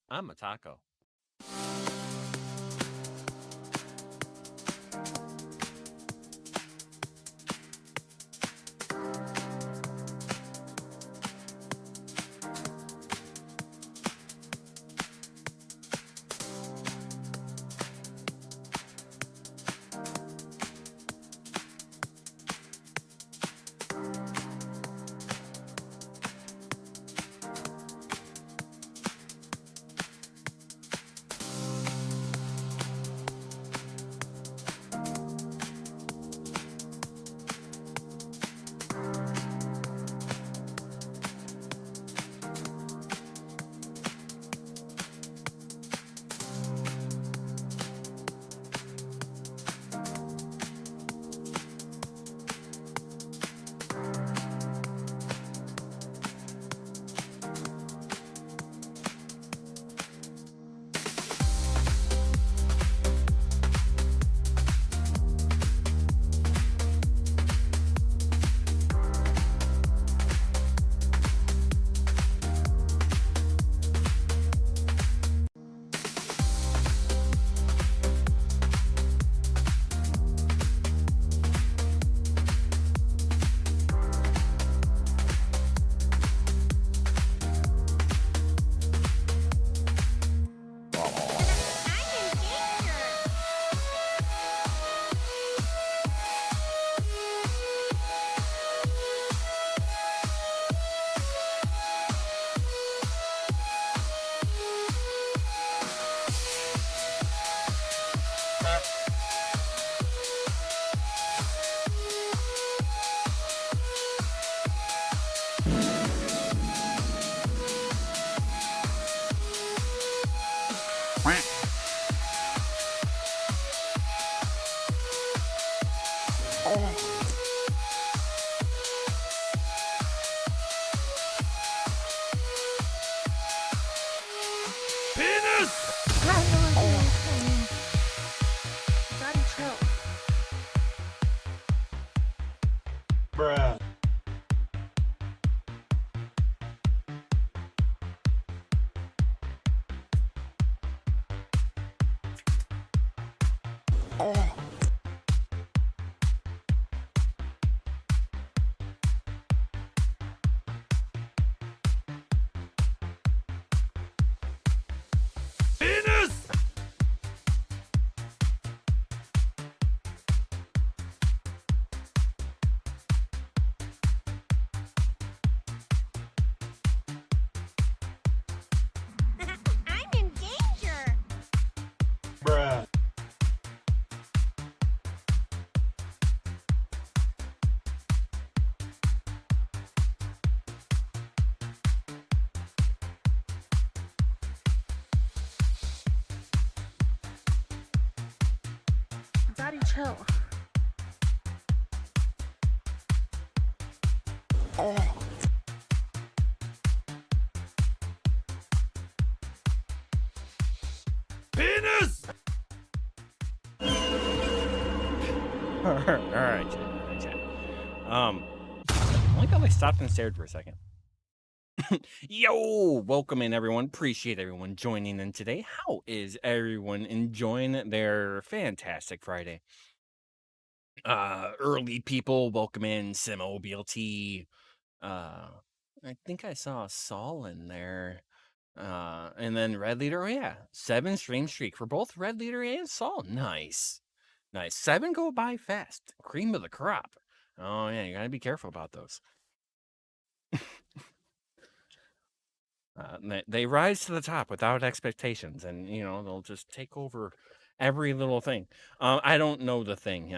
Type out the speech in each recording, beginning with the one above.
I'm a taco. Bruh. Penis! I'm in danger. Bruh. Daddy, chill. Penis! All right, chat. I like how I stopped and stared for a second. Yo, welcome in everyone. Appreciate everyone joining in today. How is everyone enjoying their fantastic Friday? Early people, welcome in Simo BLT. I think I saw Saul in there. And then Red Leader, oh yeah, 7 stream streak for both Red Leader and Saul. Nice. 7 go by fast. Cream of the crop. Oh yeah, you gotta be careful about those. They rise to the top without expectations, and you know they'll just take over every little thing. I don't know the thing.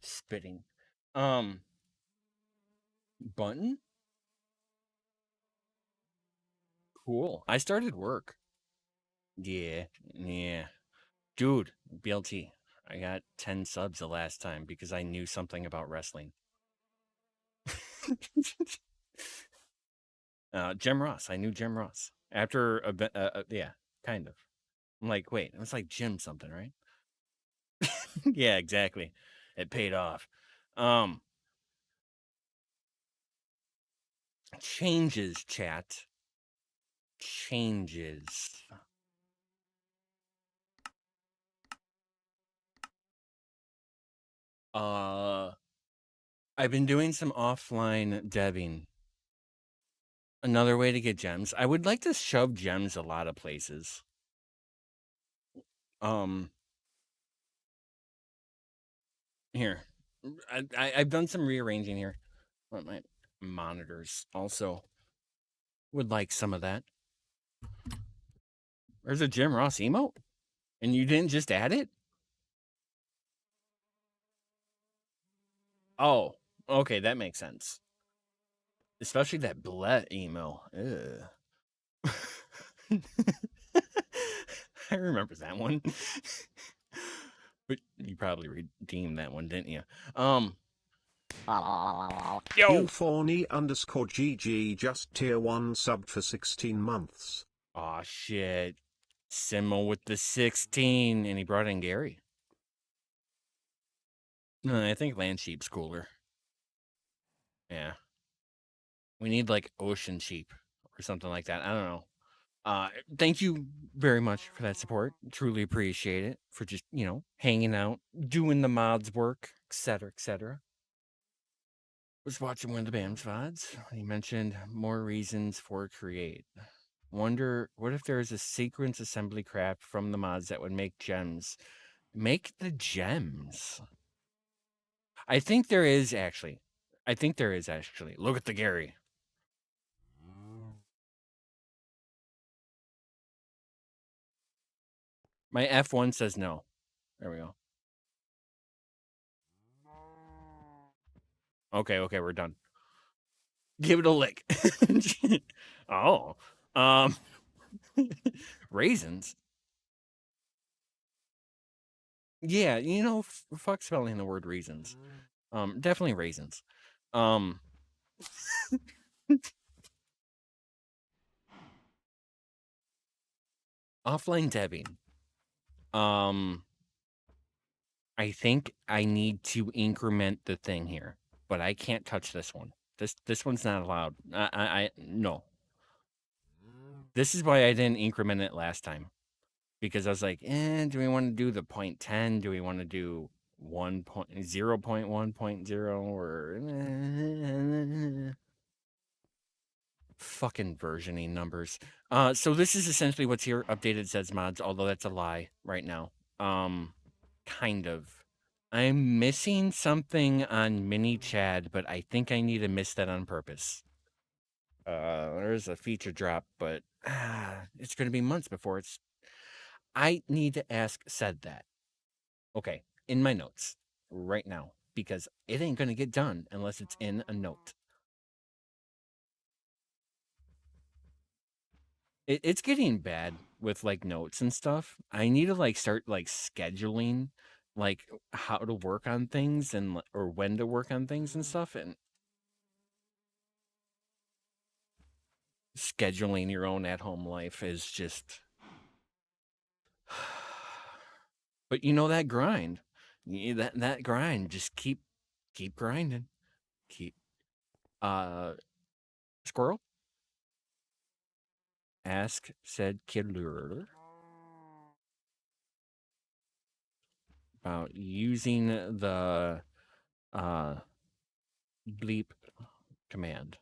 Spitting. Button. Cool. I started work. Yeah. Dude, BLT. I got 10 subs the last time because I knew something about wrestling. Jim Ross. I knew Jim Ross. After yeah, kind of. I'm like, wait, it was like Jim something, right? Yeah, exactly. It paid off. Changes, chat. Changes. I've been doing some offline debbing. Another way to get gems. I would like to shove gems a lot of places. Here. I've done some rearranging here. But my monitors also would like some of that. There's a Jim Ross emote? And you didn't just add it? Oh, okay, that makes sense. Especially that bleh emo. Ugh. I remember that one. But you probably redeemed that one, didn't you? Yo! Ufawny_GG just tier 1 sub for 16 months. Aw, shit. Simo with the 16, and he brought in Gary. No, I think land sheep's cooler. Yeah. We need like ocean sheep or something like that. I don't know. Thank you very much for that support. Truly appreciate it. For just, hanging out, doing the mods work, etc., etc. Was watching one of the BAM's VODs. He mentioned more reasons for create. Wonder, what if there is a sequence assembly craft from the mods that would make gems? Make the gems. I think there is actually. Look at the Gary. My F1 says no. There we go. Okay, we're done. Give it a lick. Oh. Raisins. Yeah, fuck spelling the word reasons. Definitely raisins. Offline debbing. I think I need to increment the thing here, but I can't touch this one. This one's not allowed. No. This is why I didn't increment it last time, because I was like, do we want to do the 0.10? Do we want to do 0.1.0 or fucking versioning numbers? So this is essentially what's here. Updated says mods, although that's a lie right now. Kind of. I'm missing something on Mini Chad, but I think I need to miss that on purpose. There's a feature drop, but it's going to be months before it's. I need to ask Ced that. Okay, in my notes right now, because it ain't going to get done unless it's in a note. It's getting bad with like notes and stuff. I need to like start like scheduling like how to work on things and or when to work on things and stuff, and scheduling your own at-home life is just but that grind, that grind, just keep grinding. Keep squirrel ask CedKilleur about using the bleep command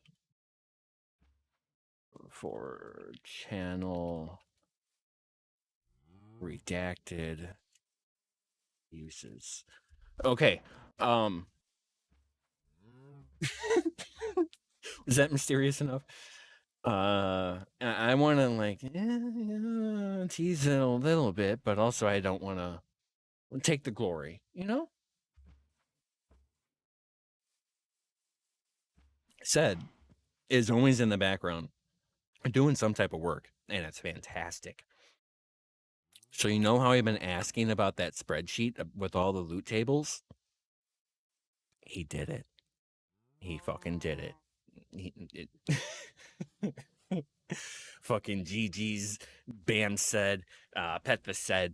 for channel redacted uses. Okay. Is that mysterious enough? I want to like tease it a little bit, but also I don't want to take the glory, Ced is always in the background doing some type of work, and it's fantastic. So how I've been asking about that spreadsheet with all the loot tables? He did it. He fucking did it. Fucking GG's Bam said, Petva said,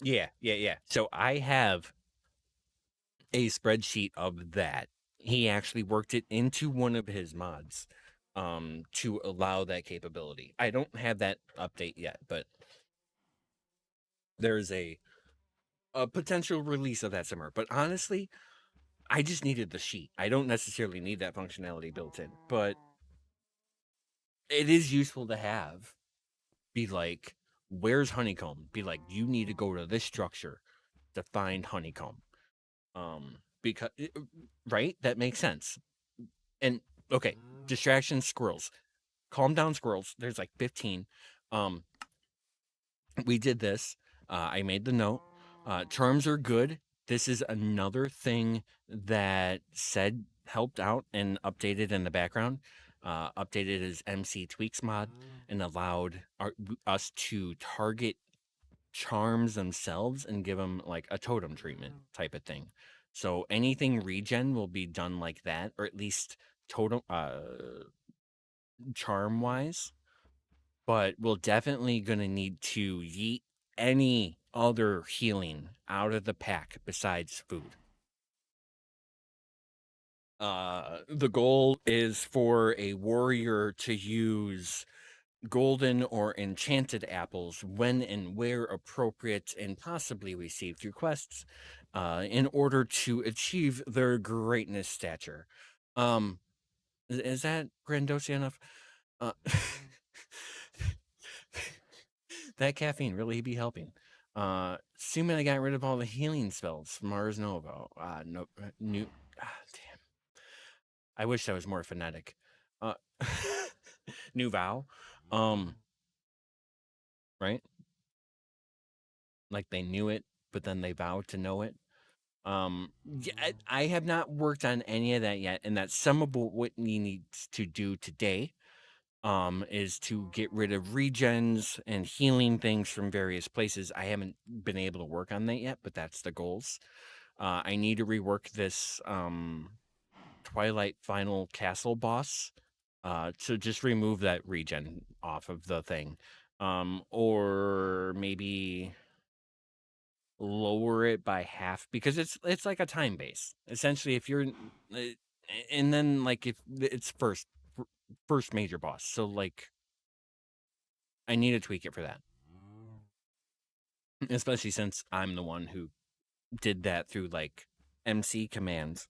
yeah. So I have a spreadsheet of that. He actually worked it into one of his mods. to allow that capability. I don't have that update yet, but there's a potential release of that somewhere. But honestly, I just needed the sheet. I don't necessarily need that functionality built in, but it is useful to have. Be like, where's honeycomb? Be like, you need to go to this structure to find honeycomb. Because right, that makes sense. And okay, distractions, squirrels. Calm down, squirrels. There's like 15. We did this. I made the note. Charms are good. This is another thing that said helped out and updated in the background. Updated as MC Tweaks mod and allowed us to target charms themselves and give them like a totem treatment type of thing. So anything regen will be done like that, or at least totem charm wise. But we're definitely gonna need to yeet any other healing out of the pack besides food. The goal is for a warrior to use golden or enchanted apples when and where appropriate and possibly receive through quests in order to achieve their greatness stature. Is that grandiose enough? That caffeine really be helping. Assuming I got rid of all the healing spells from Mars Nova. No, damn. I wish I was more phonetic. New vow. Right? Like they knew it, but then they vowed to know it. I have not worked on any of that yet, and that's some of what Whitney needs to do today. Is to get rid of regens and healing things from various places. I haven't been able to work on that yet, but that's the goals. I need to rework this Twilight Final Castle boss to just remove that regen off of the thing. Or maybe lower it by half because it's like a time base. Essentially, if you're and then like if it's first major boss. So like I need to tweak it for that. Especially since I'm the one who did that through like MC commands,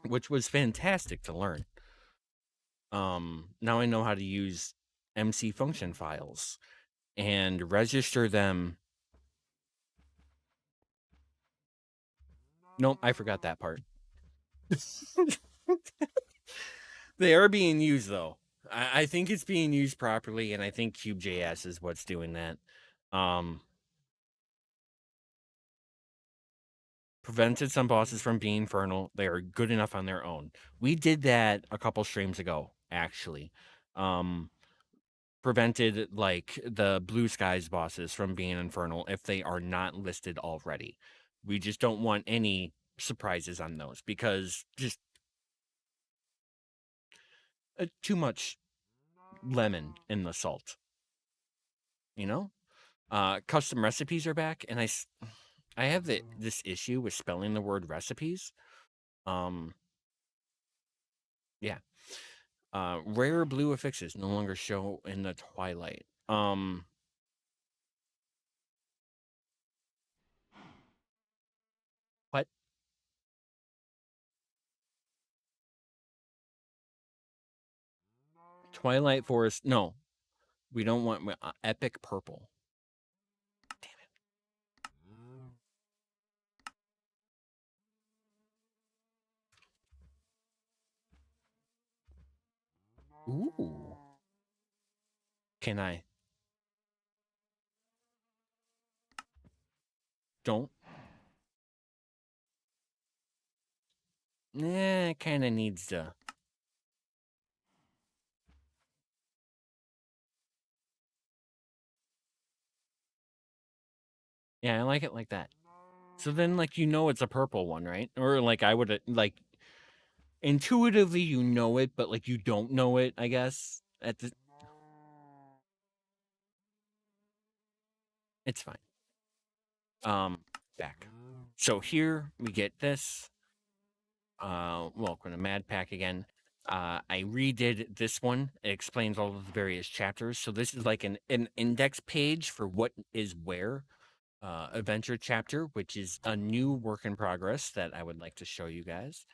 which was fantastic to learn. Now I know how to use MC function files and register them. Nope, I forgot that part. They are being used though. I think it's being used properly, and I think Cube.js is what's doing that. Prevented some bosses from being infernal. They are good enough on their own. We did that a couple streams ago, actually. Prevented like the Blue Skies bosses from being infernal if they are not listed already. We just don't want any surprises on those because just too much lemon in the salt. You know? Custom recipes are back, and I have this issue with spelling the word recipes. Yeah. Rare blue affixes no longer show in the Twilight. What? Twilight Forest? No, we don't want epic purple. Damn it. Ooh. Can I? Don't. It kind of needs to. Yeah, I like it like that. So then, like, you know it's a purple one, right? Or, like, I would, like, intuitively you know it, but, like, you don't know it, I guess. It's fine. Back. So here we get this. Welcome to Madpack again. I redid this one. It explains all of the various chapters. So this is like an index page for what is where. Adventure chapter, which is a new work in progress that I would like to show you guys.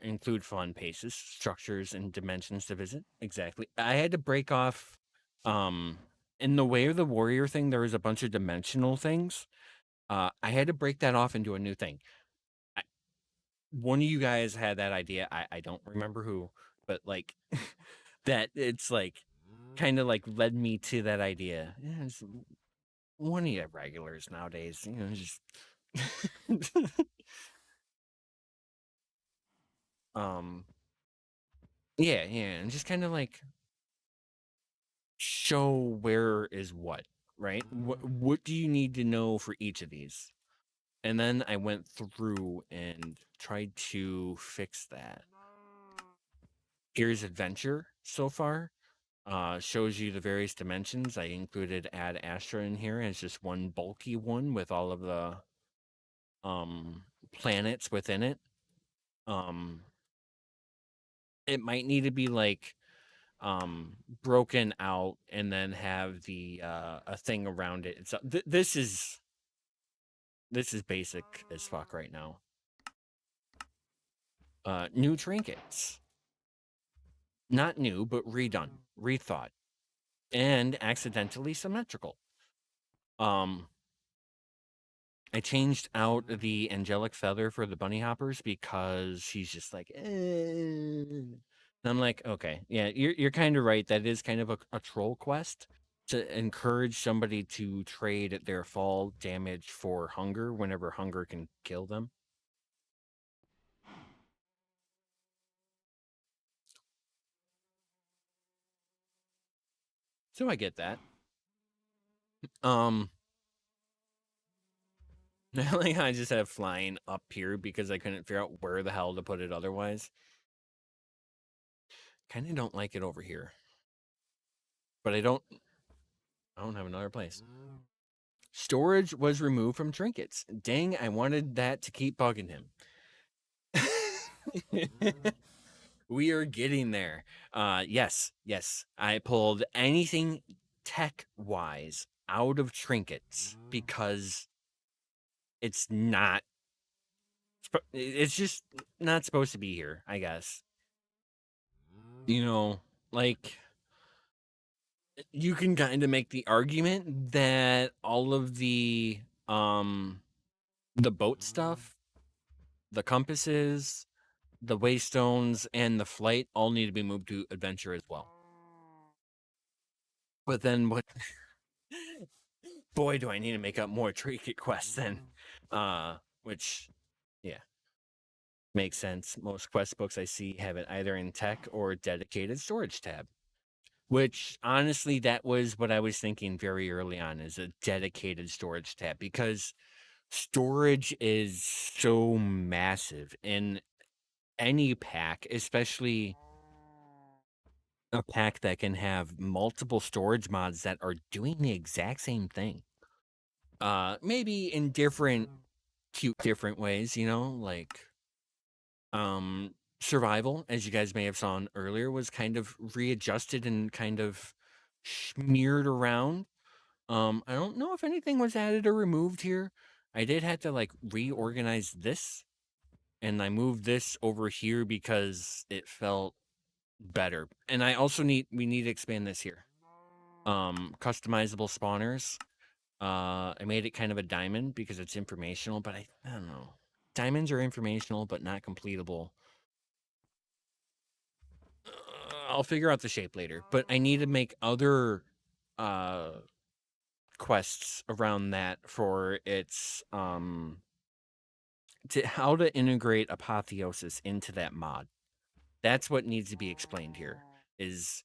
Include fun paces, structures, and dimensions to visit. Exactly. I had to break off in the Way of the Warrior thing, there was a bunch of dimensional things. I had to break that off into a new thing. One of you guys had that idea. I don't remember who, but like that it's like kind of like led me to that idea. Yeah, it's one of you regulars nowadays, you know, just um yeah, and just kind of like show where is what, right? What do you need to know for each of these? And then I went through and tried to fix that. Here's adventure so far. Shows you the various dimensions. I included Ad Astra in here as just one bulky one with all of the planets within it. It might need to be like broken out and then have the a thing around it. It's this is basic as fuck right now. New trinkets. Not new, but redone, rethought, and accidentally symmetrical. I changed out the angelic feather for the bunny hoppers because he's just like, eh. And I'm like, okay, yeah, you're kind of right. That is kind of a troll quest to encourage somebody to trade their fall damage for hunger whenever hunger can kill them. So I get that. Like I just have flying up here because I couldn't figure out where the hell to put it otherwise. Kind of don't like it over here. But I don't have another place. Storage was removed from trinkets. Dang, I wanted that to keep bugging him. We are getting there. Yes. I pulled anything tech wise out of trinkets because it's just not supposed to be here, I guess. You know, like you can kind of make the argument that all of the boat stuff, the compasses, the waystones, and the flight all need to be moved to adventure as well. But then what? Boy, do I need to make up more trinket quests then. Which, yeah, makes sense. Most quest books I see have it either in tech or dedicated storage tab. Which, honestly, that was what I was thinking very early on, is a dedicated storage tab, because storage is so massive in any pack, especially a pack that can have multiple storage mods that are doing the exact same thing. Maybe in different ways, you know, like survival, as you guys may have saw earlier, was kind of readjusted and kind of smeared around. I don't know if anything was added or removed here. I did have to like reorganize this, and I moved this over here because it felt better. And we need to expand this here. Customizable spawners. I made it kind of a diamond because it's informational, but I don't know. Diamonds are informational but not completable. I'll figure out the shape later, but I need to make other quests around that for its how to integrate apotheosis into that mod. That's what needs to be explained here, is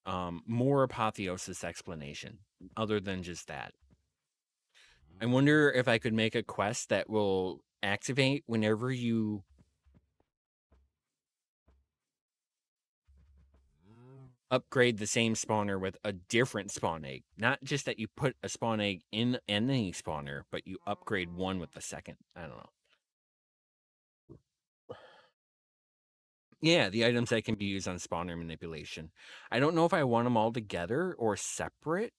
more apotheosis explanation other than just that. I wonder if I could make a quest that will activate whenever you upgrade the same spawner with a different spawn egg. Not just that you put a spawn egg in any spawner, but you upgrade one with the second. I don't know. Yeah, the items that can be used on spawner manipulation. I don't know if I want them all together or separate.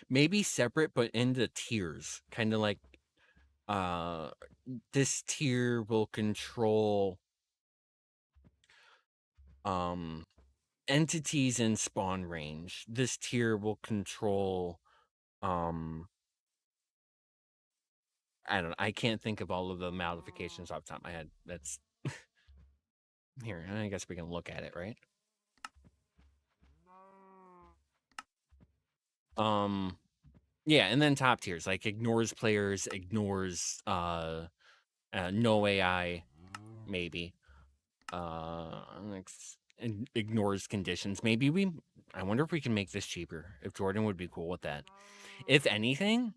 Maybe separate, but into tiers. Kind of like this tier will control entities in spawn range. This tier will control I don't know. I can't think of all of the modifications off the top of my head. That's here. I guess we can look at it, right? Yeah, and then top tiers like ignores players, ignores no AI, maybe. Ignores conditions. Maybe I wonder if we can make this cheaper. If Jordan would be cool with that. If anything,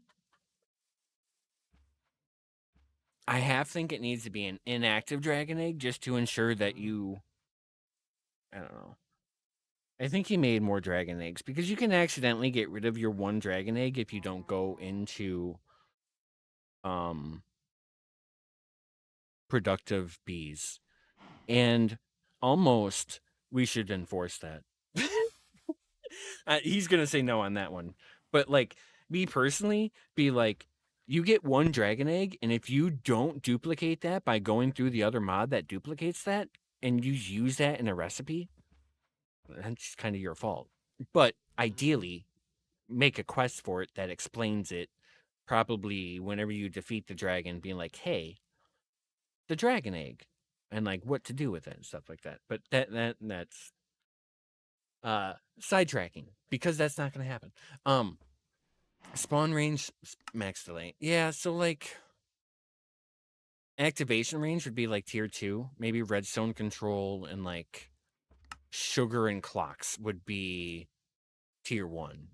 I think it needs to be an inactive dragon egg just to ensure that you I don't know. I think he made more dragon eggs because you can accidentally get rid of your one dragon egg if you don't go into productive bees. And almost we should enforce that. He's gonna say no on that one. But like me personally, be like, you get one dragon egg, and if you don't duplicate that by going through the other mod that duplicates that, and you use that in a recipe, that's kind of your fault. But ideally, make a quest for it that explains it. Probably whenever you defeat the dragon, being like, "Hey, the dragon egg," and like what to do with it and stuff like that. But that's sidetracking because that's not going to happen. Spawn range max delay. Yeah, so like activation range would be like tier 2, maybe redstone control and like sugar and clocks would be tier 1.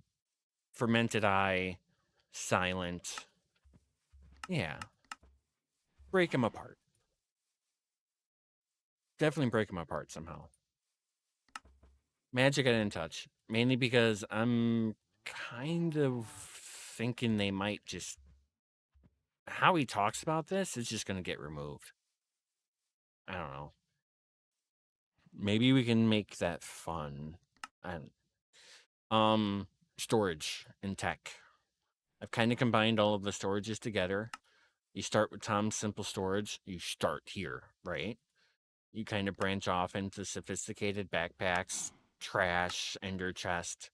Fermented eye, silent. Yeah. Break them apart. Definitely break them apart somehow. Magic I didn't touch, mainly because I'm kind of thinking they might just how he talks about this is just going to get removed. I don't know. Maybe we can make that fun. Storage and tech. I've kind of combined all of the storages together. You start with Tom's Simple Storage. You start here, right? You kind of branch off into sophisticated backpacks, trash, ender chest.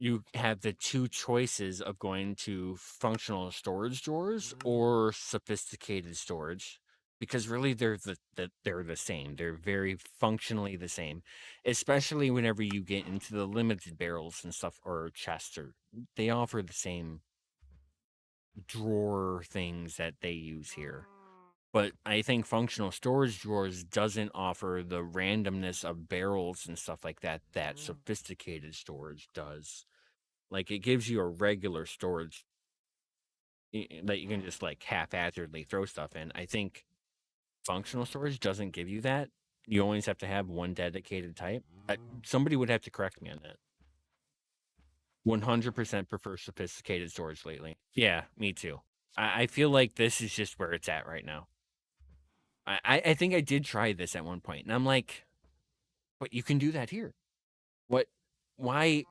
You have the two choices of going to functional storage drawers or sophisticated storage, because really they're the same. They're very functionally the same, especially whenever you get into the limited barrels and stuff or chests. Or they offer the same drawer things that they use here. But I think functional storage drawers doesn't offer the randomness of barrels and stuff like that that sophisticated storage does. Like it gives you a regular storage that you can just like haphazardly throw stuff in. I think functional storage doesn't give you that. You always have to have one dedicated type. Somebody would have to correct me on that. 100% prefer sophisticated storage lately. Yeah, me too. I feel like this is just where it's at right now. I think I did try this at one point, and I'm like, but you can do that here. What? Why?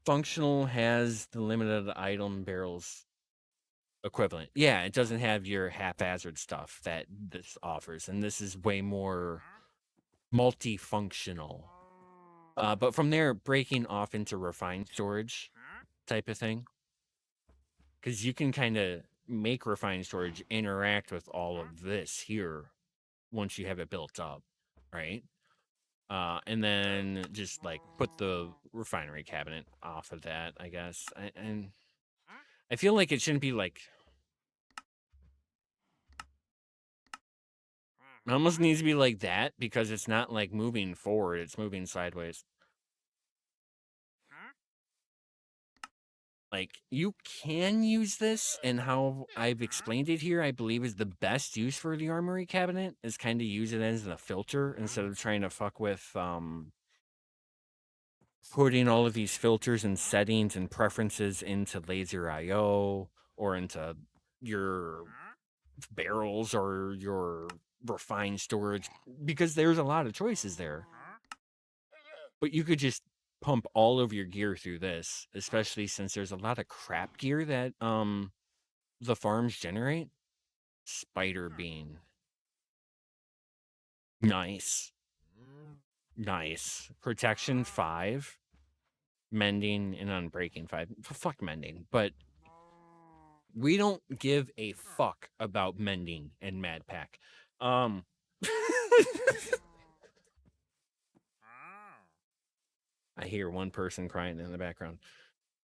Functional has the limited item barrels equivalent. Yeah, it doesn't have your haphazard stuff that this offers, and this is way more multifunctional. But from there, breaking off into refined storage type of thing, because you can kind of make refined storage interact with all of this here once you have it built up, right? And then just like put the refinery cabinet off of that, I guess. And I feel like it shouldn't be like it almost needs to be like that because it's not like moving forward, it's moving sideways. Like you can use this, and how I've explained it here, I believe is the best use for the armory cabinet is kind of use it as a filter instead of trying to fuck with putting all of these filters and settings and preferences into laser IO or into your barrels or your refined storage, because there's a lot of choices there. But you could just pump all of your gear through this, especially since there's a lot of crap gear that the farms generate. Spider bean. Nice. Nice. Protection 5. Mending and unbreaking 5. Fuck mending. But we don't give a fuck about mending and Madpack. I hear one person crying in the background.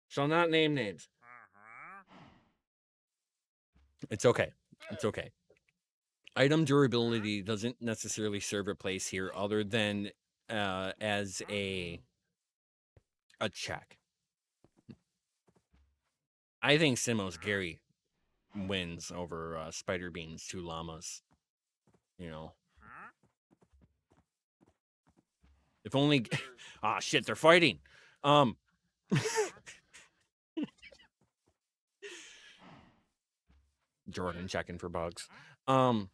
Shall not name names. It's okay. It's okay. Item durability doesn't necessarily serve a place here other than as a check. I think Simo's Gary wins over Spider Bean's 2 llamas. You know. If only ah shit, they're fighting. Jordan checking for bugs. I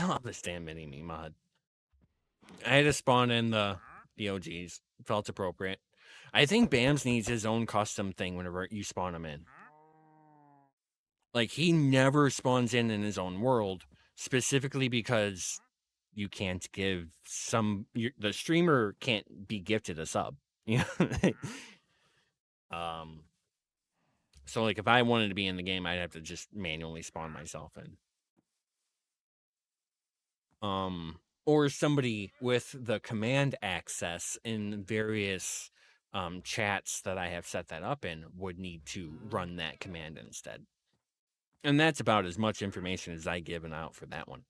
love this damn mini me mod. I had to spawn in the OGs. Felt appropriate. I think Bams needs his own custom thing whenever you spawn him in. Like, he never spawns in his own world, specifically because you can't give the streamer can't be gifted a sub. You know? So, like, if I wanted to be in the game, I'd have to just manually spawn myself in. Or somebody with the command access in various chats that I have set that up in would need to run that command instead. And that's about as much information as I given out for that one.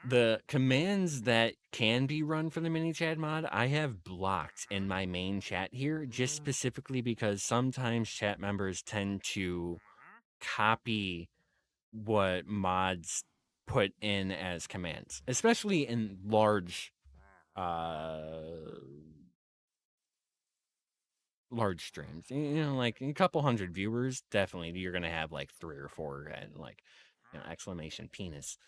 The commands that can be run for the mini chat mod, I have blocked in my main chat here, just specifically because sometimes chat members tend to copy what mods put in as commands, especially in large streams. You know, like a couple hundred viewers, definitely you're gonna have like 3 or 4 and like, you know, exclamation penis.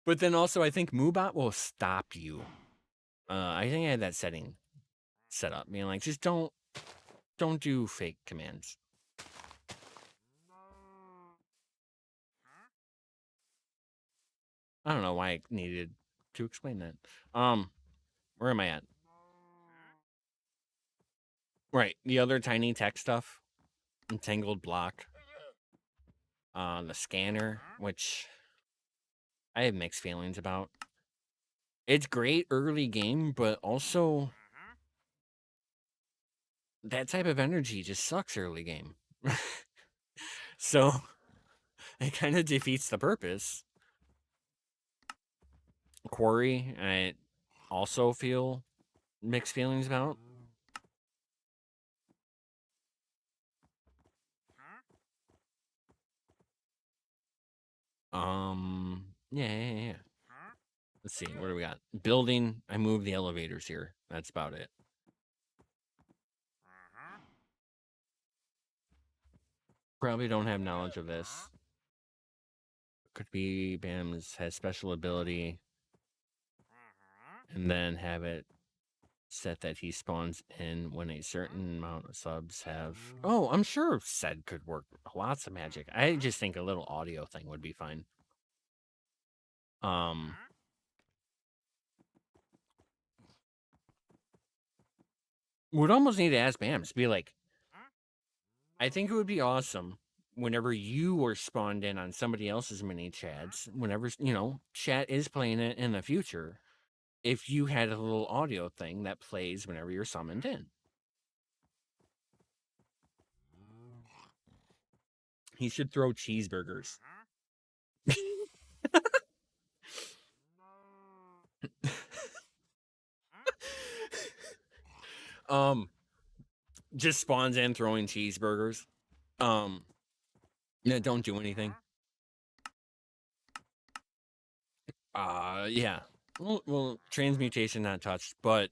But then also I think Moobot will stop you. I think I had that setting set up, being like, just don't do fake commands. I don't know why I needed to explain that. Where am I at? Right, the other tiny tech stuff. Entangled block. The scanner, which I have mixed feelings about. It's great early game, but also that type of energy just sucks early game. So it kind of defeats the purpose. Quarry, I also feel mixed feelings about. Yeah. Let's see, what do we got? Building, I move the elevators here. That's about it. Probably don't have knowledge of this. Could be Bams has special ability. And then have it set that he spawns in when a certain amount of subs have... Oh, I'm sure Ced could work lots of magic. I just think a little audio thing would be fine. Would almost need to ask Bams, be like, I think it would be awesome whenever you were spawned in on somebody else's mini chats, whenever, you know, chat is playing it in the future, if you had a little audio thing that plays whenever you're summoned in. He should throw cheeseburgers. Just spawns in throwing cheeseburgers. Yeah, don't do anything. Yeah. Well, transmutation not touched, but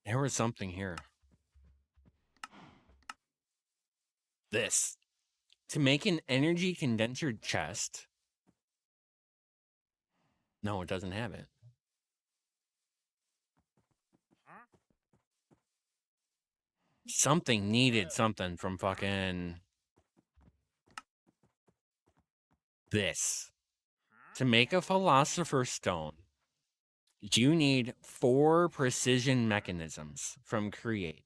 There was something here. This. To make an energy condenser chest. No, it doesn't have it. Something needed something from fucking this. To make a philosopher's stone, you need 4 precision mechanisms from Create.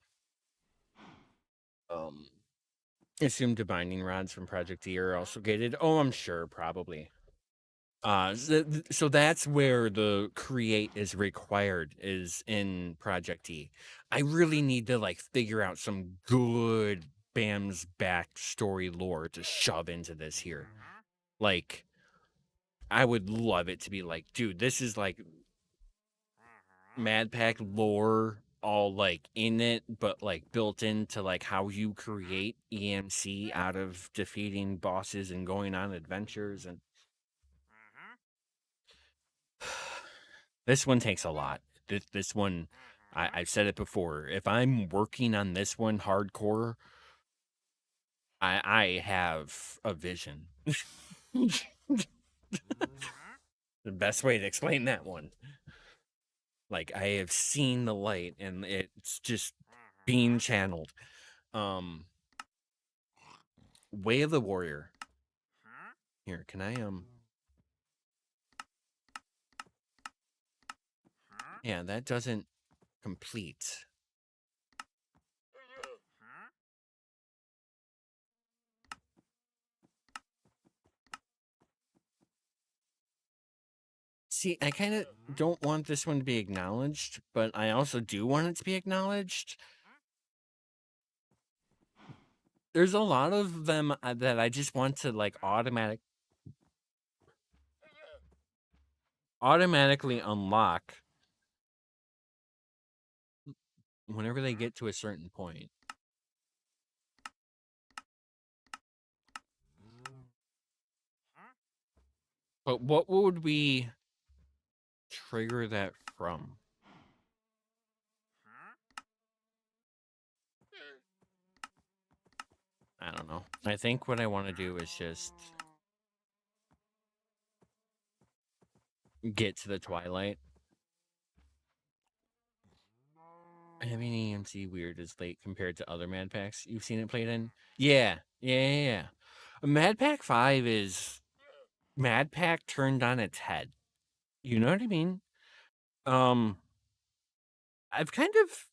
Assumed binding rods from Project E are also gated. Oh, I'm sure, probably. So that's where the Create is required, is in Project E. I really need to like figure out some good Bam's backstory lore to shove into this here. Like, I would love it to be like, dude, this is like Madpack lore all like in it, but like built into like how you create EMC out of defeating bosses and going on adventures. And this one takes a lot. This one, I've said it before. If I'm working on this one hardcore, I have a vision. The best way to explain that one. Like, I have seen the light and it's just being channeled. Way of the Warrior. Here, can I yeah, that doesn't complete. See, I kind of don't want this one to be acknowledged, but I also do want it to be acknowledged. There's a lot of them that I just want to like automatically unlock whenever they get to a certain point. But what would we trigger that from? I don't know. I think what I want to do is just get to the Twilight. Having EMC weird is late compared to other Madpacks you've seen it played in. Yeah. MaDPaCK5 is Madpack turned on its head. You know what I mean? I've kind of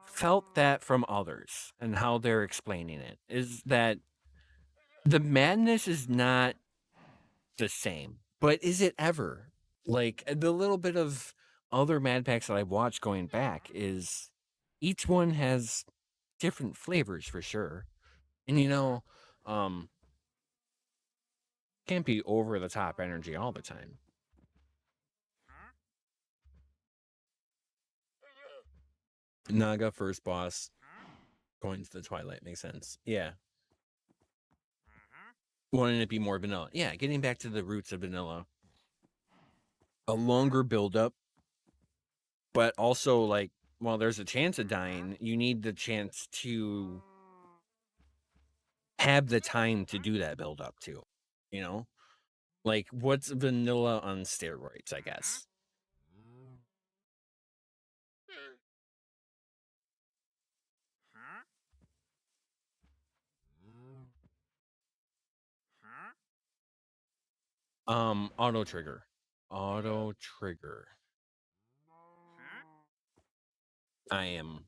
felt that from others and how they're explaining it is that the madness is not the same, but is it ever? Like, the little bit of other Madpacks that I've watched going back is each one has different flavors for sure. And can't be over the top energy all the time. Naga first boss going to the Twilight makes sense. Yeah. Wanting it to be more vanilla. Yeah, getting back to the roots of vanilla. A longer build-up, but also, like, while there's a chance of dying, you need the chance to have the time to do that build-up too. You know? Like, what's vanilla on steroids, I guess. Auto trigger. Auto trigger. I am.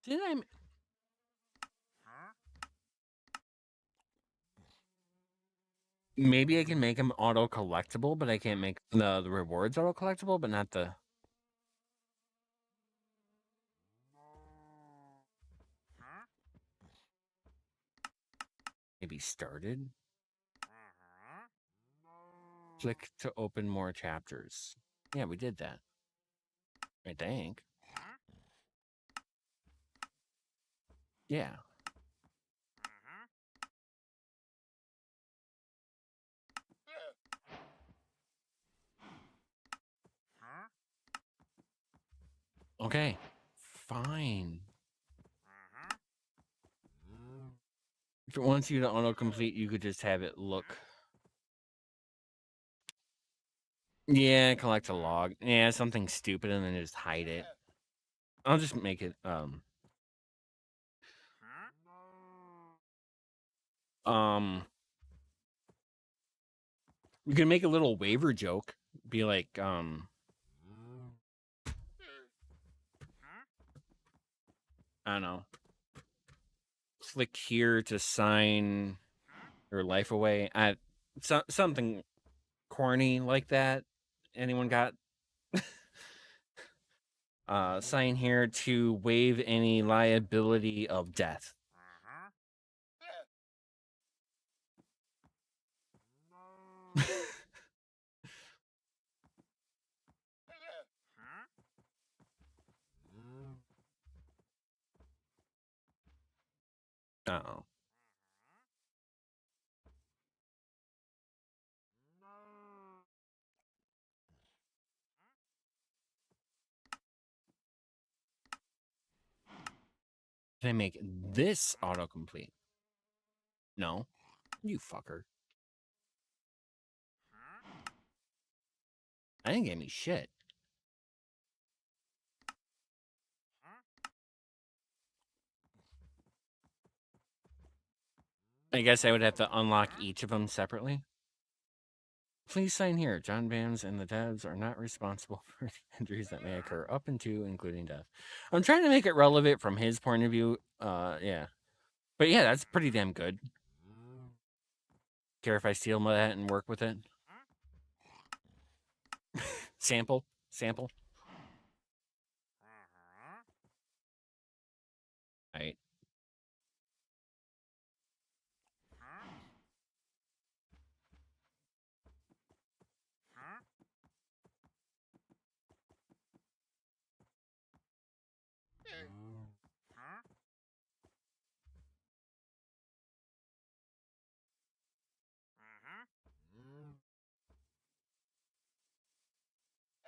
Did I? Maybe I can make them auto collectible, but I can't make the rewards auto collectible, but not the. Maybe started. Click to open more chapters. Yeah, we did that. I think. Yeah. Okay. Fine. If it wants you to autocomplete, you could just have it look. Yeah, collect a log. Yeah, something stupid and then just hide it. I'll just make it you can make a little waiver joke. Be like, I don't know. Click here to sign your life away. Something corny like that. Anyone got? Sign here to waive any liability of death. Uh-oh. Can I make this autocomplete? No. You fucker. I didn't get me shit. I guess I would have to unlock each of them separately. Please sign here. JonBams and the devs are not responsible for the injuries that may occur up into including death. I'm trying to make it relevant from his point of view. Yeah. But yeah, that's pretty damn good. Care if I steal that and work with it? Sample. All right.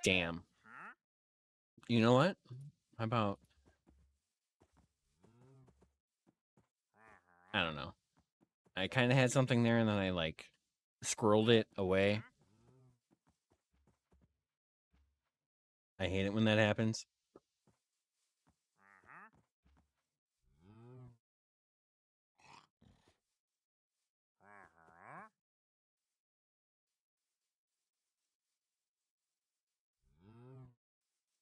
Damn. You know what? How about... I don't know. I kind of had something there and then I like squirreled it away. I hate it when that happens.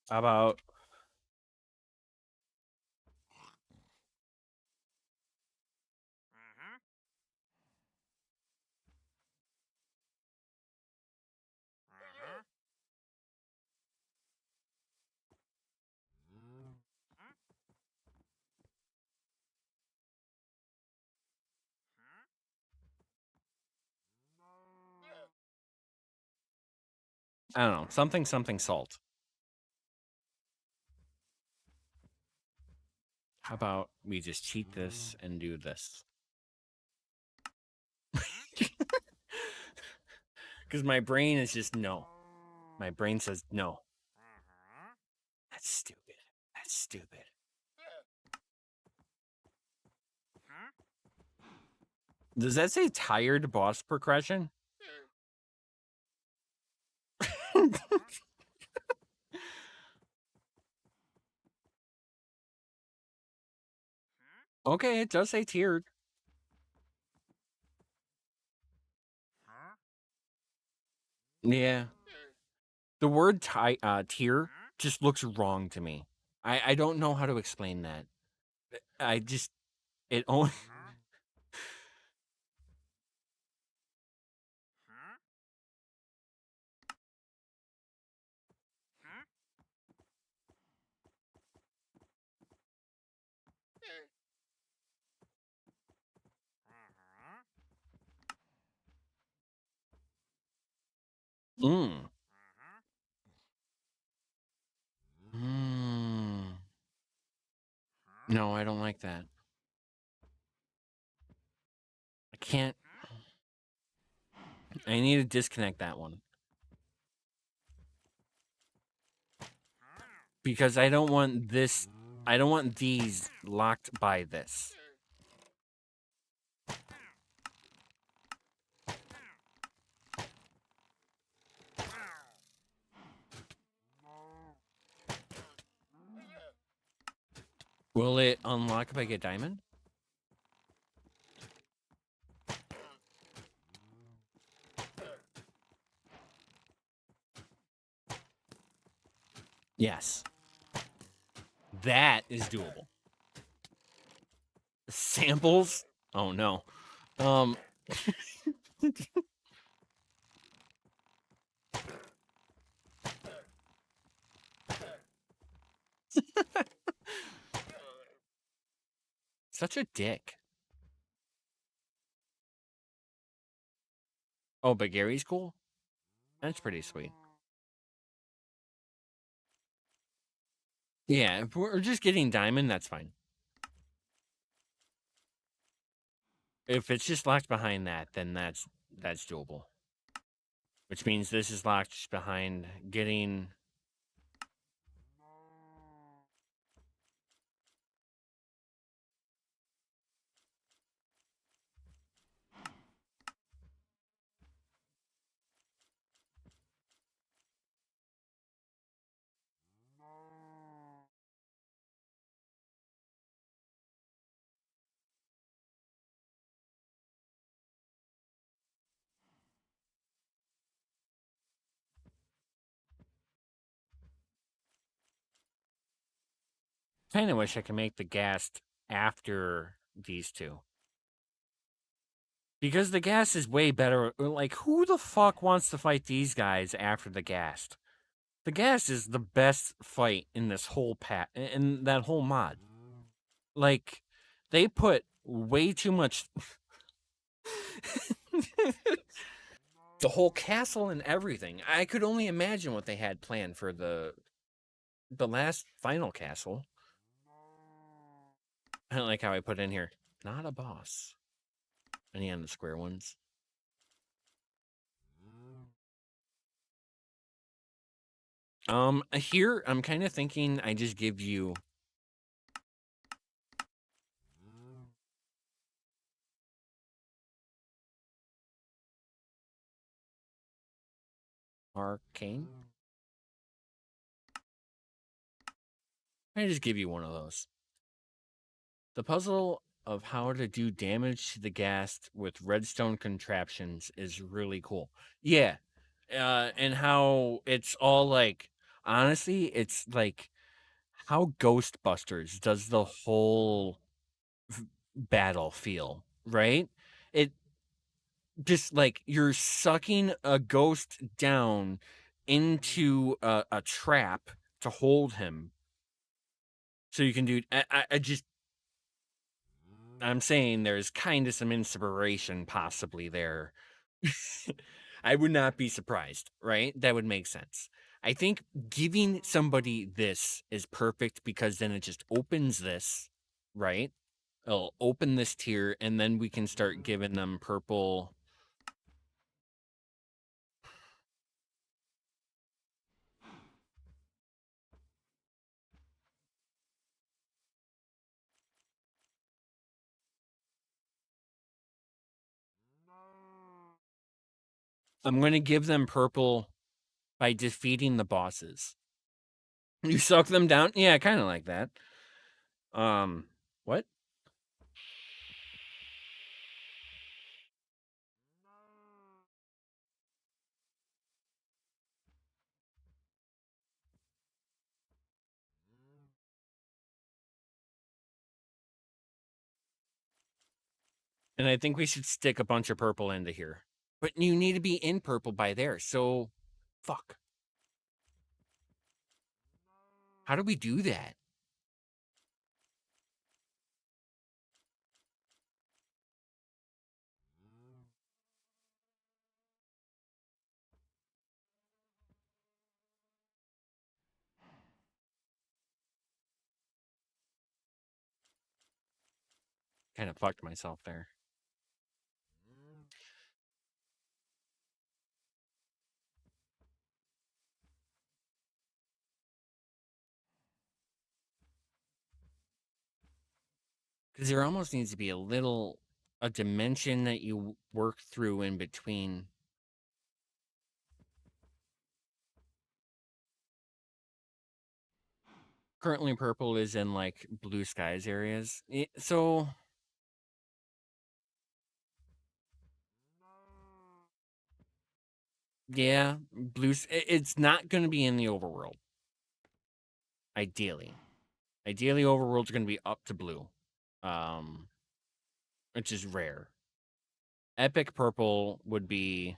How about... I don't know. Something salt. How about we just cheat this and do this? Because my brain is just no. My brain says no. That's stupid. That's stupid. Does that say tired boss progression? Okay, it does say tiered. Yeah. The word tier just looks wrong to me. I don't know how to explain that. I just... It only... Mm. Mm. No, I don't like that. can't. I need to disconnect that one. Because I don't want this. I don't want these locked by this. Will it unlock if I get diamond? Yes. That is doable. Samples? Oh no. Such a dick. Oh, but Gary's cool? That's pretty sweet. Yeah, if we're just getting diamond, that's fine. If it's just locked behind that, then that's doable. Which means this is locked behind getting... Kind of wish I could make the ghast after these two. Because the ghast is way better. Like, who the fuck wants to fight these guys after the ghast? The ghast is the best fight in this whole in that whole mod. Like, they put way too much... the whole castle and everything. I could only imagine what they had planned for the last final castle. I don't like how I put in here, not a boss. Any on the square ones? Here, I'm kind of thinking I just give you... Arcane? I just give you one of those. The puzzle of how to do damage to the ghast with redstone contraptions is really cool. Yeah. And how it's all like... Honestly, it's like how Ghostbusters does the whole battle feel, right? It just like you're sucking a ghost down into a trap to hold him. So you can do... I'm saying there's kind of some inspiration possibly there. I would not be surprised, right? That would make sense. I think giving somebody this is perfect because then it just opens this, right? It'll open this tier, and then we can start giving them purple. I'm going to give them purple by defeating the bosses. You suck them down? Yeah, kind of like that. What? And I think we should stick a bunch of purple into here. But you need to be in purple by there, so... Fuck. How do we do that? Kind of fucked myself there. 'Cause there almost needs to be a dimension that you work through in between. Currently, purple is in, like, blue skies areas. So yeah, it's not gonna be in the overworld, ideally. Ideally, overworld's gonna be up to blue, um, which is rare. Epic purple would be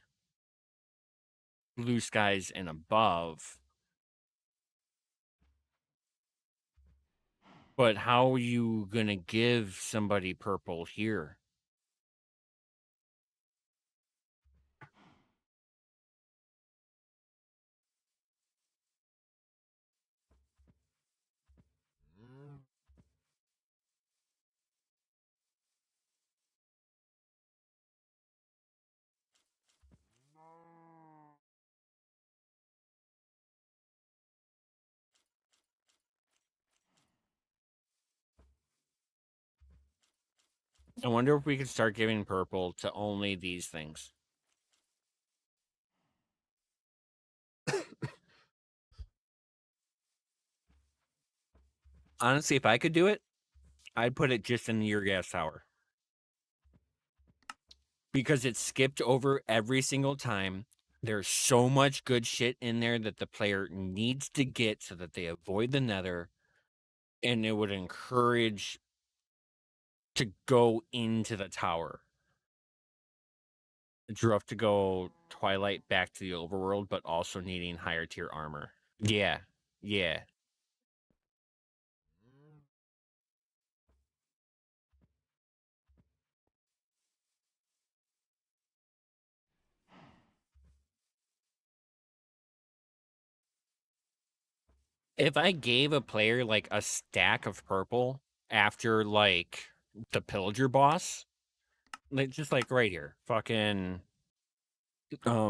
blue skies and above. But how are you gonna give somebody purple here? I wonder if we could start giving purple to only these things. Honestly, if I could do it, I'd put it just in the gas tower. Because it's skipped over every single time. There's so much good shit in there that the player needs to get so that they avoid the nether. And it would encourage to go into the tower. It's rough to go Twilight back to the overworld, but also needing higher tier armor. Yeah. Yeah. If I gave a player like a stack of purple after like the pillager boss, like just like right here, fucking I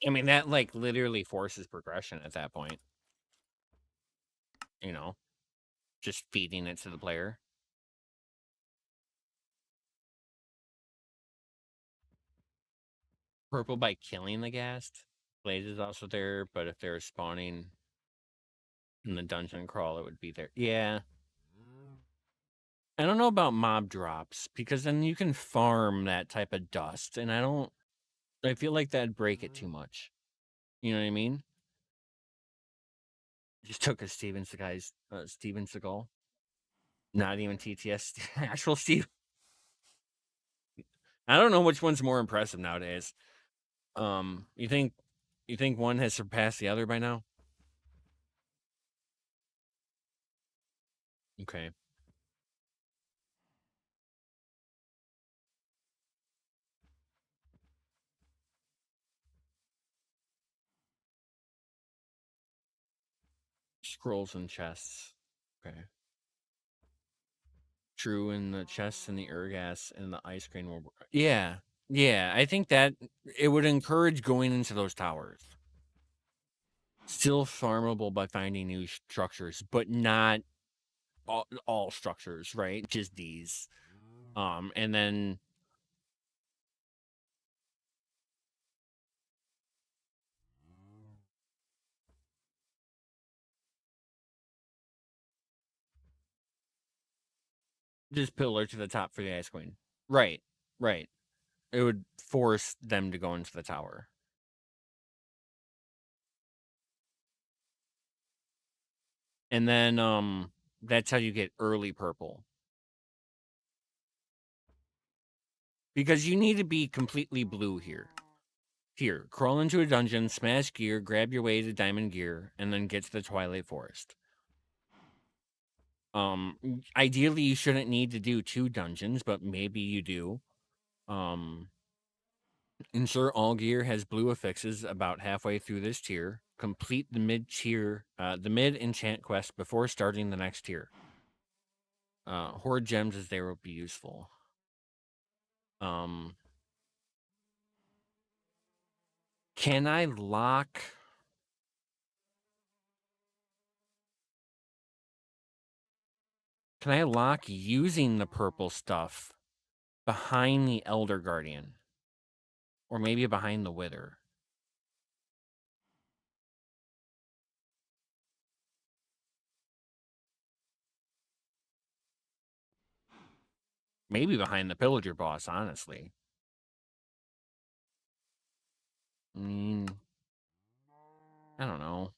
mean that like literally forces progression at that point. You know, just feeding it to the player. Purple by killing the ghast. Blaze is also there, but if they're spawning in the dungeon crawl, it would be there. Yeah. I don't know about mob drops because then you can farm that type of dust, and I feel like that'd break it too much. You know what I mean? Just took a Steven Seagal. Not even TTS, actual Steve. I don't know which one's more impressive nowadays. You think one has surpassed the other by now? Okay. Scrolls and chests. Okay. True, in the chests and the Urgas and the ice cream will. Yeah. Yeah. I think that it would encourage going into those towers. Still farmable by finding new structures, but not all structures, right? Just these. And then just pillar to the top for the ice queen. Right. Right. It would force them to go into the tower. And then that's how you get early purple. Because you need to be completely blue here. Here, crawl into a dungeon, smash gear, grab your way to diamond gear, and then get to the Twilight Forest. Ideally you shouldn't need to do 2 dungeons, but maybe you do. Ensure all gear has blue affixes about halfway through this tier. Complete the mid enchant quest before starting the next tier. Hoard gems as they will be useful. Can I lock? Can I lock using the purple stuff behind the Elder Guardian? Or maybe behind the Wither? Maybe behind the Pillager boss, honestly. I mean, I don't know.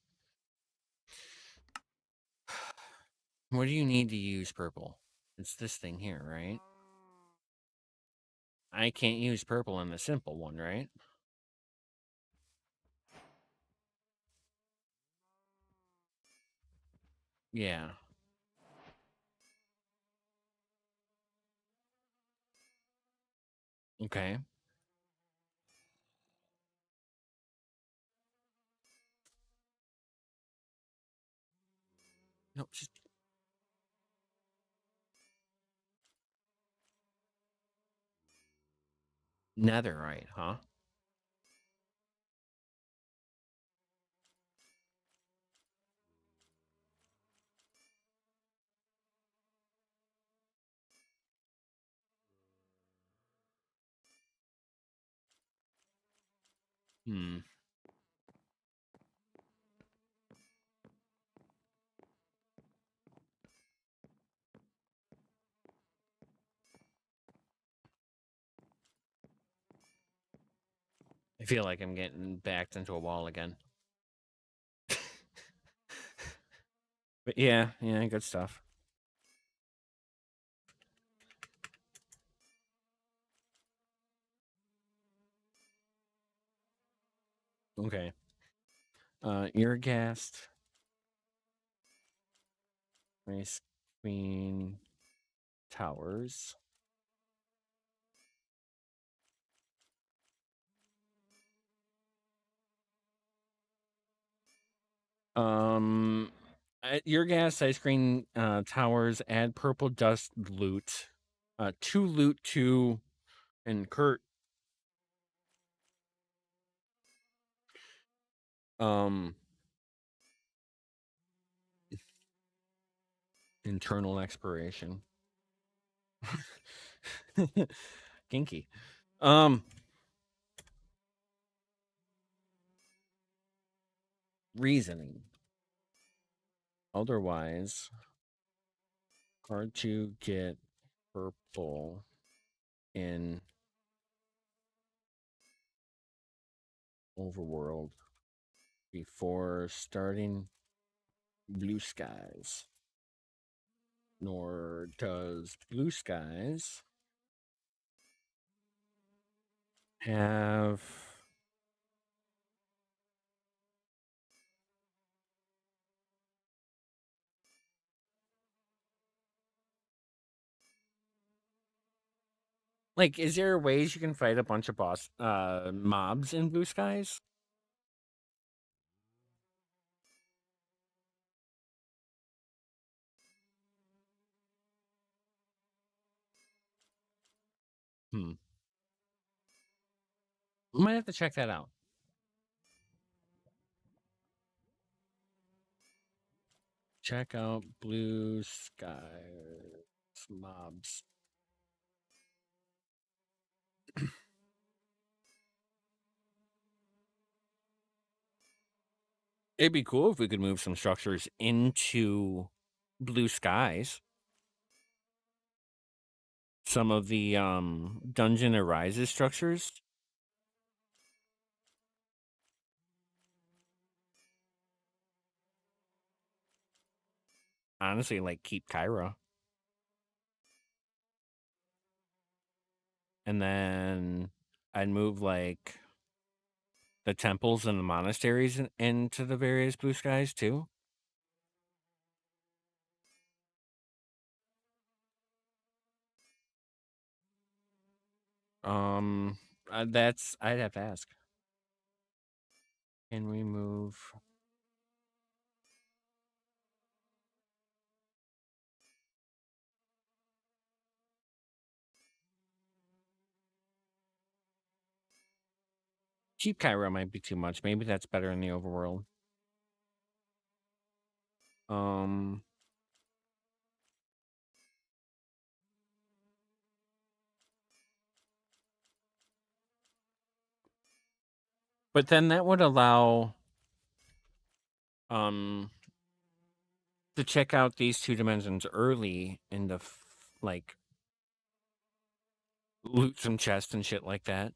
What do you need to use purple? It's this thing here, right? I can't use purple in the simple one, right? Yeah. Okay. Nope, just netherite, huh? Hmm. I feel like I'm getting backed into a wall again. But yeah, good stuff. Okay. Irrigast. Ice Queen Towers. At your gas ice cream towers, add purple dust loot. 2 loot 2 and Kurt. Internal expiration. Kinky. Reasoning. Otherwise, hard to get purple in overworld before starting blue skies. Nor does blue skies have like, is there ways you can fight a bunch of boss mobs in blue skies? I might have to check that out. Check out blue skies mobs. It'd be cool if we could move some structures into blue skies. Some of the Dungeon Arises structures. Honestly, like keep Kyra. And then I'd move like the temples and the monasteries into the various blue skies too. That's I'd have to ask. Can we move? Cheap Cairo might be too much. Maybe that's better in the overworld. But then that would allow to check out these 2 dimensions early and to like loot some chests and shit like that.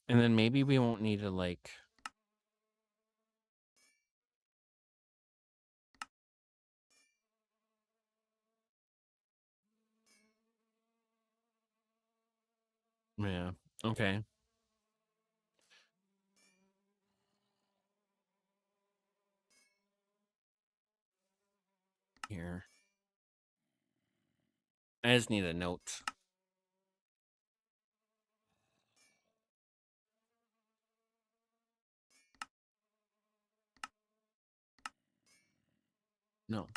And then maybe we won't need to like yeah, okay. Here. I just need a note. No.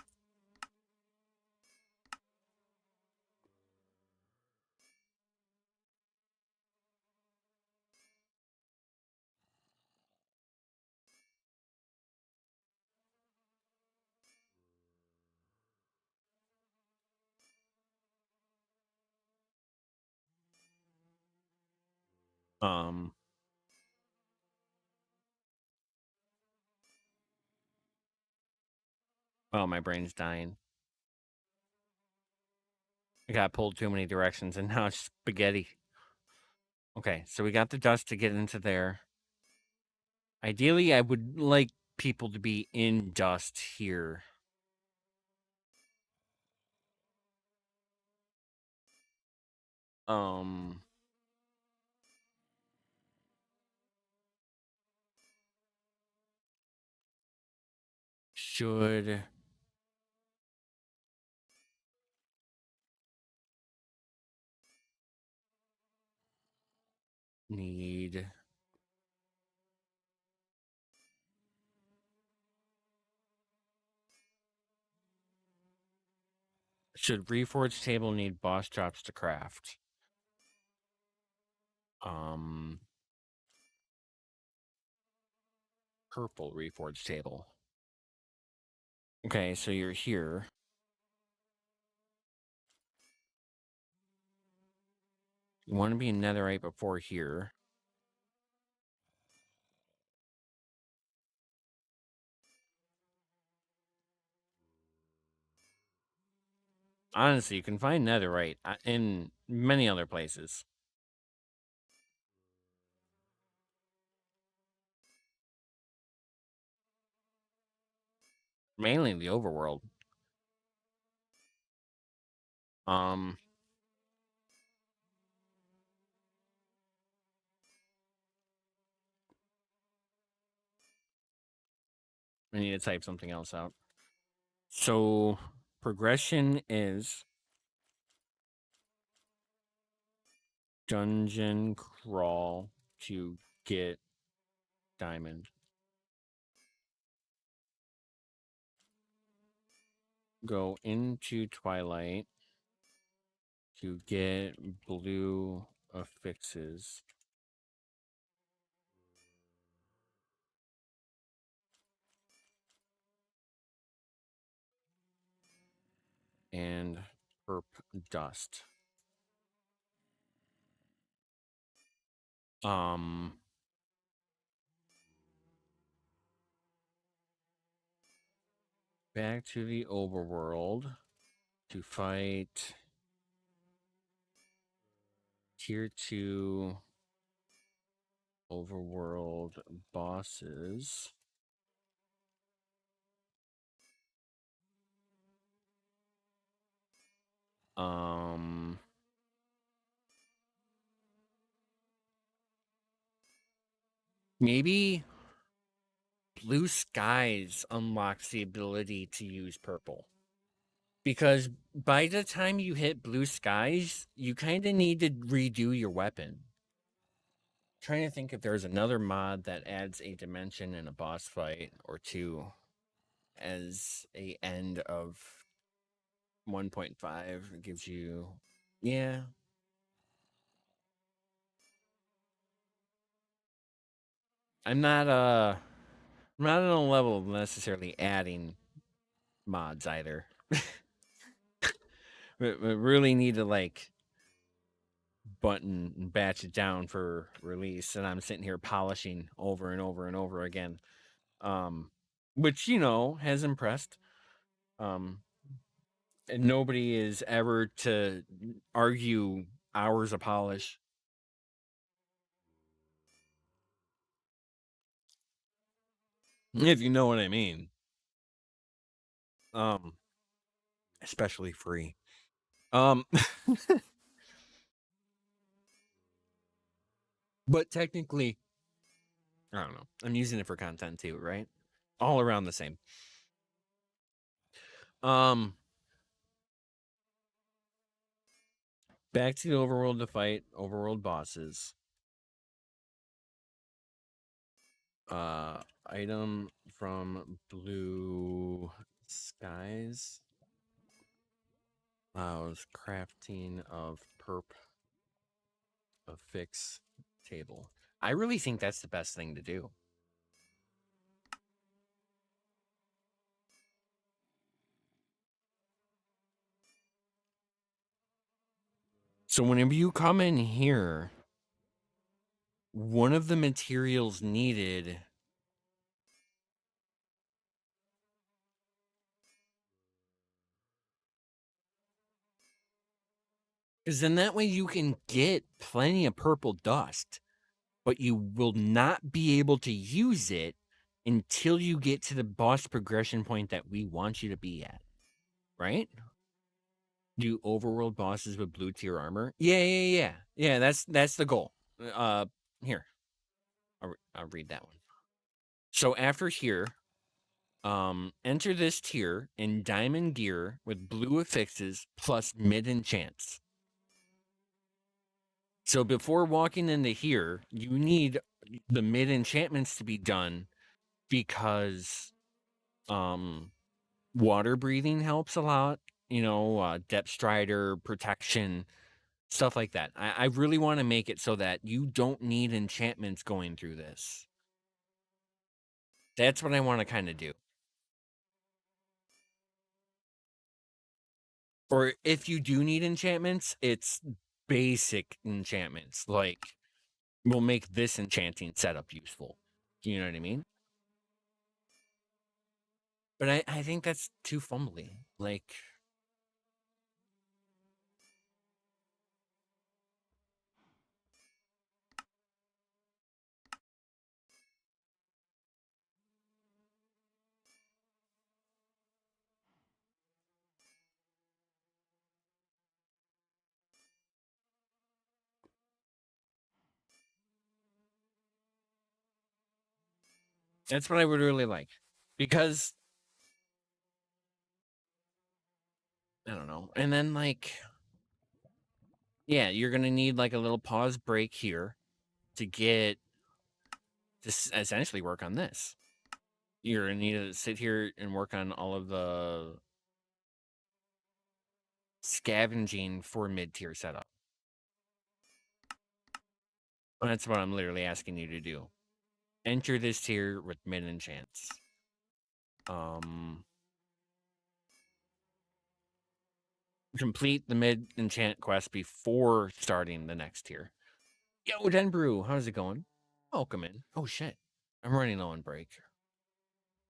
Oh, my brain's dying. I got pulled too many directions and now it's spaghetti. Okay, so we got the dust to get into there. Ideally, I would like people to be in dust here. Should need should Reforged table need boss drops to craft? Purple Reforged table. Okay, so you're here. You want to be in netherite before here. Honestly, you can find netherite in many other places. Mainly in the overworld. I need to type something else out. So progression is dungeon crawl to get diamond. Go into Twilight to get blue affixes. And perp dust. Back to the overworld to fight tier 2 overworld bosses. Maybe blue skies unlocks the ability to use purple. Because by the time you hit blue skies, you kind of need to redo your weapon. Trying to think if there's another mod that adds a dimension in a boss fight or 2 as a end of 1.5. It gives you, yeah. I'm not on a level of necessarily adding mods either. We really need to like button and batch it down for release, and I'm sitting here polishing over and over and over again. Which has impressed. And nobody is ever to argue hours of polish. If you know what I mean. Especially free. But technically, I don't know. I'm using it for content too, right? All around the same. Back to the overworld to fight overworld bosses. Item from Blue Skies. Was crafting of perp of fix table. I really think that's the best thing to do. So whenever you come in here, one of the materials needed is then that way you can get plenty of purple dust, but you will not be able to use it until you get to the boss progression point that we want you to be at, right? Do overworld bosses with blue tier armor? Yeah. That's the goal. Here, I'll read that one. So after here, enter this tier in diamond gear with blue affixes plus mid enchants. So before walking into here, you need the mid enchantments to be done because water breathing helps a lot. Depth strider, protection, stuff like that. I really want to make it so that you don't need enchantments going through this. That's what I want to kind of do. Or if you do need enchantments, it's basic enchantments. Like, will make this enchanting setup useful. You know what I mean? But I think that's too fumbly. Like, that's what I would really like. Because, I don't know. And then, like, yeah, you're going to need, like, a little pause break here to get to essentially work on this. You're going to need to sit here and work on all of the scavenging for mid-tier setup. That's what I'm literally asking you to do. Enter this tier with mid enchants. Complete the mid enchant quest before starting the next tier. Yo, Denbrew, how's it going? Welcome in. Oh shit, I'm running low on break.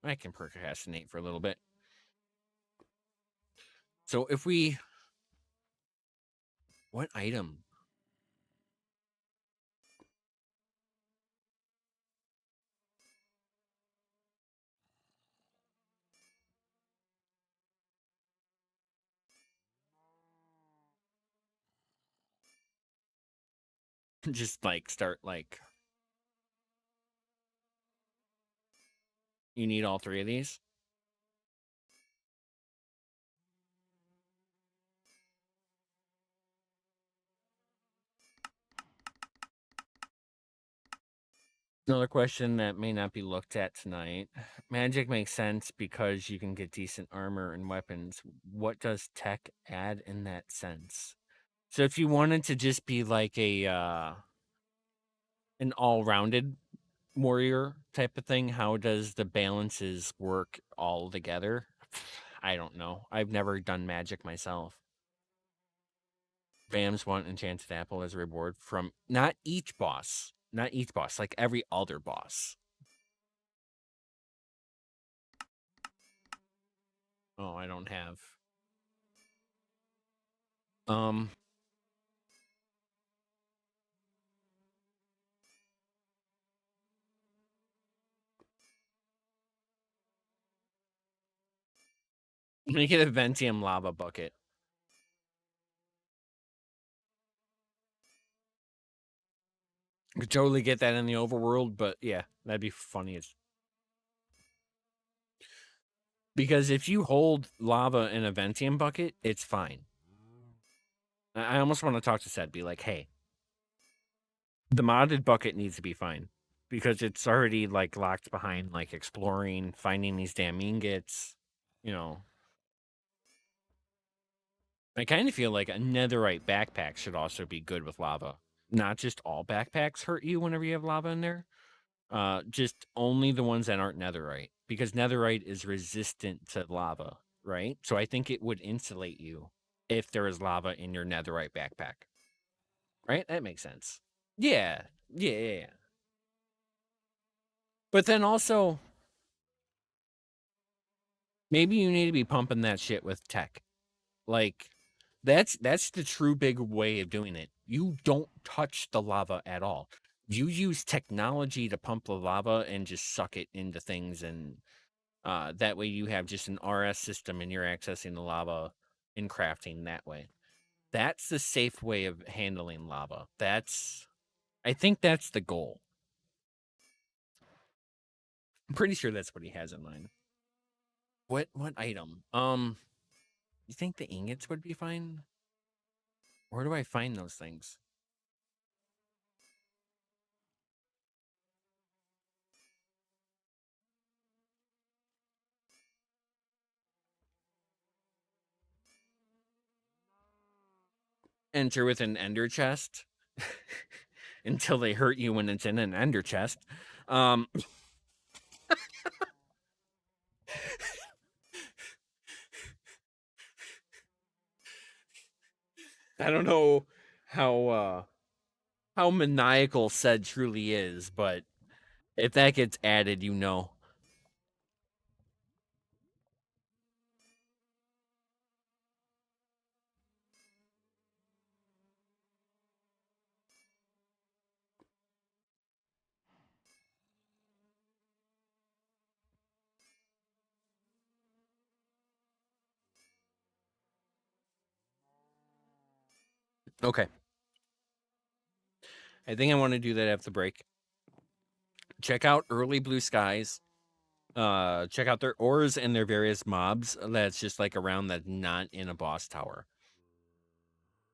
I can procrastinate for a little bit. So if we, what item? Just like start like. You need all three of these? Another question that may not be looked at tonight. Magic makes sense because you can get decent armor and weapons. What does tech add in that sense? So if you wanted to just be like a an all-rounded warrior type of thing. How does the balances work all together? I don't know. I've never done magic myself. Bams want enchanted apple as a reward from not each boss, like every other boss. Oh, I don't have. Make it a Ventium lava bucket. Could totally get that in the overworld, but yeah, that'd be funny as. Because if you hold lava in a Ventium bucket, it's fine. I almost want to talk to Ced, be like, hey, the modded bucket needs to be fine. Because it's already like locked behind like exploring, finding these damn ingots, you know. I kind of feel like a netherite backpack should also be good with lava. Not just all backpacks hurt you whenever you have lava in there. Just only the ones that aren't netherite, because netherite is resistant to lava, right? So I think it would insulate you if there is lava in your netherite backpack, right? That makes sense. Yeah. But then also, maybe you need to be pumping that shit with tech. Like, that's the true big way of doing it. You don't touch the lava at all. You use technology to pump the lava and just suck it into things, and that way you have just an RS system and you're accessing the lava and crafting that way. That's the safe way of handling lava. I think that's the goal. I'm pretty sure that's what he has in mind. What item? You think the ingots would be fine? Where do I find those things? Enter with an ender chest until they hurt you when it's in an ender chest. I don't know how maniacal Ced truly is, but if that gets added, you know. Okay. I think I want to do that after the break. Check out Early Blue Skies. Check out their ores and their various mobs that's just like around that not in a boss tower.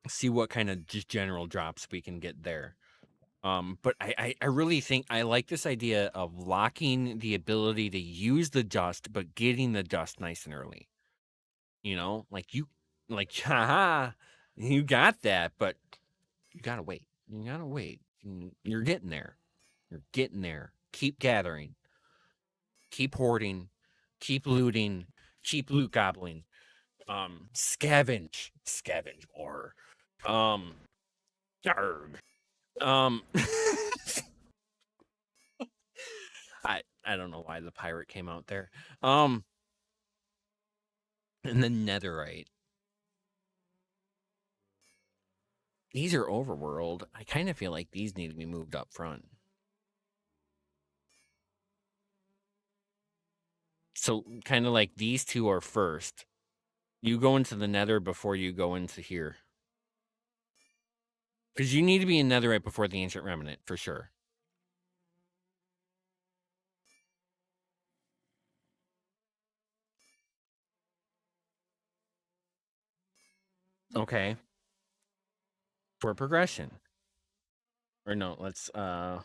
See what kind of just general drops we can get there. But I really think I like this idea of locking the ability to use the dust, but getting the dust nice and early. You know, haha, you got that, but you gotta wait. You gotta wait. You're getting there. You're getting there. Keep gathering. Keep hoarding. Keep looting. Keep loot gobbling. Scavenge more. Arg. Um, I don't know why the pirate came out there. And the netherite. These are overworld. I kind of feel like these need to be moved up front. So kind of like these two are first. You go into the nether before you go into here. Because you need to be in netherite before the ancient remnant, for sure. Okay. For progression. Or no, let's add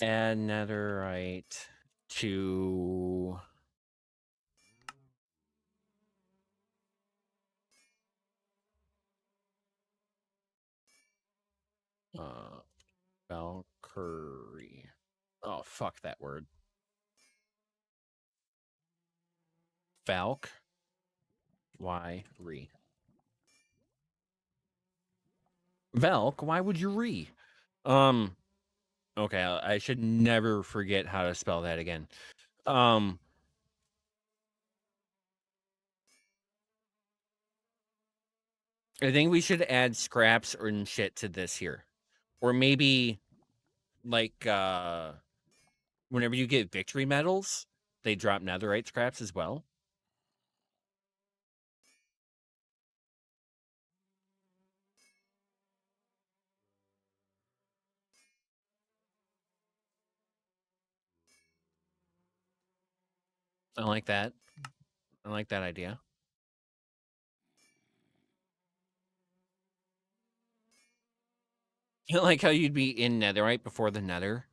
netherite to Valkyrie. Oh, fuck that word. Valk. Y-re. Valk, why would you re? Okay, I should never forget how to spell that again. I think we should add scraps or shit to this here. Or maybe like whenever you get victory medals, they drop netherite scraps as well. I like that. I like that idea. You know, like how you'd be in netherite before the nether.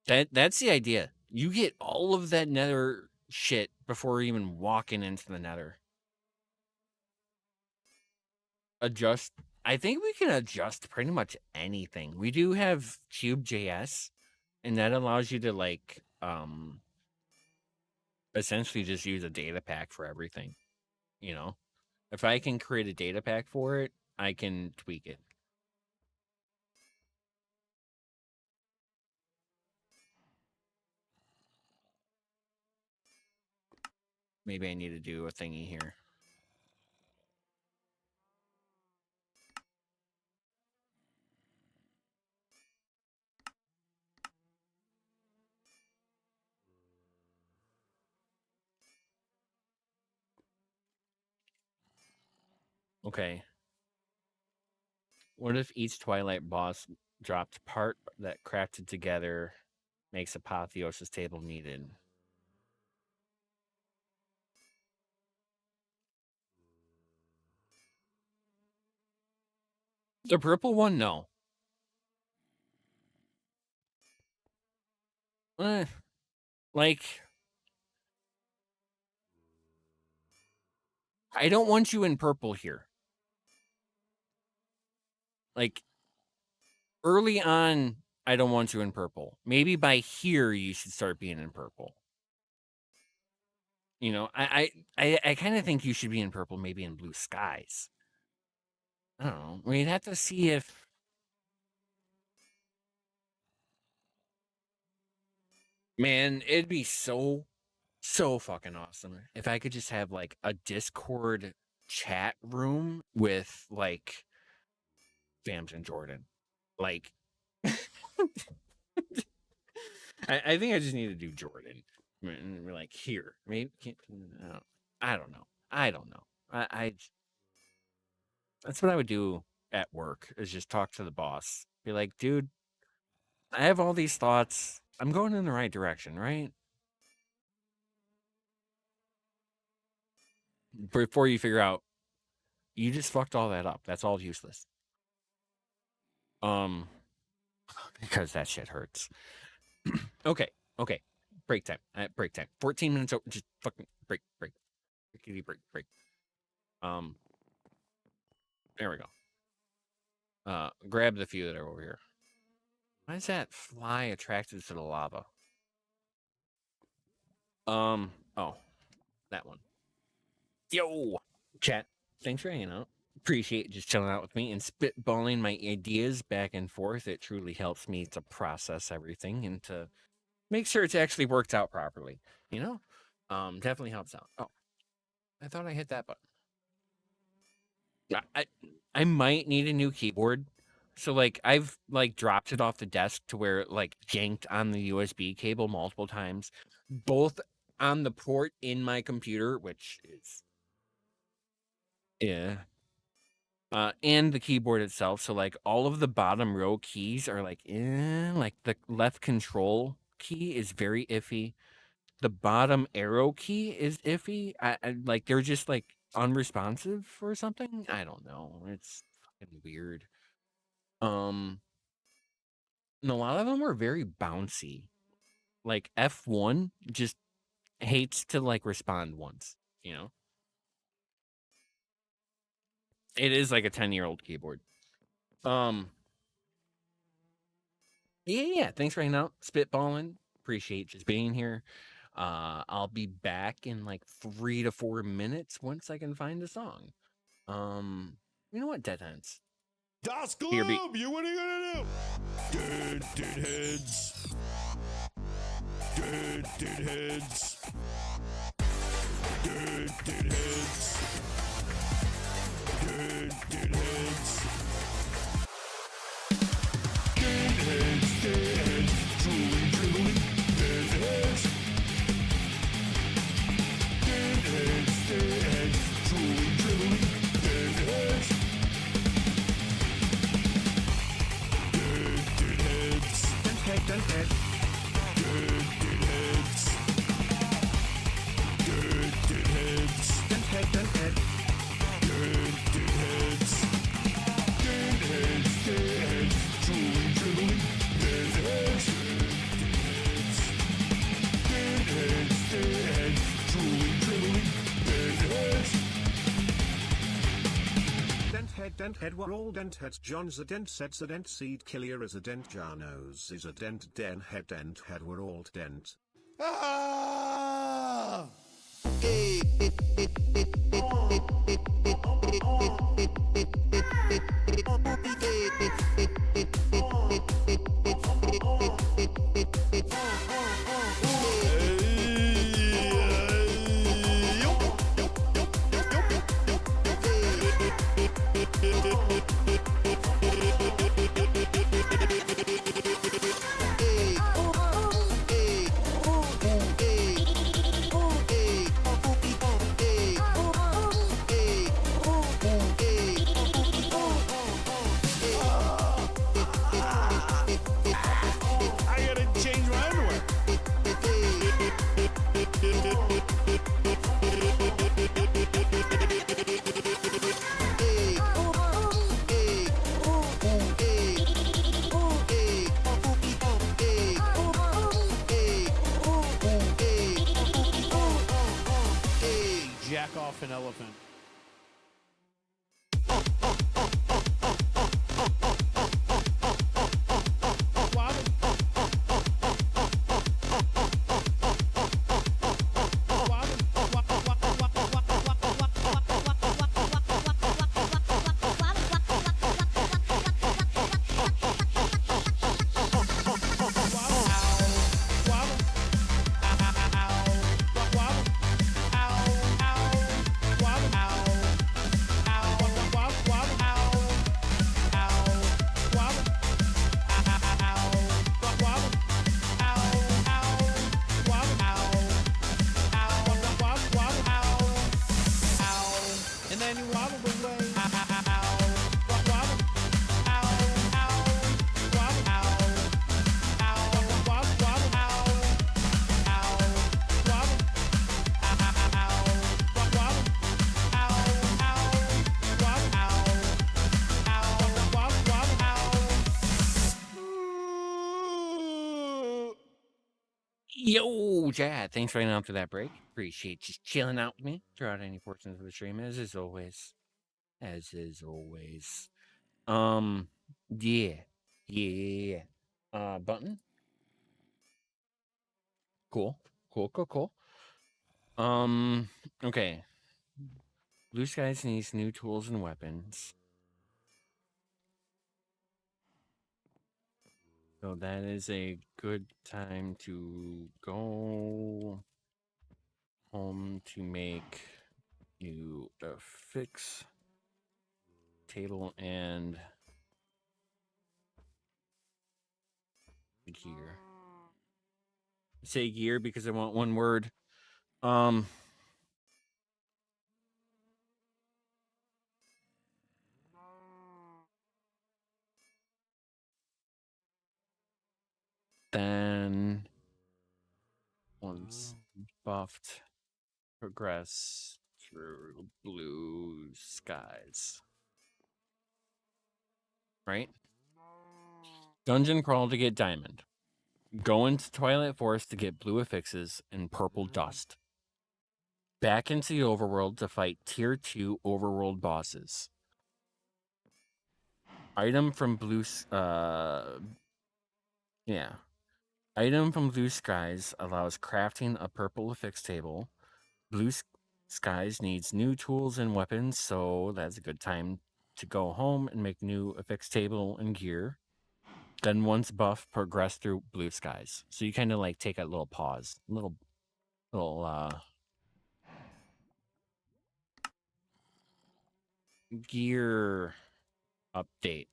That's the idea. You get all of that nether shit before even walking into the nether. Adjust. I think we can adjust pretty much anything. We do have Cube.js, and that allows you to like essentially just use a data pack for everything. You know, if I can create a data pack for it, I can tweak it. Maybe I need to do a thingy here. Okay. What if each Twilight boss dropped part that crafted together makes Apotheosis table needed? The purple one, no. Like, I don't want you in purple here. Like, early on, I don't want you in purple. Maybe by here you should start being in purple. You know, I kind of think you should be in purple, maybe in blue skies. I don't know. We'd have to see if. Man, it'd be so fucking awesome if I could just have like a Discord chat room with like Bams and Jordan. Like, I think I just need to do Jordan. We're like here, maybe. I don't know. I don't know. That's what I would do at work is just talk to the boss. Be like, dude, I have all these thoughts. I'm going in the right direction, right? Before you figure out you just fucked all that up. That's all useless. Because that shit hurts. Okay. Break time. Break time. 14 minutes. Just fucking break. Break. Break. There we go. Grab the few that are over here. Why is that fly attracted to the lava? Oh, that one. Yo, chat. Thanks for hanging out. Appreciate just chilling out with me and spitballing my ideas back and forth. It truly helps me to process everything and to make sure it's actually worked out properly. You know, definitely helps out. Oh, I thought I hit that button. I might need a new keyboard. So like I've like dropped it off the desk to where it like janked on the USB cable multiple times, both on the port in my computer, which is yeah. And the keyboard itself. So like all of the bottom row keys are like the left control key is very iffy. The bottom arrow key is iffy. I like they're just like unresponsive or something. I don't know. It's fucking weird. And a lot of them are very bouncy. Like F1 just hates to like respond once, you know? It is like a 10-year-old keyboard. Yeah. Thanks for hanging out, spitballing. Appreciate just being here. I'll be back in like 3 to 4 minutes once I can find a song. You know what, Deadheads? Das Here be. Globe, what are you gonna do? Dead heads. Dead heads. Dead heads. Dead heads. Dead heads, truly dribbling. Dead heads. Dead heads, truly dribbling. Dead heads. Dead heads. Dead head. Dead heads. Dead heads. Dead head. Dead heads. Dead heads, truly dribbling. Dead heads. Dead heads, truly dribbling. Dead heads. Dent head, we're all dent heads. John's a dent, Sed's a dent, CedKilleur is a dent, Janos is a dent, den head, we're all dent. Ah! I gotta change my underwear. Jack off an elephant. And then you wobble away. Yo, Chad, thanks for hanging out for that break. Appreciate just chilling out with me throughout any portions of the stream, as is always. As is always. Yeah. Button. Cool. Okay. Blue Skies needs new tools and weapons. So that is a good time to go home to make you a fix table and gear. Say gear because I want one word. Then once buffed, progress through blue skies. Right? Dungeon crawl to get diamond. Go into Twilight Forest to get blue affixes and purple dust. Back into the overworld to fight tier 2 overworld bosses. Item from blue Yeah. Item from Blue Skies allows crafting a purple affix table. Blue Skies needs new tools and weapons, so that's a good time to go home and make new affix table and gear. Then once buff, progress through Blue Skies. So you kind of like take a little pause, little gear update.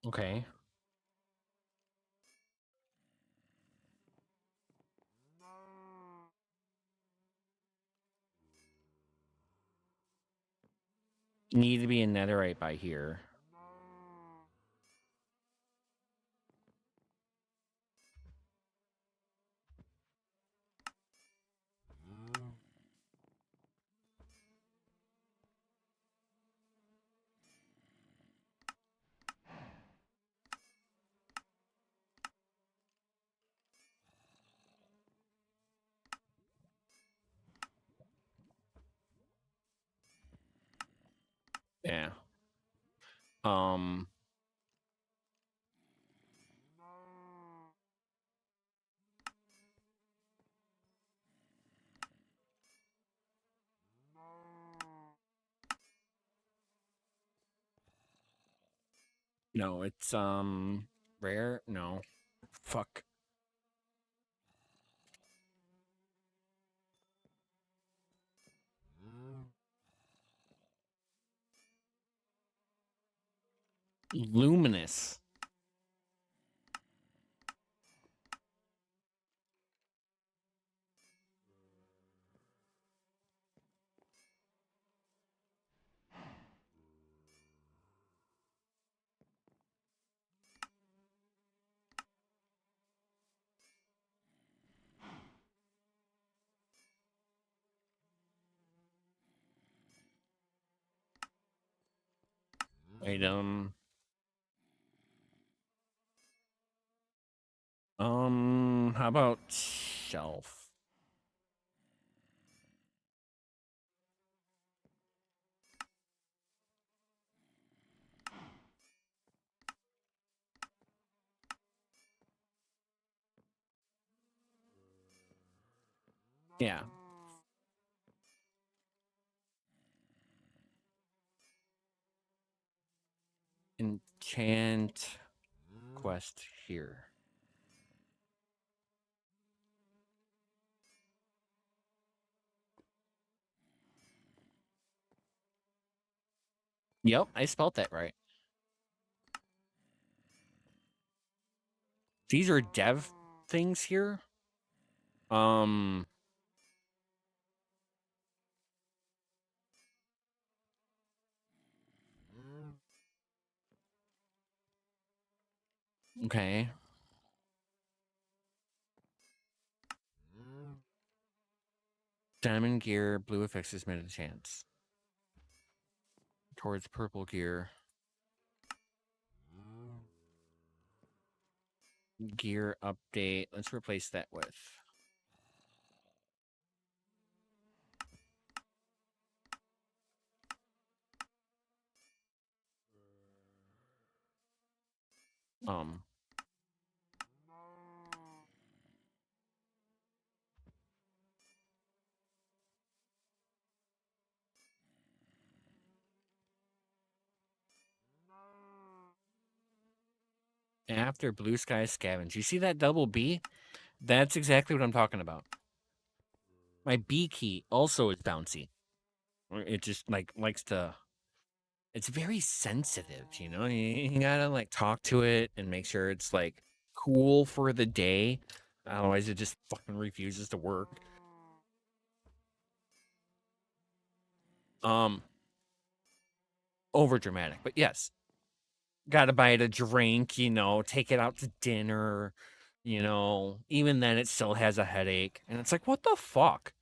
Okay. Need to be a netherite by here. Yeah. No, it's rare. No. Fuck. Luminous. Item. How about shelf? Yeah. Enchant quest here. Yep, I spelled that right. These are dev things here. Okay. Diamond gear, blue affixes made a chance. Towards purple gear. Gear update. Let's replace that with. After blue sky scavenge. You see that double B? That's exactly what I'm talking about. My B key also is bouncy. It just like likes to. It's very sensitive, you know. You gotta like talk to it and make sure it's like cool for the day. Otherwise, it just fucking refuses to work. Over dramatic, but yes, gotta buy it a drink. You know, take it out to dinner. You know, even then, it still has a headache, and it's like, what the fuck?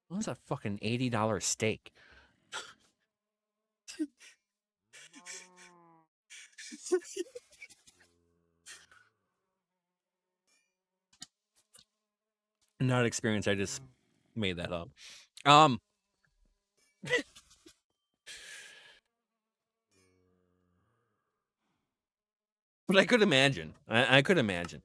What was a fucking $80 steak? Not experience. I just made that up. But I could imagine. I could imagine.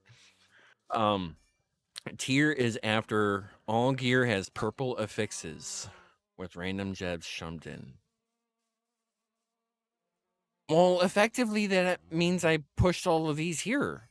Tier is after all gear has purple affixes with random jabs shoved in. Well, effectively, that means I pushed all of these here.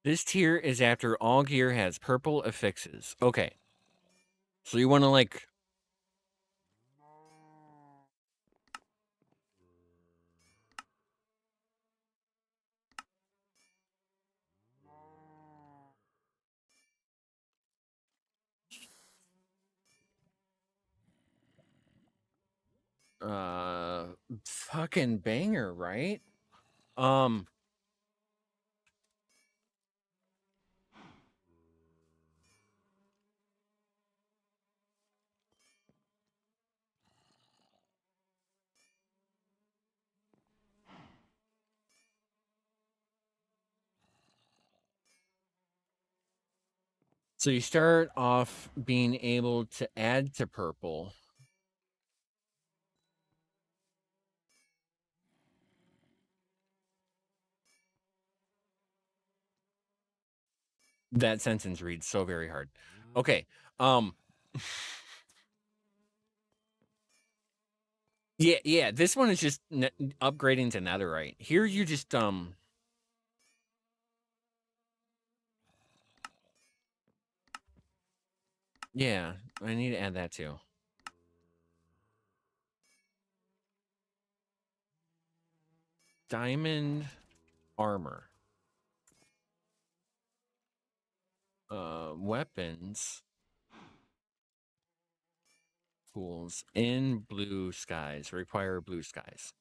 This tier is after all gear has purple affixes. Okay. So you want to like... fucking banger, right? So you start off being able to add to purple. That sentence reads so very hard. Okay. Yeah, this one is just upgrading to netherite. Here you just yeah, I need to add that too. Diamond armor. Weapons. Tools in blue skies. Require blue skies.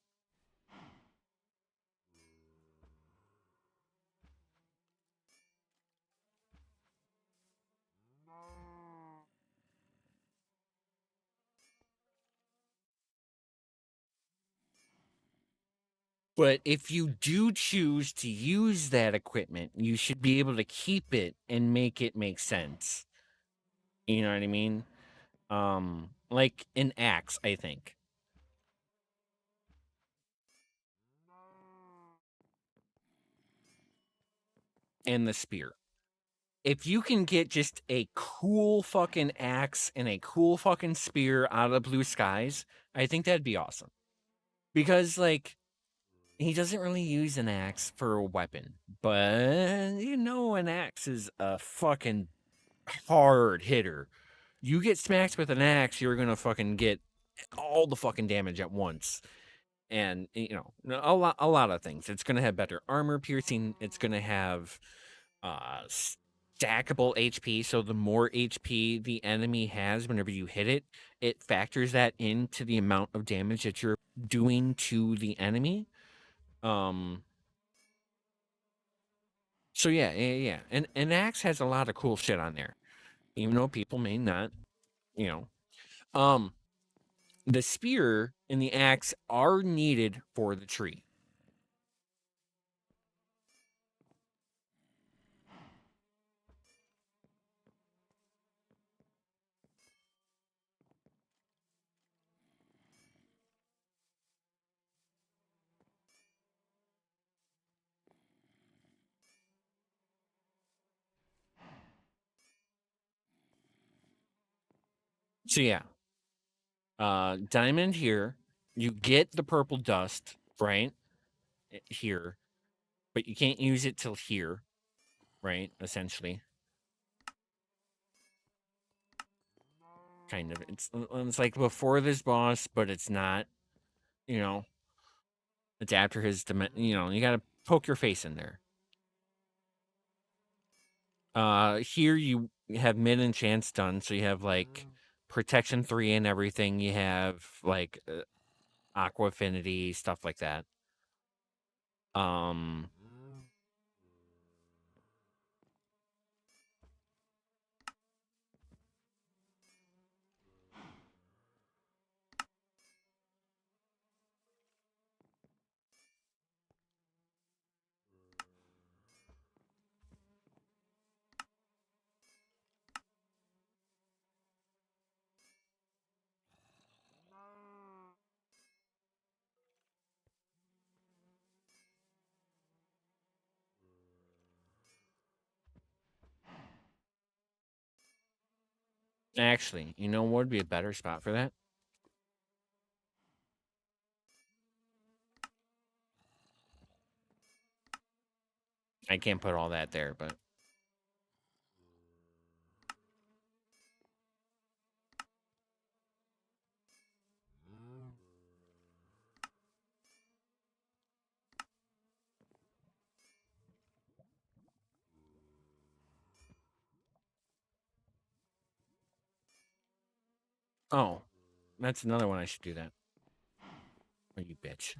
But if you do choose to use that equipment, you should be able to keep it and make it make sense. You know what I mean? Like an axe, I think. And the spear. If you can get just a cool fucking axe and a cool fucking spear out of the blue skies, I think that'd be awesome. Because, like, he doesn't really use an axe for a weapon, but you know an axe is a fucking hard hitter. You get smacked with an axe, you're gonna fucking get all the fucking damage at once. And you know, a lot of things. It's gonna have better armor piercing, it's gonna have stackable HP, so the more HP the enemy has whenever you hit it, it factors that into the amount of damage that you're doing to the enemy. So yeah. And an axe has a lot of cool shit on there. Even though people may not, you know. The spear and the axe are needed for the tree. So yeah. Diamond here, you get the purple dust, right? Here. But you can't use it till here, right? Essentially. Kind of. It's like before this boss, but it's not, you know. It's after his you know, you gotta poke your face in there. Here you have mid and chance done, so you have like protection 3 and everything. You have like aqua affinity, stuff like that. Actually, you know what would be a better spot for that? I can't put all that there, but... Oh, that's another one I should do that. Oh, you bitch.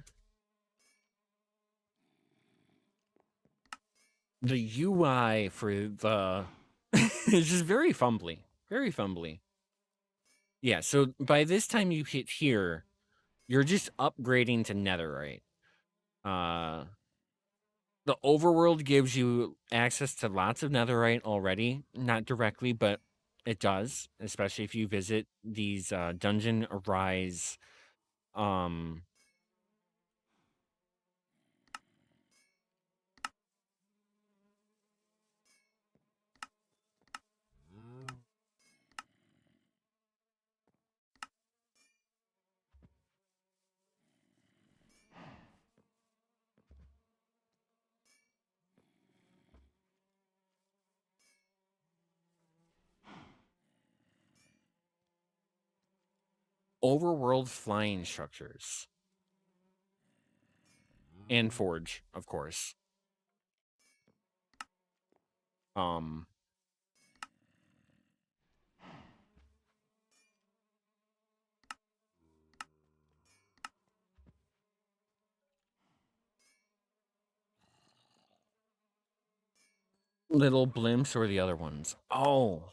The UI for the... it's just very fumbly. Very fumbly. Yeah, so by this time you hit here, you're just upgrading to netherite. The overworld gives you access to lots of netherite already. Not directly, but it does, especially if you visit these dungeon arise overworld flying structures. And forge, of course. Little blimps or the other ones. Oh,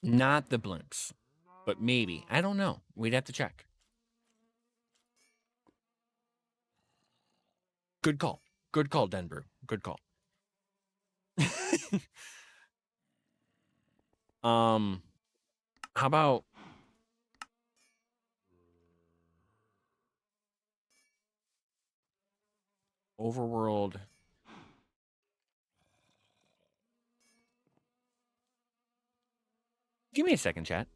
not the blimps, but maybe. I don't know. We'd have to check. Good call. Good call, Denver. Good call. How about overworld? Give me a second, chat.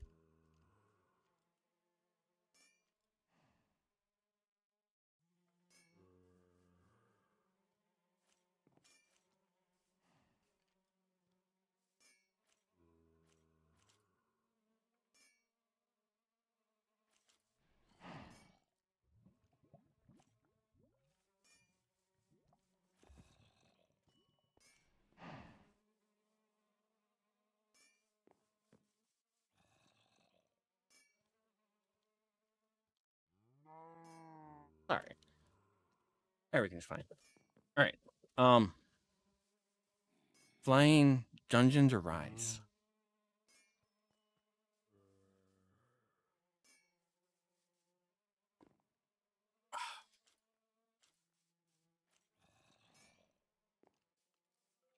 All right. Everything's fine. All right. Flying dungeons arise.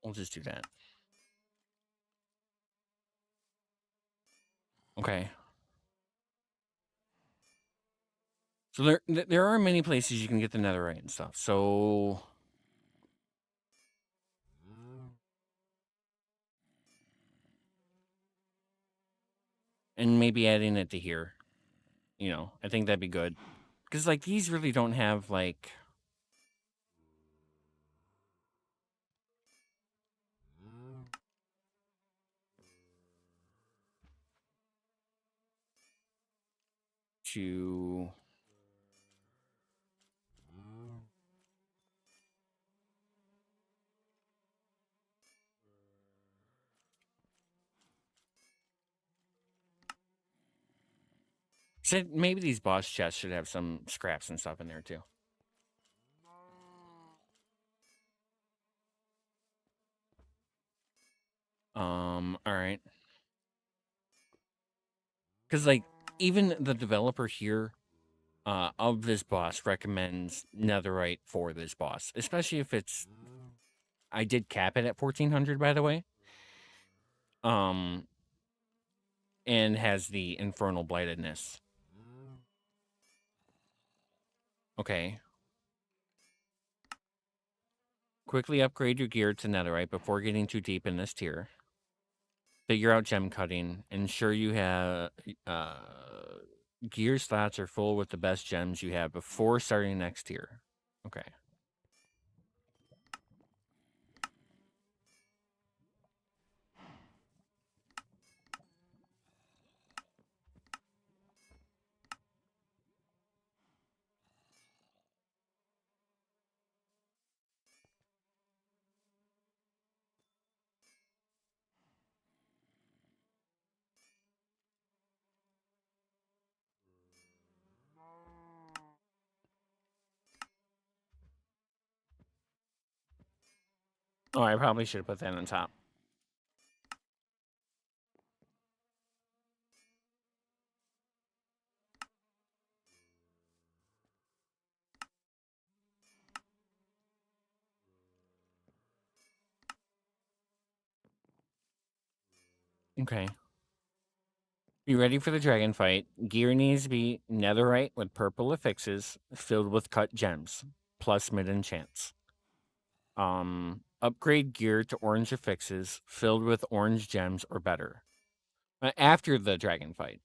We'll just do that. Okay. So there are many places you can get the netherite and stuff. So and maybe adding it to here. You know, I think that'd be good. Because like these really don't have like to said maybe these boss chests should have some scraps and stuff in there too. All right. Because like even the developer here of this boss recommends netherite for this boss, especially if it's. I did cap it at 1400, by the way. And has the infernal blightedness. Okay. Quickly upgrade your gear to netherite before getting too deep in this tier. Figure out gem cutting. Ensure you have gear slots are full with the best gems you have before starting next tier. Okay. Oh, I probably should have put that on top. Okay. Be ready for the dragon fight. Gear needs to be netherite with purple affixes filled with cut gems, plus mid enchants. Upgrade gear to orange affixes filled with orange gems or better. After the dragon fight.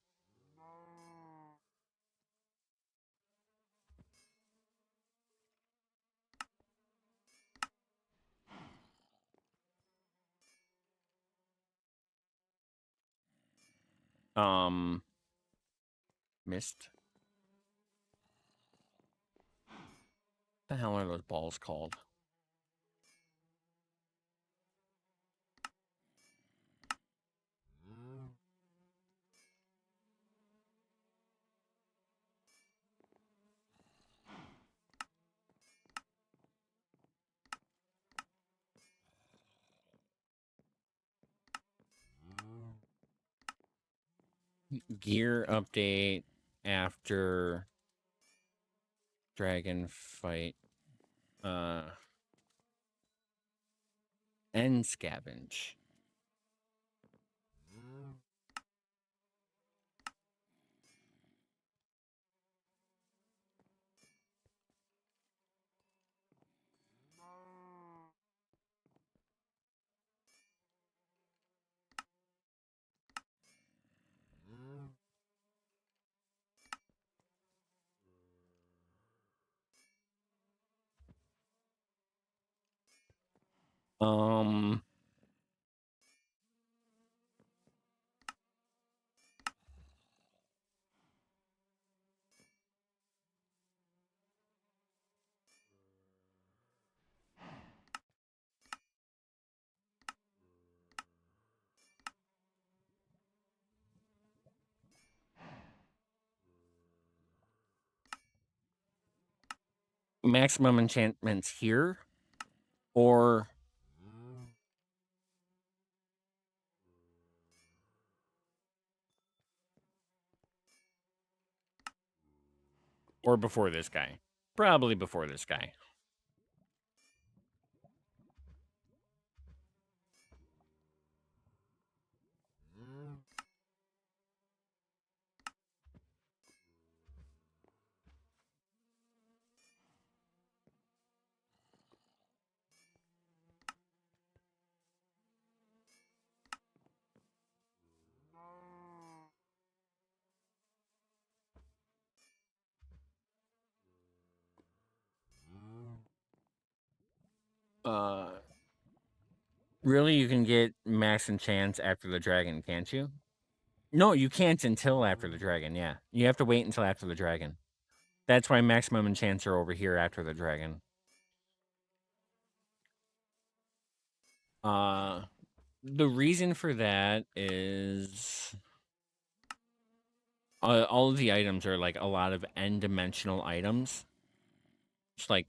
Missed. What the hell are those balls called? Gear update after dragon fight. And scavenge. Maximum enchantments here, or before this guy. Probably before this guy. Really, you can get max enchants after the dragon, can't you? No, you can't until after the dragon, yeah. You have to wait until after the dragon. That's why maximum enchants are over here after the dragon. The reason for that is all of the items are like a lot of n-dimensional items. It's like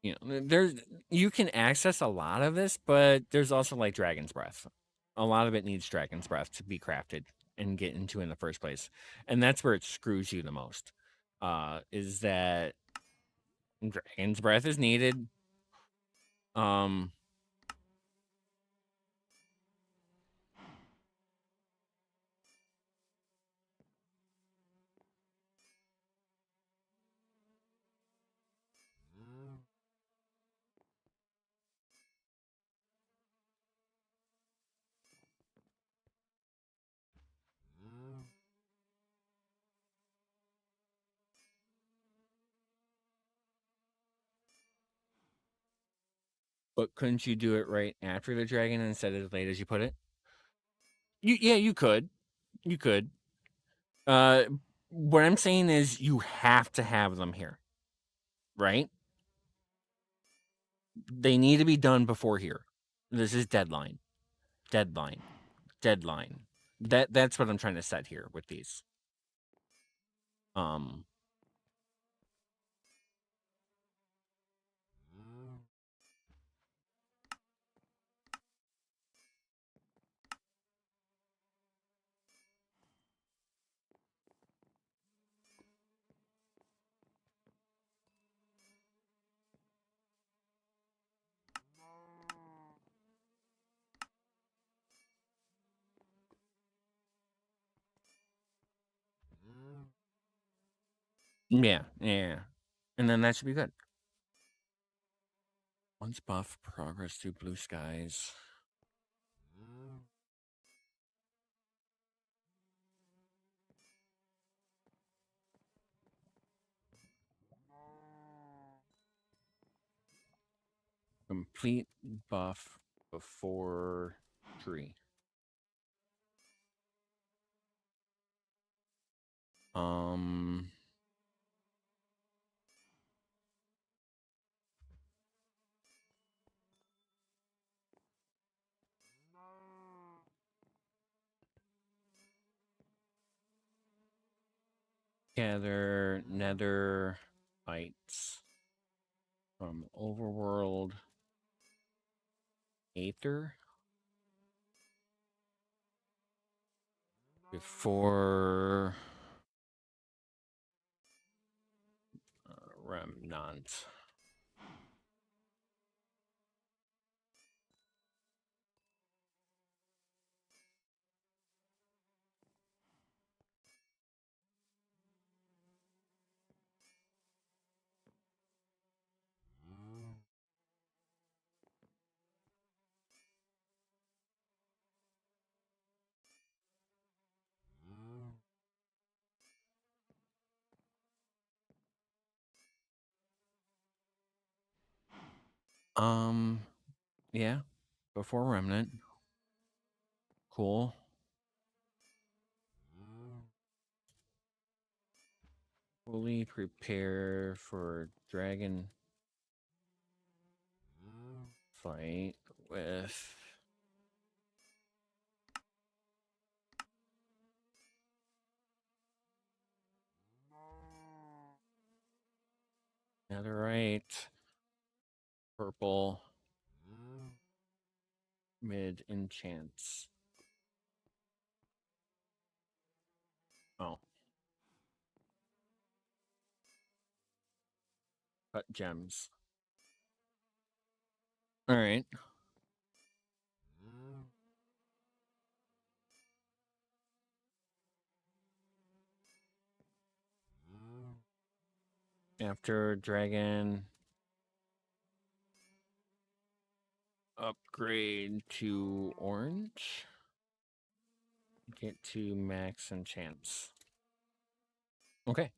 you can access a lot of this, but there's also like Dragon's Breath. A lot of it needs Dragon's Breath to be crafted and get into in the first place. And that's where it screws you the most. Is that Dragon's Breath is needed. But couldn't you do it right after the dragon instead of as late as you put it? You could. You could. What I'm saying is you have to have them here. Right? They need to be done before here. This is deadline. Deadline. Deadline. That's what I'm trying to set here with these. Yeah. And then that should be good. Once buff, progress through blue skies. Complete buff before tree. Gather nether bites from overworld aether before remnant. Yeah, before remnant. Cool. Fully prepare for dragon fight with netherite, purple, mid enchants. Oh. Cut gems. All right. After dragon upgrade to orange, get to max enchants. Okay,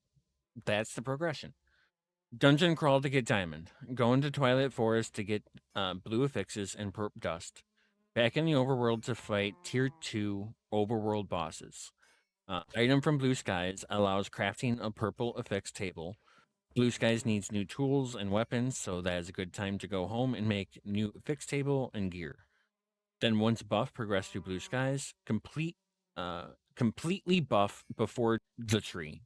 that's the progression. Dungeon crawl to get diamond. Go into Twilight Forest to get blue affixes and perp dust. Back in the overworld to fight tier 2 overworld bosses. Item from Blue Skies allows crafting a purple affix table. Blue Skies needs new tools and weapons, so that is a good time to go home and make new affix table and gear. Then once buff, progress through Blue Skies. Completely buff before the tree.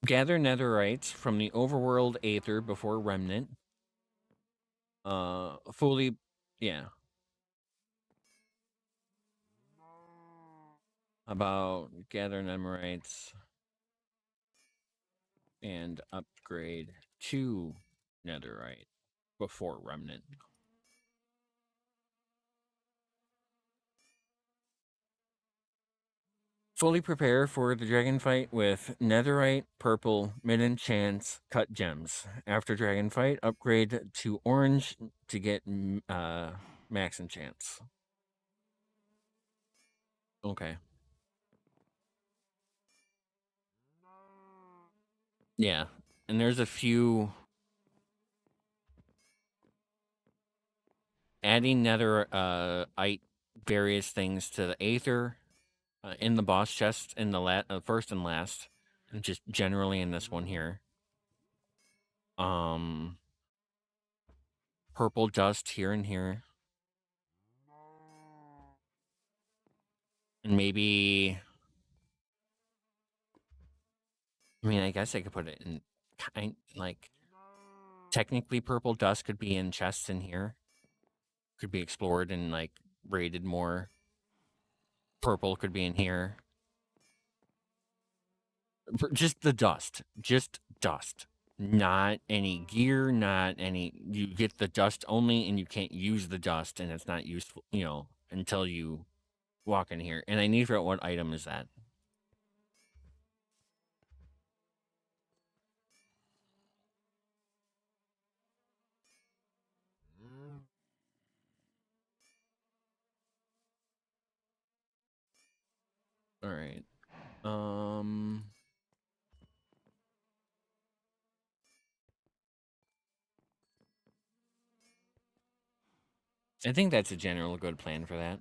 Gather netherites from the overworld aether before remnant. Fully, yeah. About gather netherites and upgrade to netherite before remnant. Fully prepare for the dragon fight with netherite, purple, mid-enchants, cut gems. After dragon fight, upgrade to orange to get max enchants. Okay. Yeah, and there's a few adding netherite various things to the aether in the boss chest in the first and last, and just generally in this one here. Purple dust here and here. And maybe, I mean, I guess I could put it in technically purple dust could be in chests in here. Could be explored and raided more. Purple could be in here. Just the dust. Just dust. Not any gear, not any. You get the dust only, and you can't use the dust, and it's not useful, until you walk in here. And I need to figure out what item is that. All right. I think that's a general good plan for that.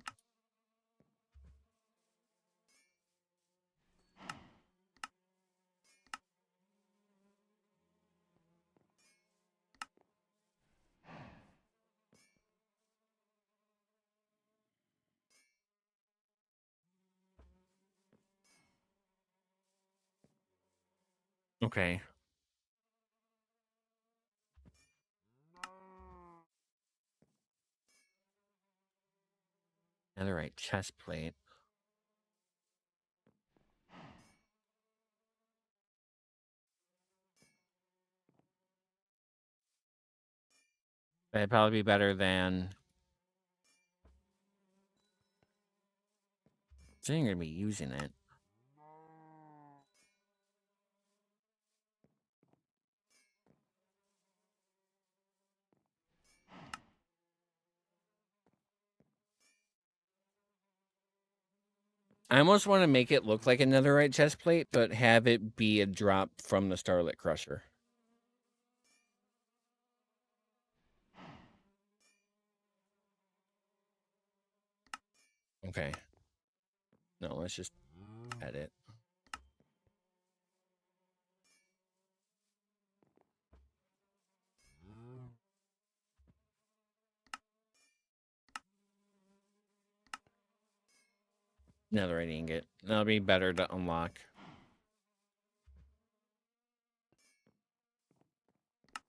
Okay. Netherite chest plate. That'd probably be better than. So you're gonna be using it. I almost want to make it look like a netherite chest plate, but have it be a drop from the Starlit Crusher. Okay. No, let's just edit. Netherite ingot. That'll be better to unlock.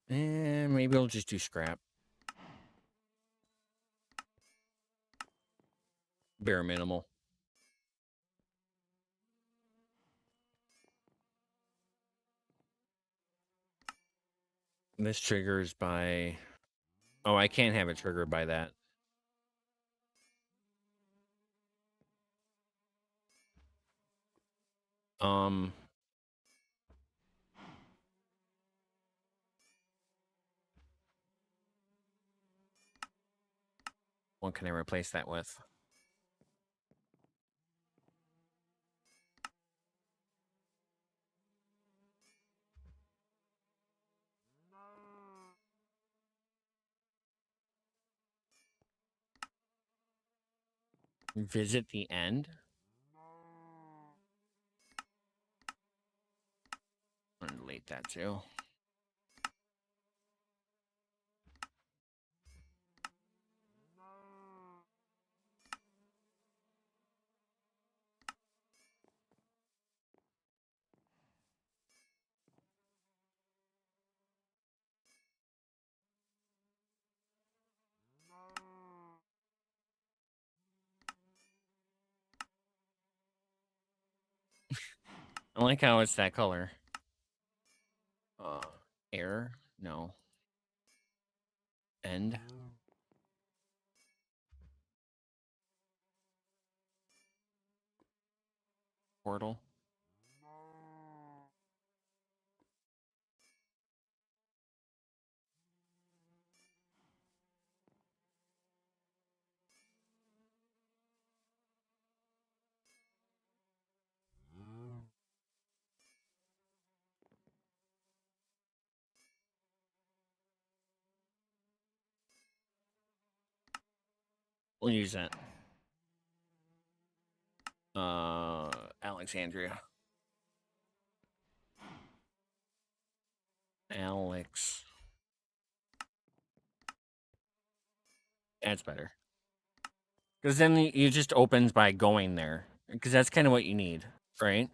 And maybe we'll just do scrap. Bare minimal. This triggers by. Oh, I can't have it triggered by that. What can I replace that with? Visit the end? I'm gonna delete that too. I like how it's that color. Air? No. End? Portal? We'll use that. Alexandria. Alex. That's better. Because then it just opens by going there. Because that's kind of what you need, right?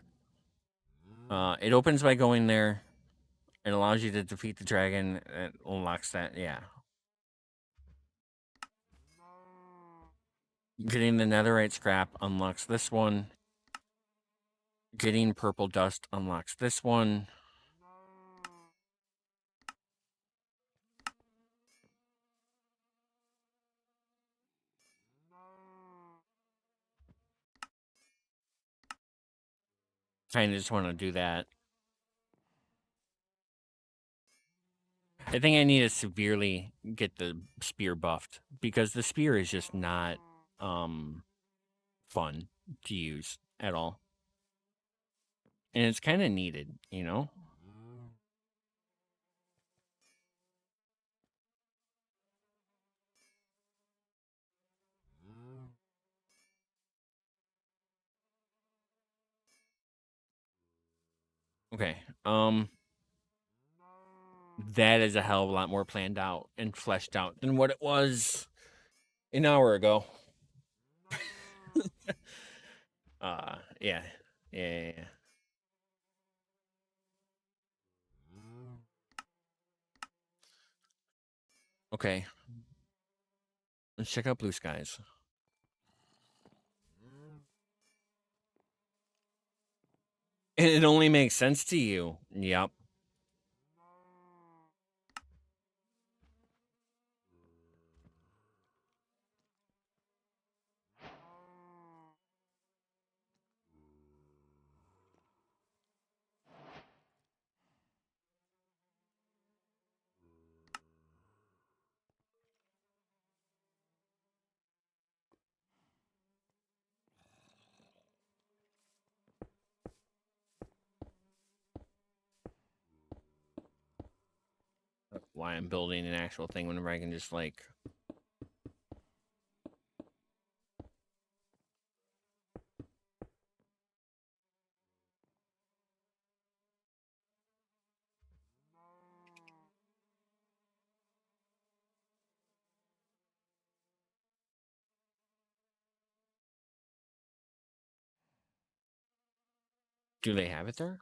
It opens by going there. It allows you to defeat the dragon. It unlocks that, yeah. Getting the netherite scrap unlocks this one. Getting purple dust unlocks this one. Kind of just want to do that. I think I need to severely get the spear buffed because the spear is just not fun to use at all. And it's kind of needed, you know? Okay. That is a hell of a lot more planned out and fleshed out than what it was an hour ago. Yeah. Yeah. Okay. Let's check out blue skies. And it only makes sense to you. Yep. That's why I'm building an actual thing whenever I can just like do they have it there?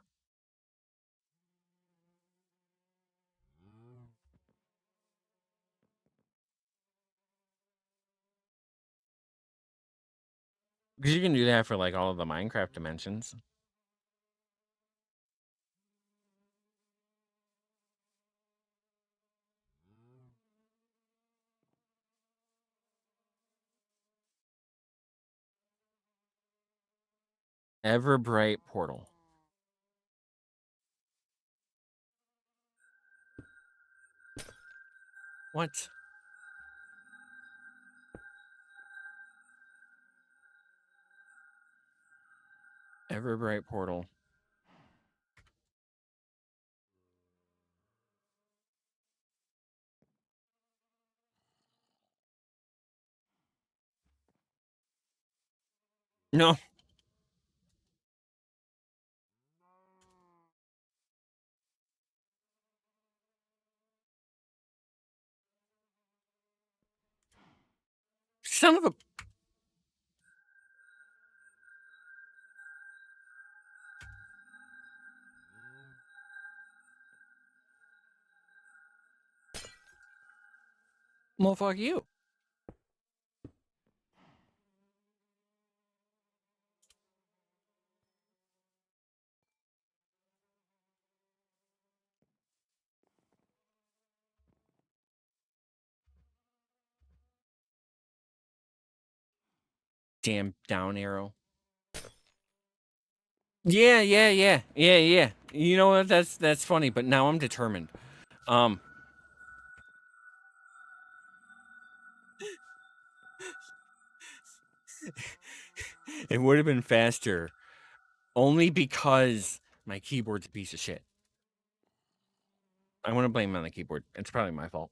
Because you can do that for like all of the Minecraft dimensions. Ever bright portal. What? Ever bright portal. No. Son of a. Well, fuck you. Damn down arrow. Yeah. You know what? That's funny, but now I'm determined. It would have been faster, only because my keyboard's a piece of shit. I want to blame it on the keyboard. It's probably my fault.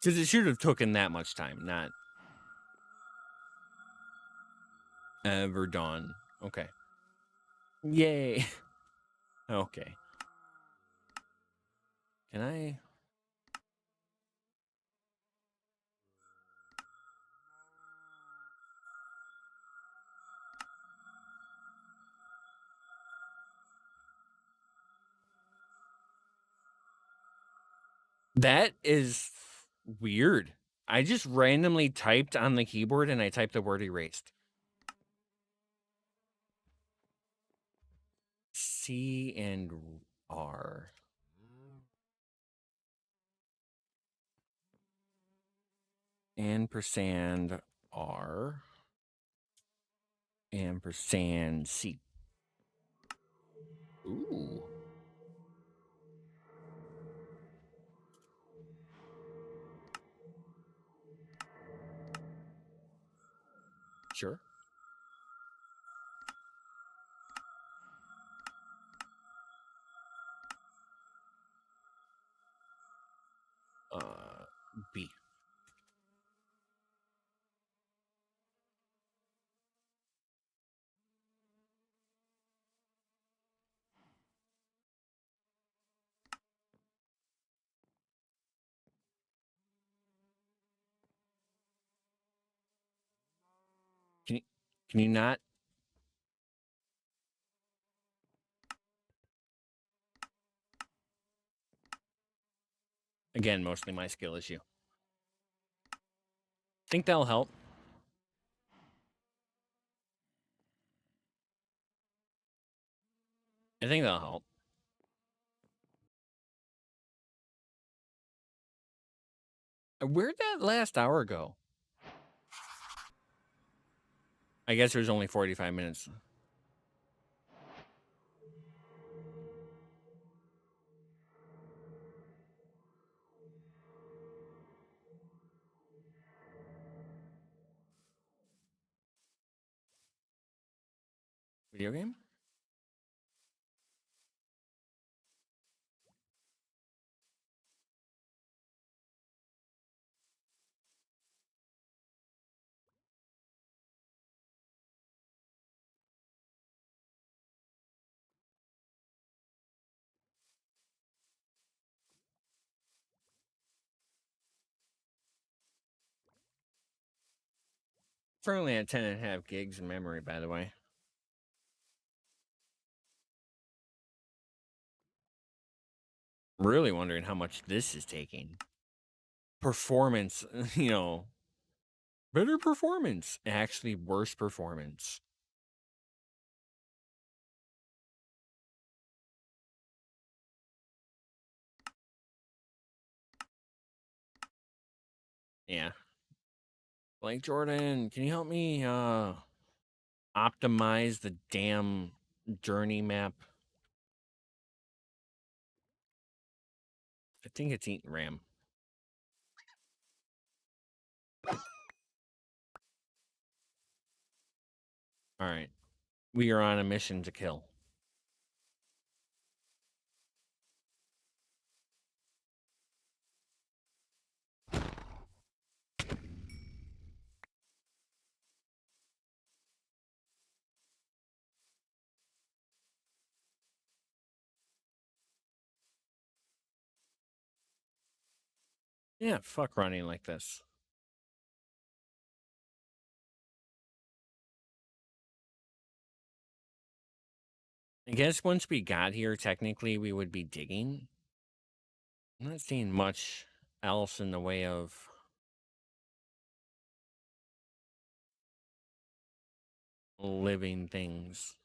Because it should have taken that much time, not ever done. Okay. Yay. Okay. Can I? That is weird. I just randomly typed on the keyboard and I typed the word erased. C and R. Ampersand R. Ampersand C. Ooh. Sure. B. Can you not? Again, mostly my skill issue. Think that'll help. I think that'll help. Where'd that last hour go? I guess it was only 45 minutes. Video game? Currently at 10.5 gigs in memory, by the way. Really wondering how much this is taking. Performance, you know, better performance. Actually, worse performance. Yeah. Blake Jordan, can you help me optimize the damn journey map? I think it's eating RAM. All right. We are on a mission to kill. Yeah, fuck running like this. I guess once we got here, technically we would be digging. I'm not seeing much else in the way of living things.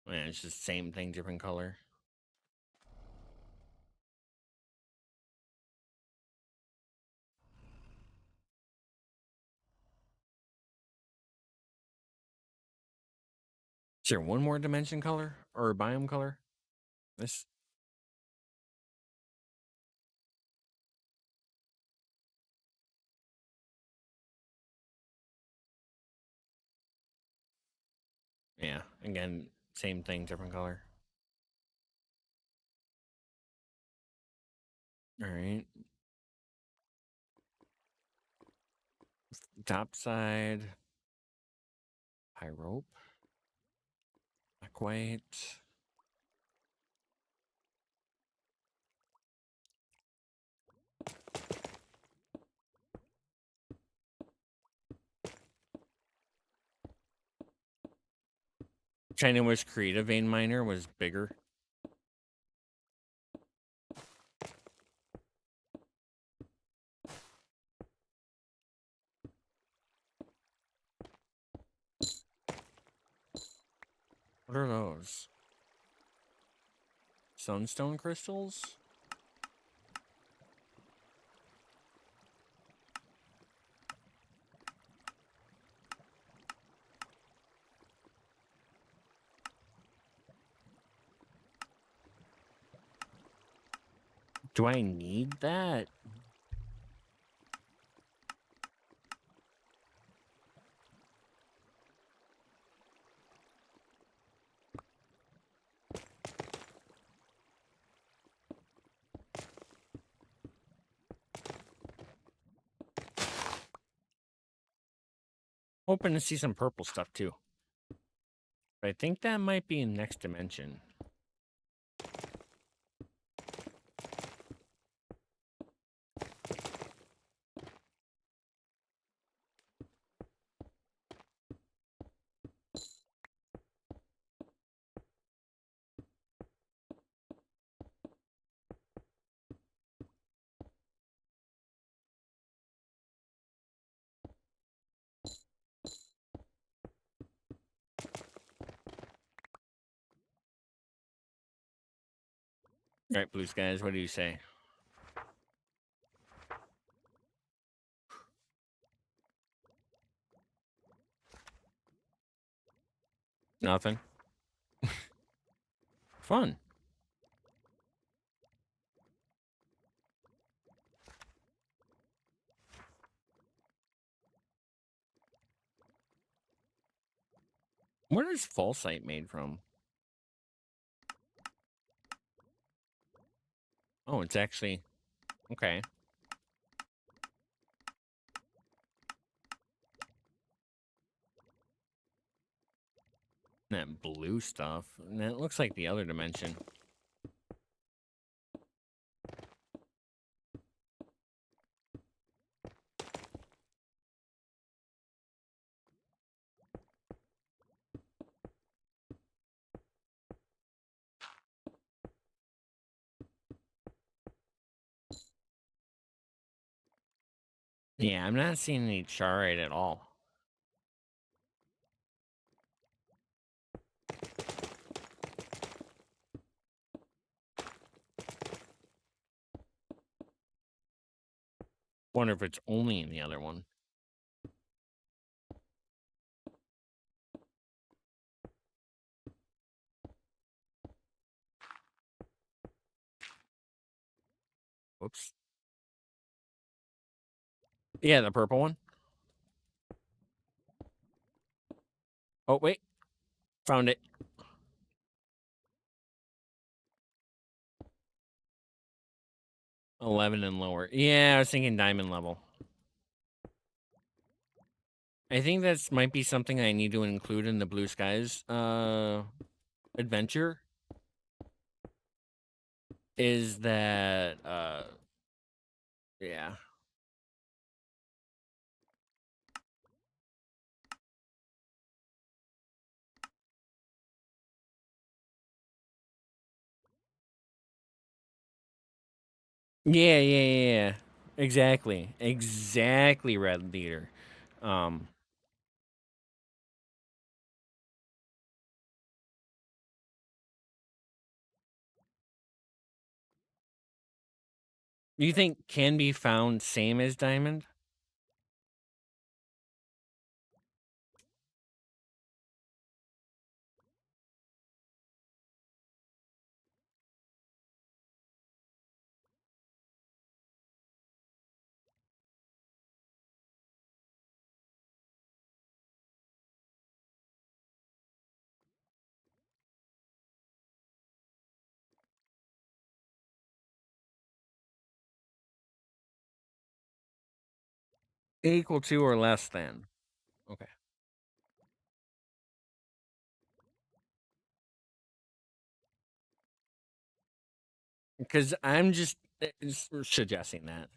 Man, it's just same thing, different color. Is there one more dimension color or biome color? This. Yeah, again, same thing, different color. All right. Top side. High rope. Black white. China was creative vein miner was bigger. What are those? Sunstone crystals? Do I need that? Hoping to see some purple stuff too. But I think that might be in next dimension. All right, blue skies, what do you say? Nothing. Fun. Where is Falsite made from? Oh, it's actually... Okay. That blue stuff. And that looks like the other dimension. Yeah, I'm not seeing any charite at all. Wonder if it's only in the other one. Whoops. Yeah, the purple one. Oh, wait. Found it. $11 and lower. Yeah, I was thinking diamond level. I think that's might be something I need to include in the Blue Skies adventure. Is that yeah. Yeah. Exactly. Exactly, Red Leader. You think can be found same as diamond? Equal to or less than. Okay. Because I'm just suggesting that.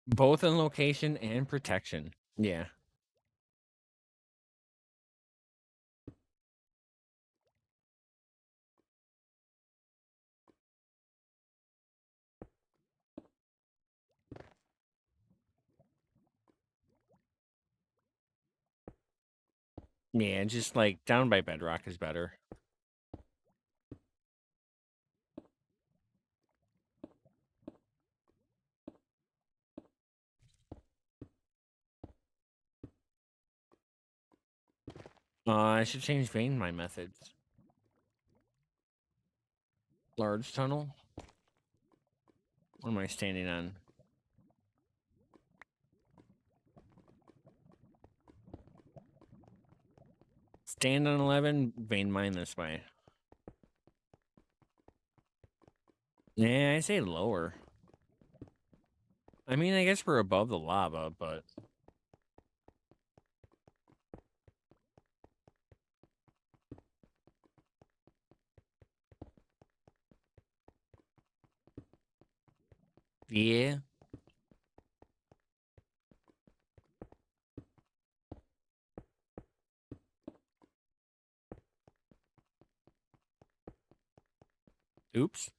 Both in location and protection. Yeah. Yeah, just like down by bedrock is better. I should change vein mine methods. Large tunnel. What am I standing on? Stand on 11, vein mine this way. Yeah, I say lower. I mean, I guess we're above the lava, but... Yeah. Oops.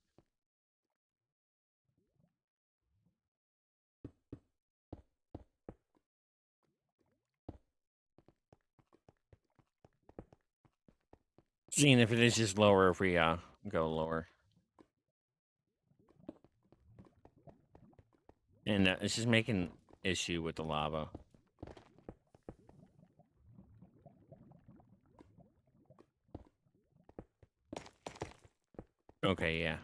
Seeing if it is just lower if we go lower. And it's just making issue with the lava. Okay, yeah.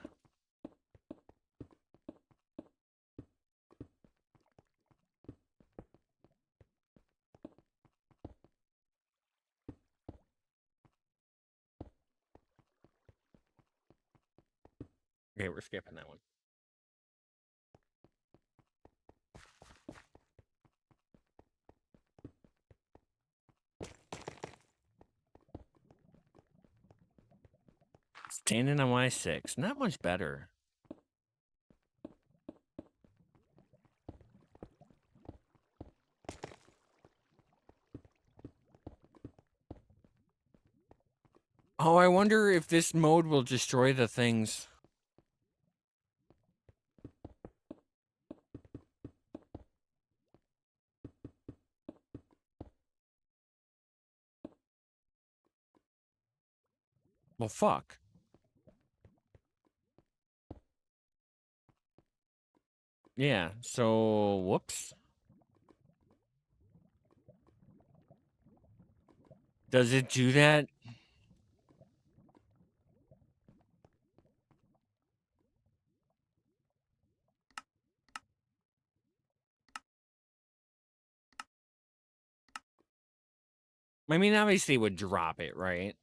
Okay, we're skipping that one. Standing on Y6. Not much better. Oh, I wonder if this mode will destroy the things. Well, fuck. Yeah, so, whoops. Does it do that? I mean, obviously it would drop it, right?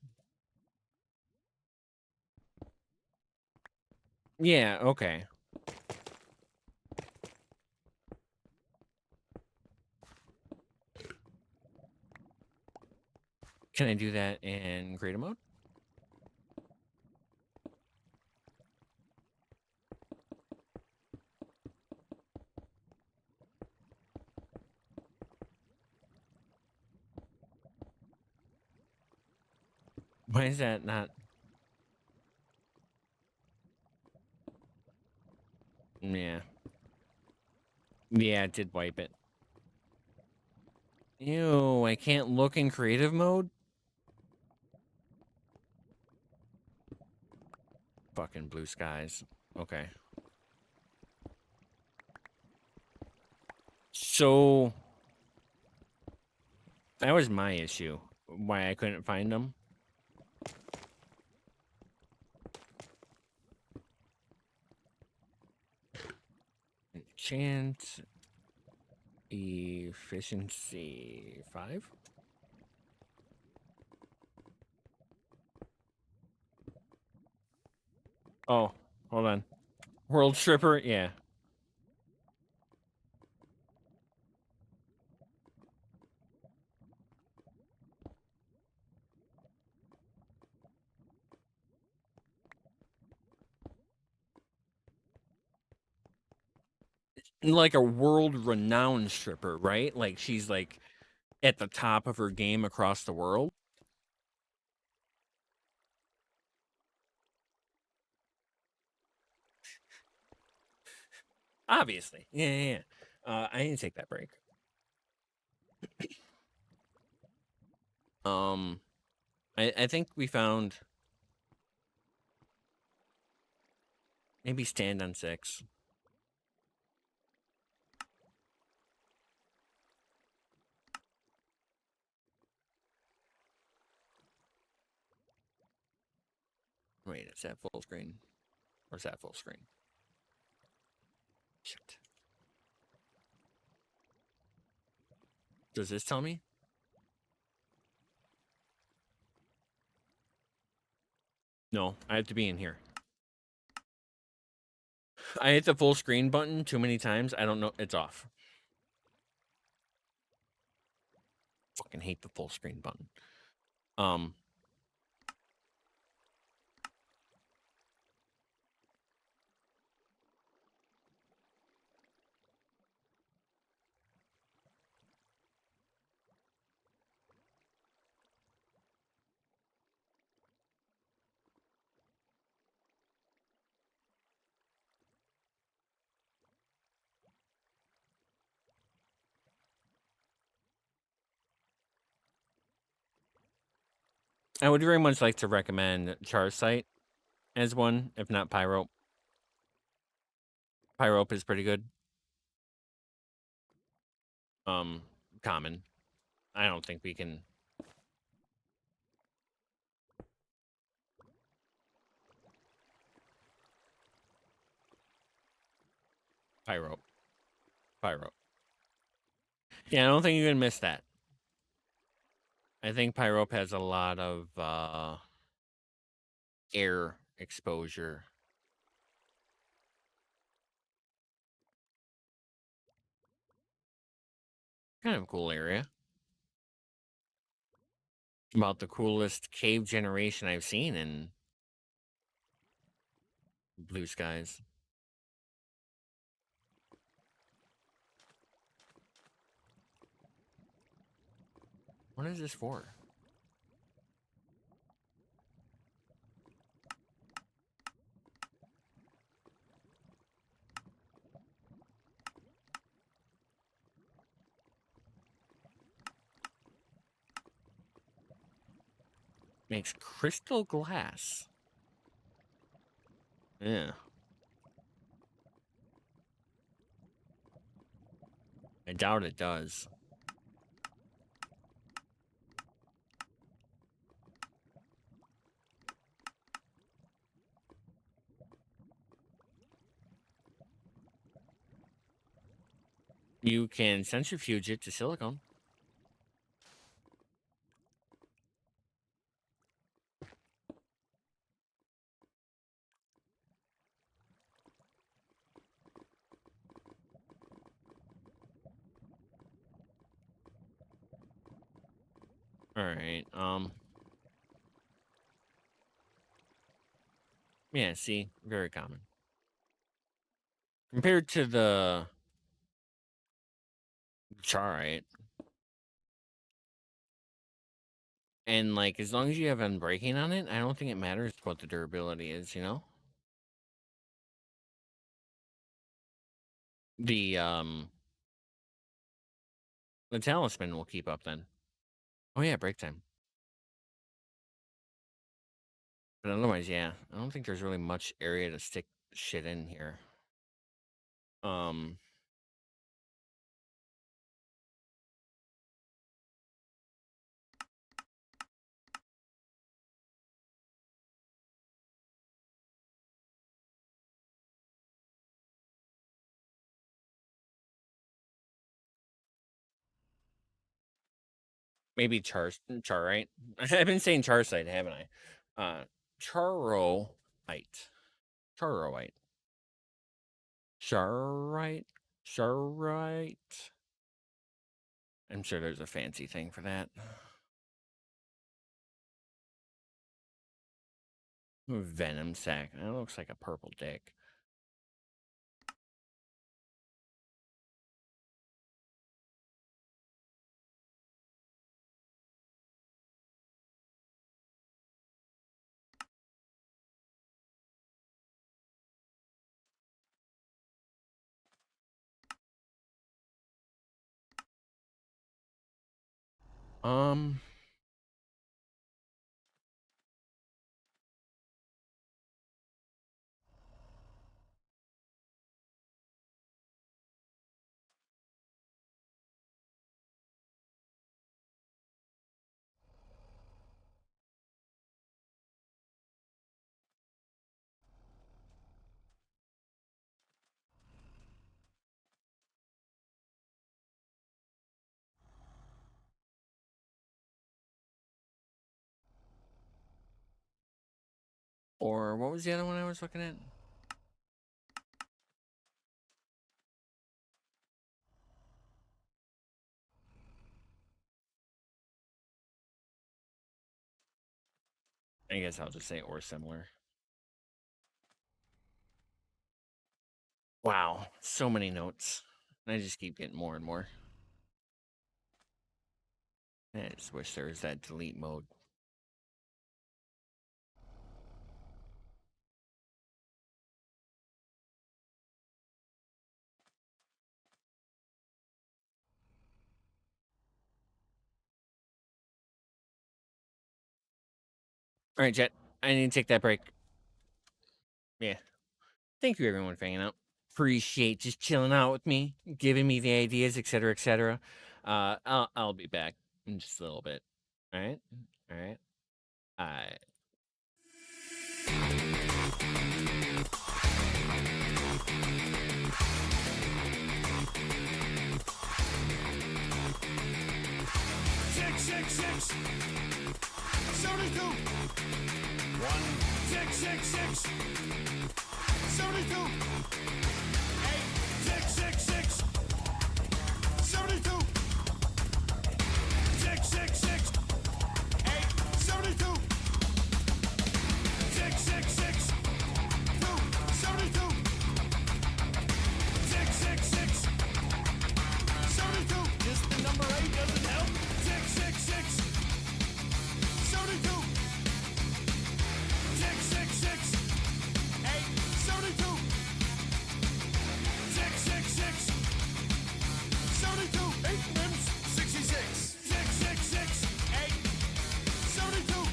Yeah, okay. Can I do that in creative mode? Why is that not? Yeah. Yeah, it did wipe it. Ew, I can't look in creative mode? Fucking blue skies. Okay. So... that was my issue. Why I couldn't find them. Enchant... efficiency 5? Oh, hold on. World Stripper, yeah. like a world-renowned stripper, right? Like she's like at the top of her game across the world. Obviously. Yeah. I need to take that break. I think we found maybe stand on 6. Wait, is that full screen? Or is that full screen? Shit. Does this tell me? No, I have to be in here. I hit the full screen button too many times. I don't know. It's off. Fucking hate the full screen button. I would very much like to recommend Charsite as one, if not Pyrope. Pyrope is pretty good. Common. I don't think we can. Pyrope. Yeah, I don't think you can miss that. I think Pyrope has a lot of air exposure. Kind of a cool area. About the coolest cave generation I've seen in Blue Skies. What is this for? Makes crystal glass. Yeah. I doubt it does. You can centrifuge it to silicone. All right. Yeah, see, very common. Compared to the Charite. And like as long as you have unbreaking on it, I don't think it matters what the durability is, you know? The talisman will keep up then. Oh yeah, break time. But otherwise, yeah, I don't think there's really much area to stick shit in here. Maybe Charite. I've been saying Charsite, haven't I? Charoite. Charoite. Charite. Charite. I'm sure there's a fancy thing for that. Venom sac. That looks like a purple dick. Um. Or what was the other one I was looking at? I guess I'll just say or similar. Wow, so many notes. I just keep getting more and more. I just wish there was that delete mode. All right, Jet. I need to take that break. Yeah. Thank you, everyone, for hanging out. Appreciate just chilling out with me, giving me the ideas, etc., etc. I'll be back in just a little bit. All right. All right. All right. Six. 72. 1. 6. 72. 8. 6. 72. 6. 8. 72. 6. 2. 72. 6. 72. Just the number 8 doesn't help. 6. 72. 6. 8. 72. 6. 72. 8 limbs. 66. 6. 8. 72.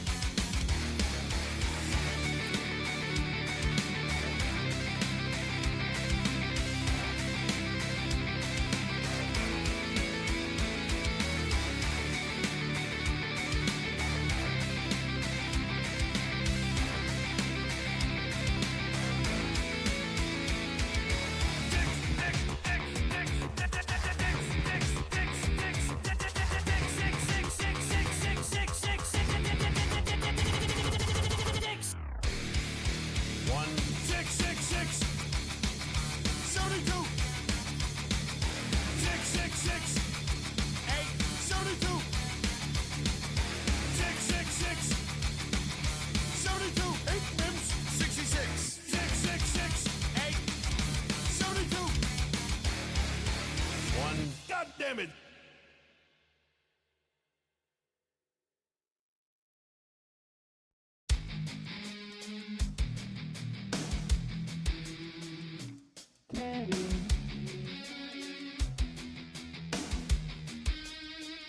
God damn it!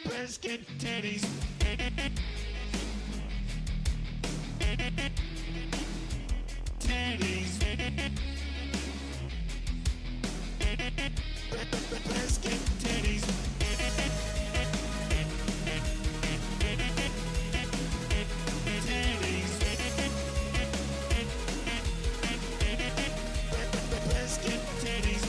Biscuit titties. Titties. Biscuit titties. Biscuit titties.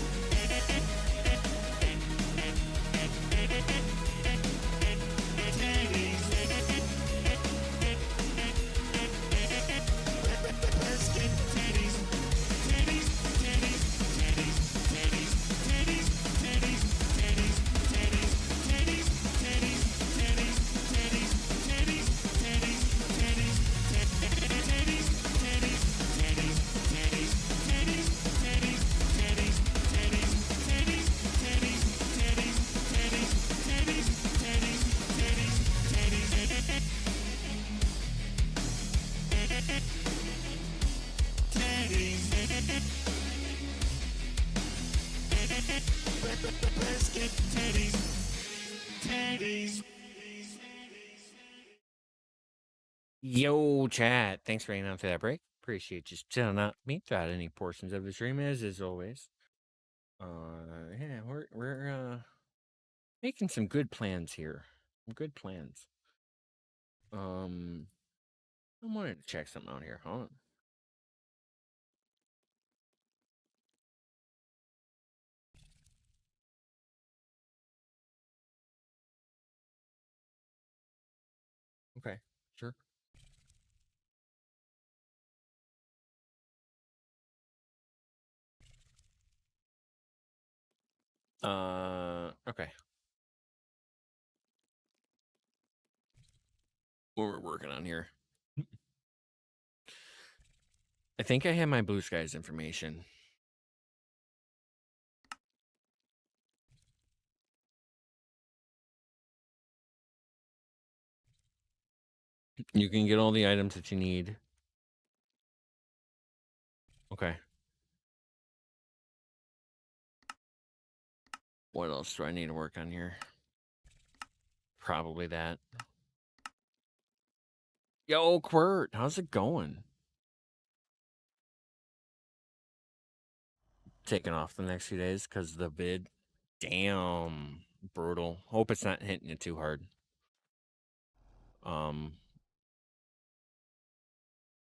Biscuit titties. Titties. Yo, chat. Thanks for hanging out for that break. Appreciate you chilling out with me throughout any portions of the stream, as always. Yeah, we're making some good plans here. Good plans. I wanted to check something out here. Hold on. Okay, sure. Okay. What we're working on here. I think I have my Blue Skies information. You can get all the items that you need. Okay. What else do I need to work on here? Probably that. Yo, Quirt, how's it going? Taking off the next few days because of the vid. Damn, brutal. Hope it's not hitting it too hard.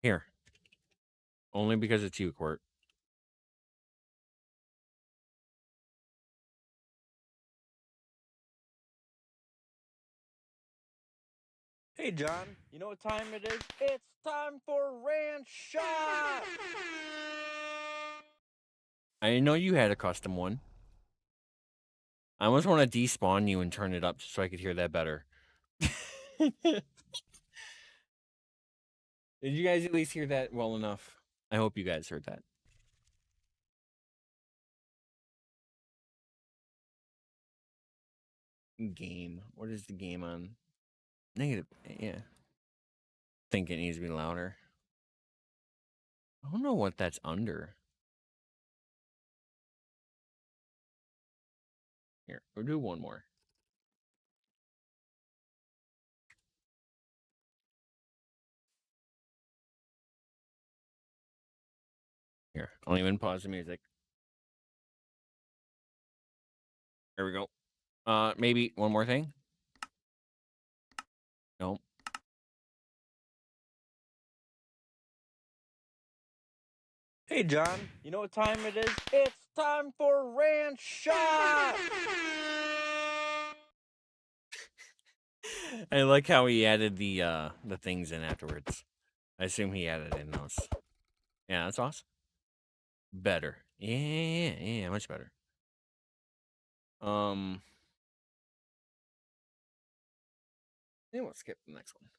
Here. Only because it's you, Quirt. Hey, John, you know what time it is? It's time for Ranch Shot! I didn't know you had a custom one. I almost want to despawn you and turn it up so I could hear that better. Did you guys at least hear that well enough? I hope you guys heard that. Game. What is the game on? Negative. Yeah. Think it needs to be louder. I don't know what that's under. Here, we'll do one more. Here, I'll even pause the music. There we go. Maybe one more thing. Nope. Hey, John, you know what time it is? It's time for Ranch Shot! I like how he added the things in afterwards. I assume he added in those. Yeah, that's awesome. Better. Yeah, much better. Then we'll skip the next one.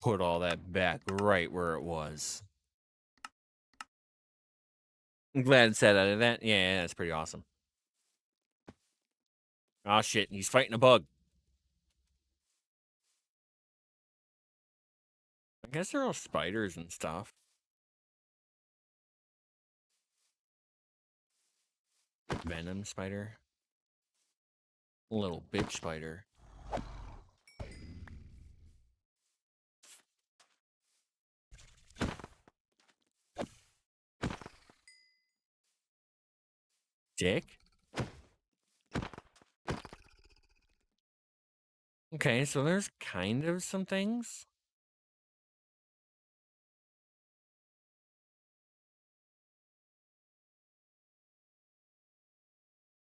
Put all that back right where it was. I'm glad it's out of that. Yeah, that's pretty awesome. Oh shit, he's fighting a bug. I guess they're all spiders and stuff. Venom spider. Little bitch spider. Dick? Okay, so there's kind of some things.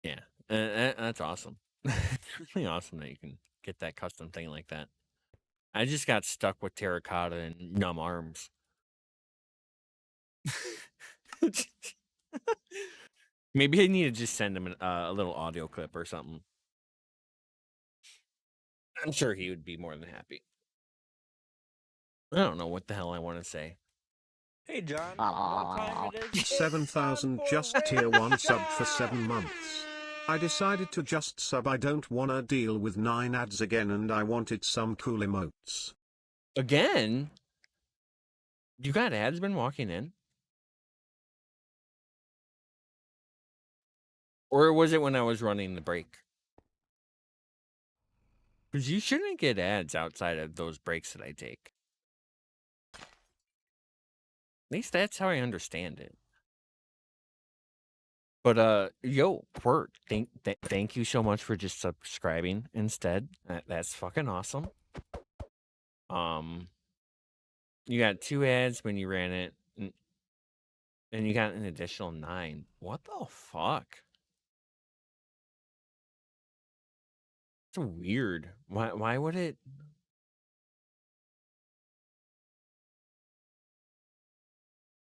Yeah, that's awesome. It's really awesome that you can get that custom thing like that. I just got stuck with terracotta and numb arms. Maybe I need to just send him a little audio clip or something. I'm sure he would be more than happy. I don't know what the hell I want to say. Hey, John, you know what time it is? It's 7,000 time for just Ranch tier 1 sub for Shot! 7 months. I decided to just sub. I don't wanna deal with 9 ads again and I wanted some cool emotes. Again? You got ads been walking in? Or was it when I was running the break? Because you shouldn't get ads outside of those breaks that I take. At least that's how I understand it. But yo, Quirt, thank you so much for just subscribing instead. That's fucking awesome. You got 2 ads when you ran it, and you got an additional 9. What the fuck? It's weird. Why would it?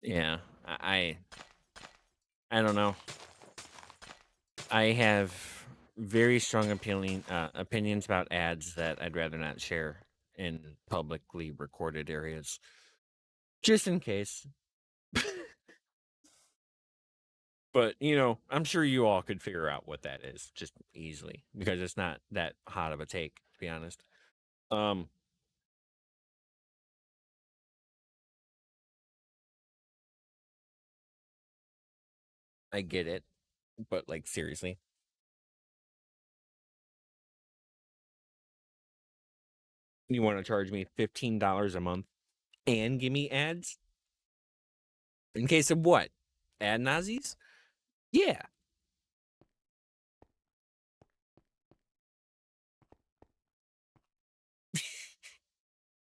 Yeah, I don't know. I have very strong opinions about ads that I'd rather not share in publicly recorded areas, just in case. But I'm sure you all could figure out what that is just easily, because it's not that hot of a take, to be honest. I get it, but like, seriously. You want to charge me $15 a month and give me ads? In case of what? Ad Nazis? Yeah.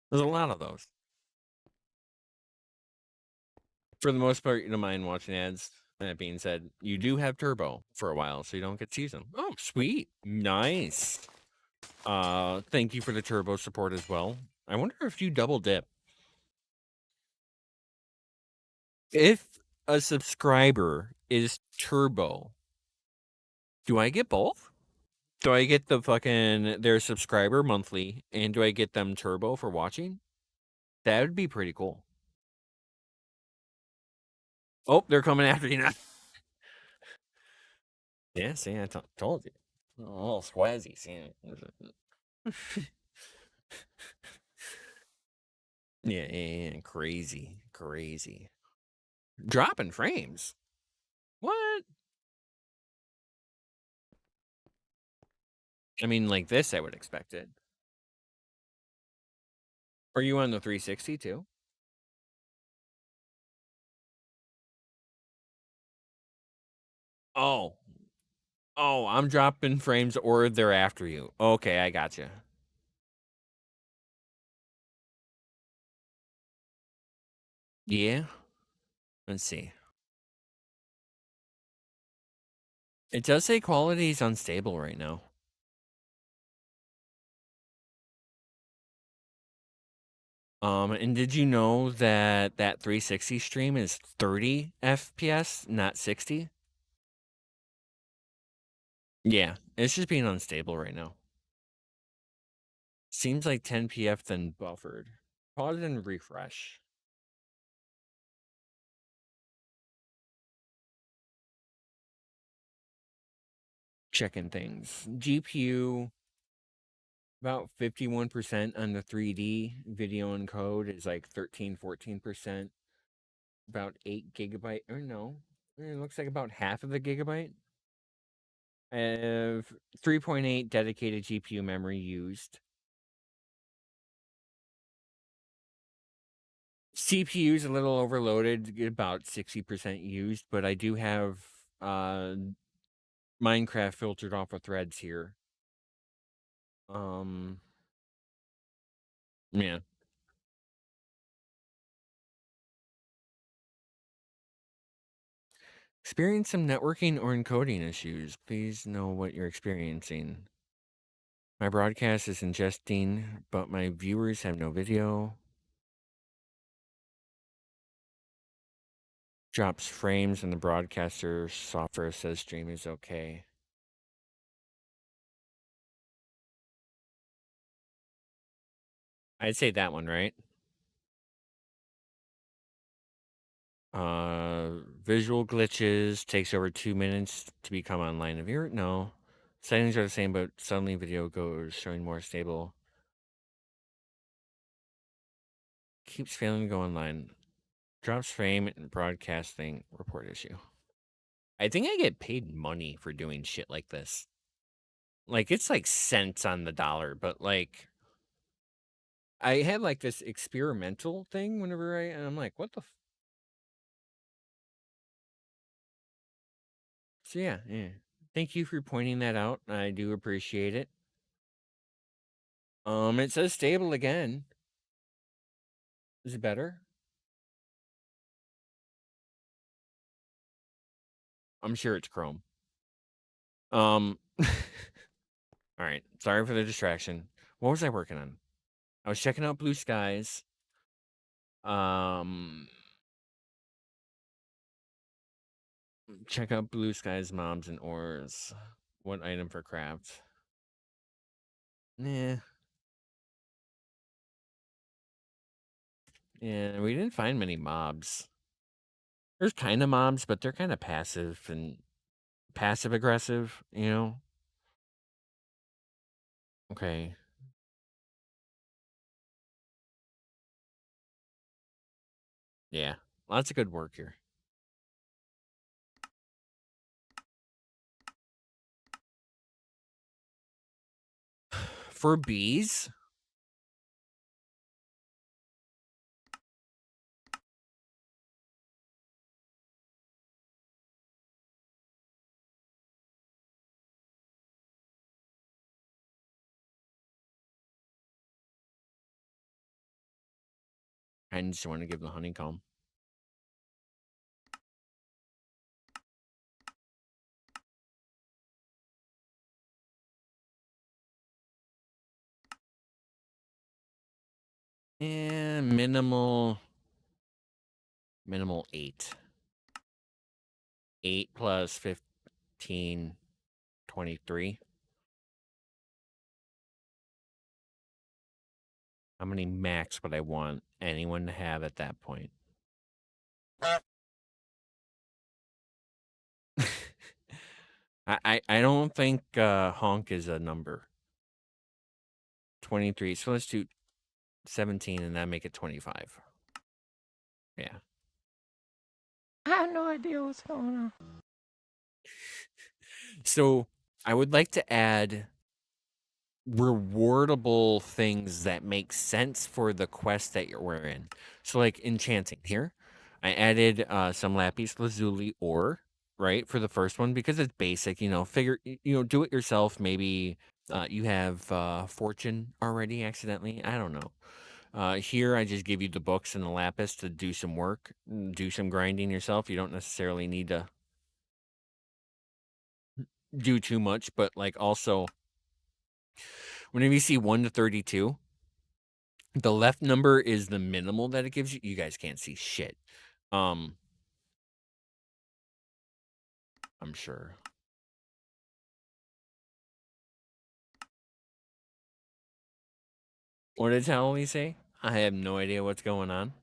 There's a lot of those. For the most part, you don't mind watching ads. That being said, you do have turbo for a while, so you don't get to use them. Oh, sweet. Nice. Thank you for the turbo support as well. I wonder if you double dip. If a subscriber is turbo, do I get both? Do I get their subscriber monthly, and do I get them turbo for watching? That would be pretty cool. Oh, they're coming after you now. Yeah, see, I told you. Oh, squazzy, see. Yeah, crazy. Dropping frames. What? I mean, like this, I would expect it. Are you on the 360 too? Oh. Oh, I'm dropping frames or they're after you. Okay, I gotcha. Yeah. Let's see. It does say quality is unstable right now. And did you know that 360 stream is 30 FPS, not 60? Yeah, it's just being unstable right now. Seems like 10 PF then buffered. Pause and refresh. Checking things. GPU about 51% on the 3D. Video encode is like 13-14%. About 8 gigabyte, or no, it looks like about half of the gigabyte. I have 3.8 dedicated GPU memory used. CPU is a little overloaded, about 60% used, but I do have Minecraft filtered off of threads here. Yeah. Experience some networking or encoding issues. Please know what you're experiencing. My broadcast is ingesting, but my viewers have no video. Drops frames and the broadcaster software says stream is okay. I'd say that one, right? Visual glitches, takes over 2 minutes to become online. Have you no. Settings are the same, but suddenly video goes showing more stable. Keeps failing to go online. Drops frame and broadcasting report issue. I think I get paid money for doing shit like this. Like, it's like cents on the dollar, but like, I have like this experimental thing whenever and I'm like, what the So yeah. Thank you for pointing that out. I do appreciate it. It says stable again. Is it better? I'm sure it's Chrome. All right. Sorry for the distraction. What was I working on? I was checking out Blue Skies. Check out Blue Skies, Mobs, and Ores. What item for craft? Nah. Yeah, we didn't find many mobs. There's kind of mobs, but they're kind of passive and passive aggressive, you know? Okay. Yeah. Lots of good work here. For bees? I just want to give the honeycomb. And minimal 8. 8 plus 15, 23. How many max would I want anyone to have at that point? I don't think honk is a number. 23. So let's do 17 and then make it 25. Yeah. I have no idea what's going on. So I would like to add rewardable things that make sense for the quest that we're in. So like enchanting here, I added some lapis lazuli ore, right, for the first one because it's basic. Figure do it yourself. Maybe you have fortune already accidentally. I don't know. Here I just give you the books and the lapis to do some work, do some grinding yourself. You don't necessarily need to do too much, but like also whenever you see 1 to 32, the left number is the minimal that it gives you. You guys can't see shit. I'm sure. What did Tally say? I have no idea what's going on.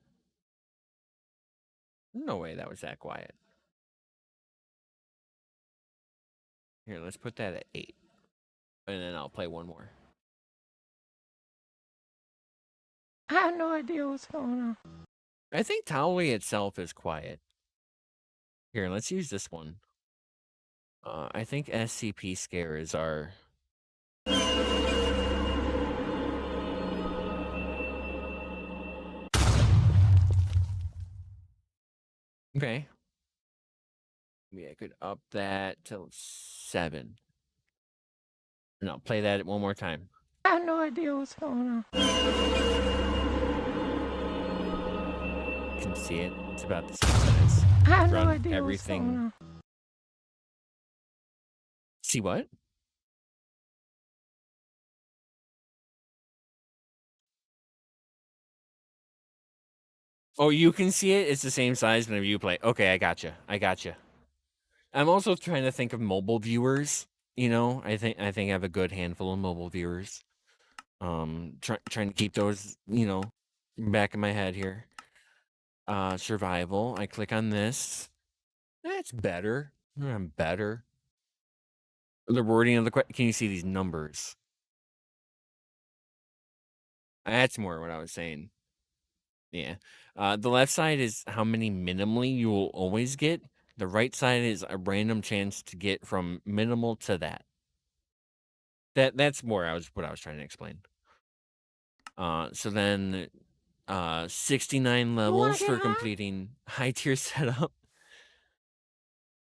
No way that was that quiet. Here, let's put that at 8. And then I'll play one more. I have no idea what's going on. I think Towley itself is quiet. Here, let's use this one. I think SCP Scare is our... Okay. Maybe I could up that to 7. No, play that one more time. I have no idea what's going on. You can see it. It's about the same size. I have Run no idea everything. what's going on. See what? Oh, you can see it. It's the same size whenever you play. Okay, I gotcha. I'm also trying to think of mobile viewers. I think I have a good handful of mobile viewers. Trying to keep those, back in my head here. Survival. I click on this. That's better. I'm better. The wording of the question. Can you see these numbers? That's more what I was saying. Yeah. The left side is how many minimally you will always get. The right side is a random chance to get from minimal to that. That's more what I was trying to explain. So then 69 levels get for high? completing high tier setup.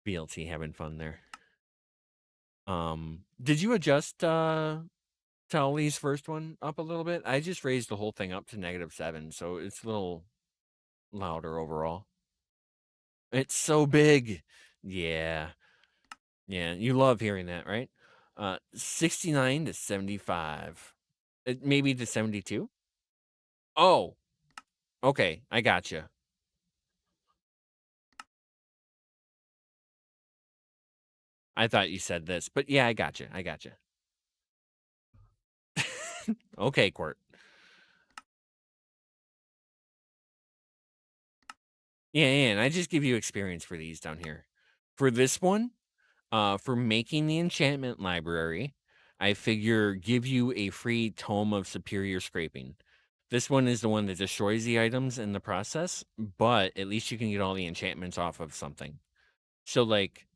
BLT having fun there. Did you adjust Towley's first one up a little bit? I just raised the whole thing up to -7, so it's a little louder overall. It's so big. Yeah. Yeah, you love hearing that, right? 69 to 75. Maybe to 72? Oh, okay, I gotcha. I thought you said this, but yeah, I gotcha. I gotcha. Okay, Quirt. Yeah, and I just give you experience for these down here. For this one, for making the enchantment library, I figure give you a free tome of superior scraping. This one is the one that destroys the items in the process, but at least you can get all the enchantments off of something. So like,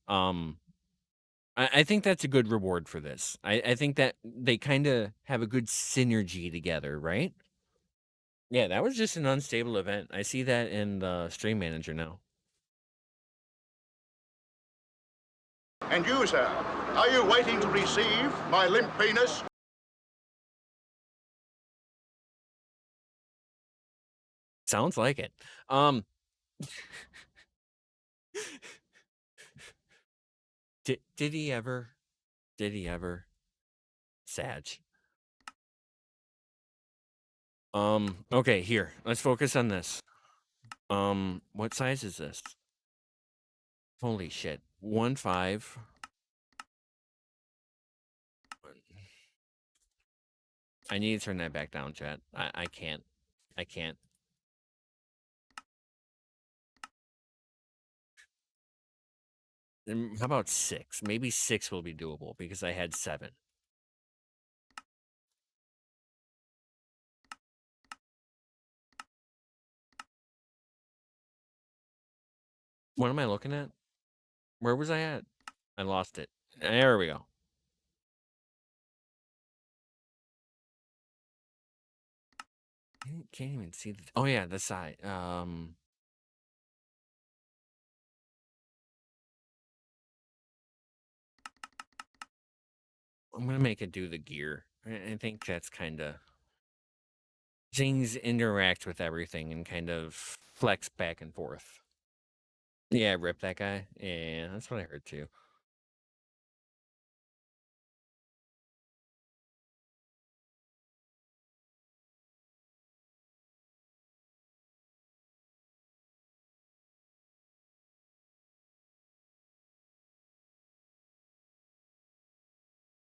I think that's a good reward for this. I think that they kind of have a good synergy together, right? Yeah, that was just an unstable event. I see that in the stream manager now. And you, sir, are you waiting to receive my limp penis? Sounds like it. Did he ever? Did he ever? Sag. Okay, here. Let's focus on this. What size is this? Holy shit. 1.5. I need to turn that back down, chat. I can't. I can't. How about 6? Maybe 6 will be doable because I had 7. What am I looking at? Where was I at? I lost it. There we go. Can't even see the. Oh yeah, the side. I'm gonna make it do the gear. I think that's kind of things interact with everything and kind of flex back and forth. Yeah, rip that guy. Yeah, that's what I heard too.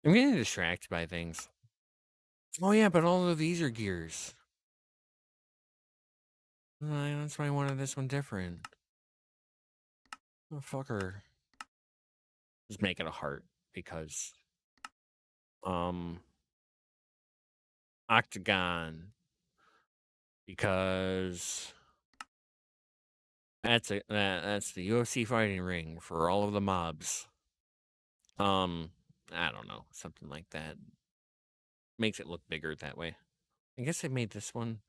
I'm getting distracted by things. Oh yeah, but all of these are gears. That's why I wanted this one different. Oh, fucker. Just make it a heart because octagon because that's the UFC fighting ring for all of the mobs. I don't know, something like that. Makes it look bigger that way. I guess I made this one.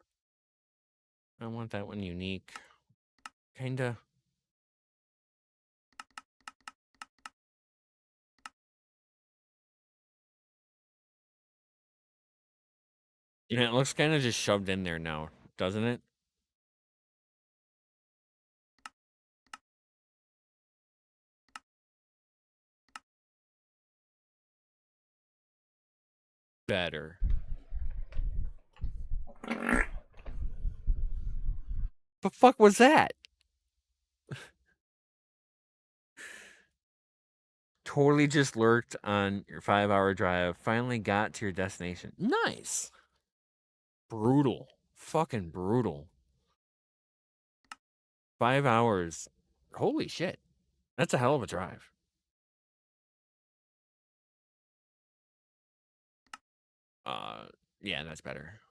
I want that one unique. Kinda. Yeah, it looks kind of just shoved in there now, doesn't it? Better. The fuck was that? Totally just lurked on your 5-hour drive. Finally got to your destination. Nice. Brutal. Fucking brutal. 5 hours. Holy shit. That's a hell of a drive. Yeah, that's better.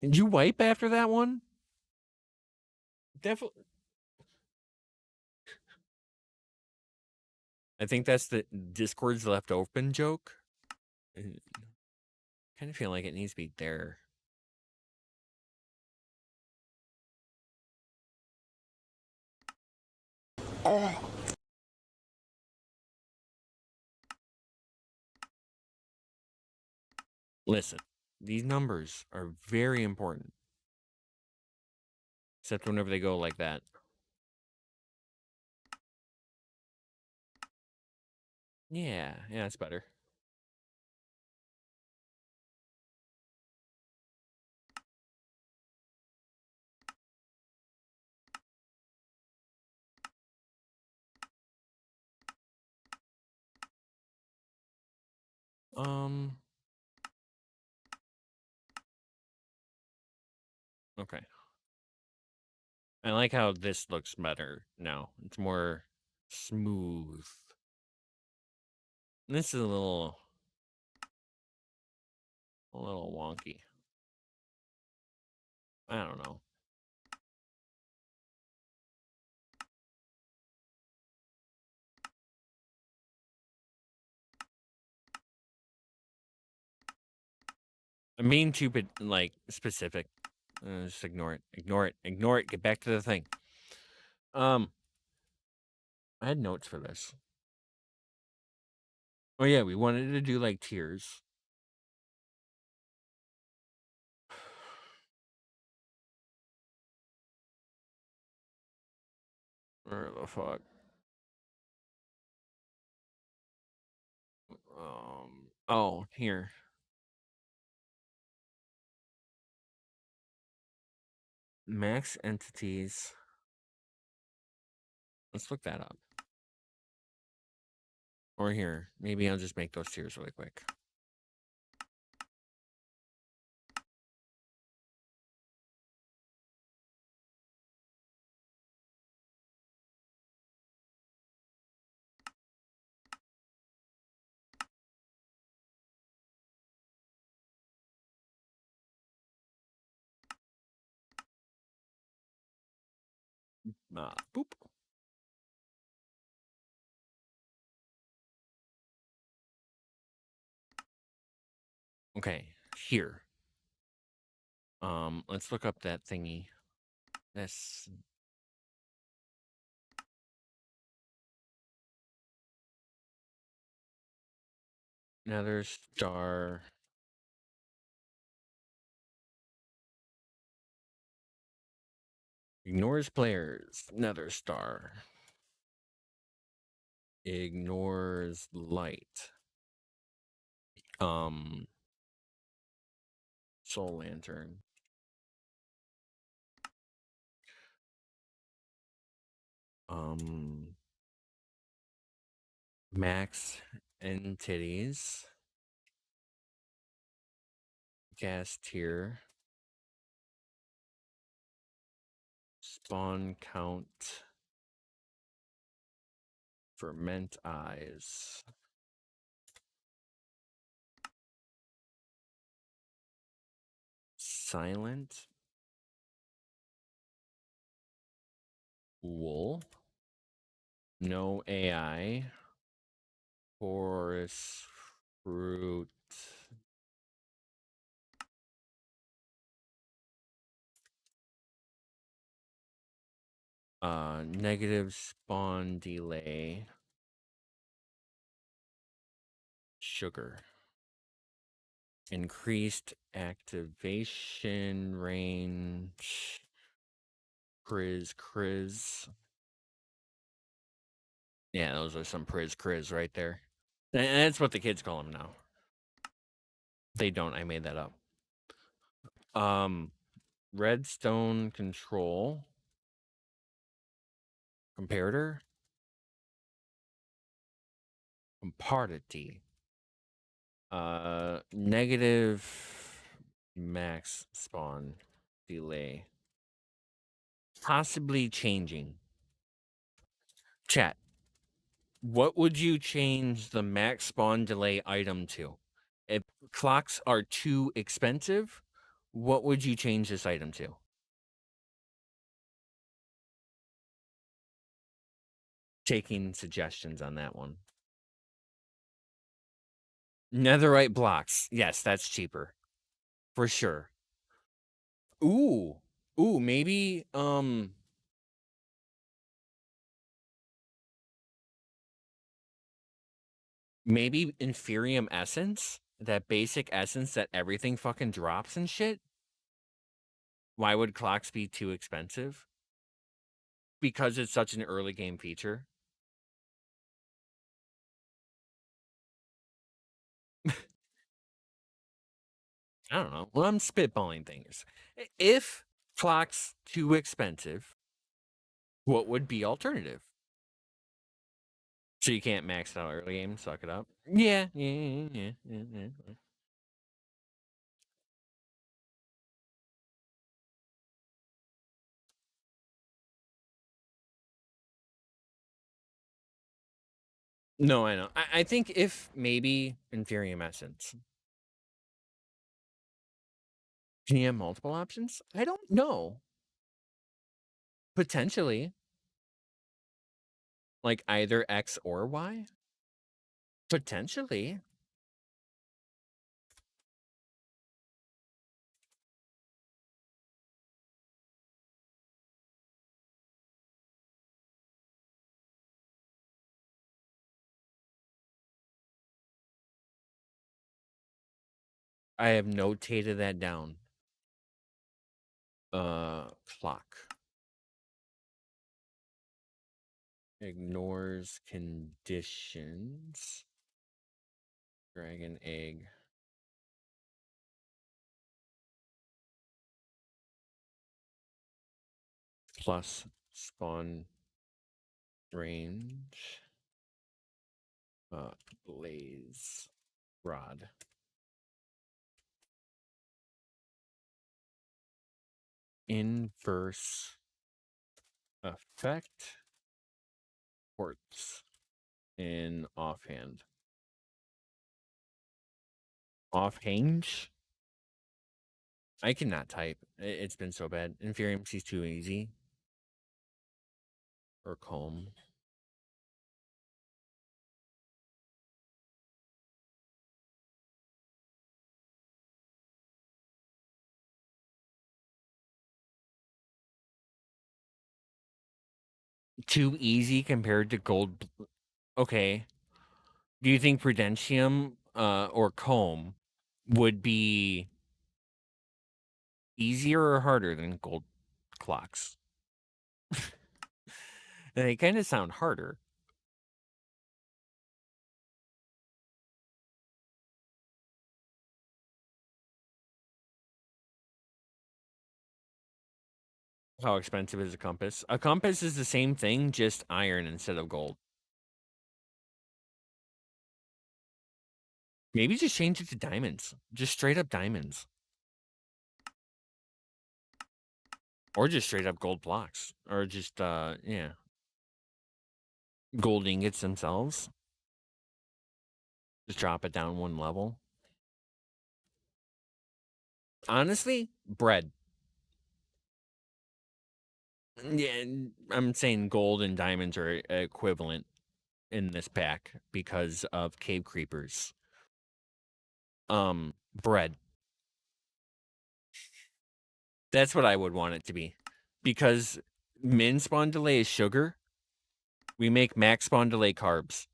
Did you wipe after that one? Definitely. I think that's the Discord's left open joke. Kind of feel like it needs to be there. Listen, these numbers are very important. Except whenever they go like that. Yeah, that's better. Okay. I like how this looks better now. It's more smooth. This is a little wonky. I don't know. I'm being too like specific. Just ignore it. Ignore it. Ignore it. Get back to the thing. I had notes for this. Oh yeah, we wanted to do like tiers. Where the fuck? Oh, here. Max entities. Let's look that up. Or here. Maybe I'll just make those tiers really quick. Boop. Okay, here. Let's look up that thingy. This. Nether star. Ignores players. Nether star. Ignores light. Soul lantern. Max and titties. Gas tier. Spawn count. Ferment eyes. Silent. Wool. No AI. Forest fruit. Negative spawn delay. Sugar. Increased activation range. Criz. Yeah, those are some Criz right there. And that's what the kids call them now. They don't. I made that up. Redstone control. Comparator. Compartity. Negative max spawn delay. Possibly changing. Chat. What would you change the max spawn delay item to? If clocks are too expensive, what would you change this item to? Taking suggestions on that one. Netherite blocks. Yes, that's cheaper. For sure. Ooh. Ooh, maybe maybe Inferium Essence? That basic essence that everything fucking drops and shit? Why would clocks be too expensive? Because it's such an early game feature. I don't know. Well, I'm spitballing things. If clocks too expensive, what would be alternative? So you can't max it out early game, suck it up. Yeah. No, I know. I think if maybe Inferium Essence. Can you have multiple options? I don't know. Potentially. Like either X or Y? Potentially. I have notated that down. Clock. Ignores conditions. Dragon egg. Plus spawn range. Blaze rod. Inverse effect. Ports in offhand. Offhand? I cannot type. It's been so bad. Inferium C's too easy. Or calm. Too easy compared to gold. Okay. Do you think Prudentium or Comb would be easier or harder than gold clocks? They kind of sound harder. How expensive is a compass? A compass is the same thing, just iron instead of gold. Maybe just change it to diamonds. Just straight up diamonds. Or just straight up gold blocks. Or just, yeah. Gold ingots themselves. Just drop it down one level. Honestly, bread. Yeah, I'm saying gold and diamonds are equivalent in this pack because of cave creepers. Bread. That's what I would want it to be. Because min spawn delay is sugar. We make max spawn delay carbs.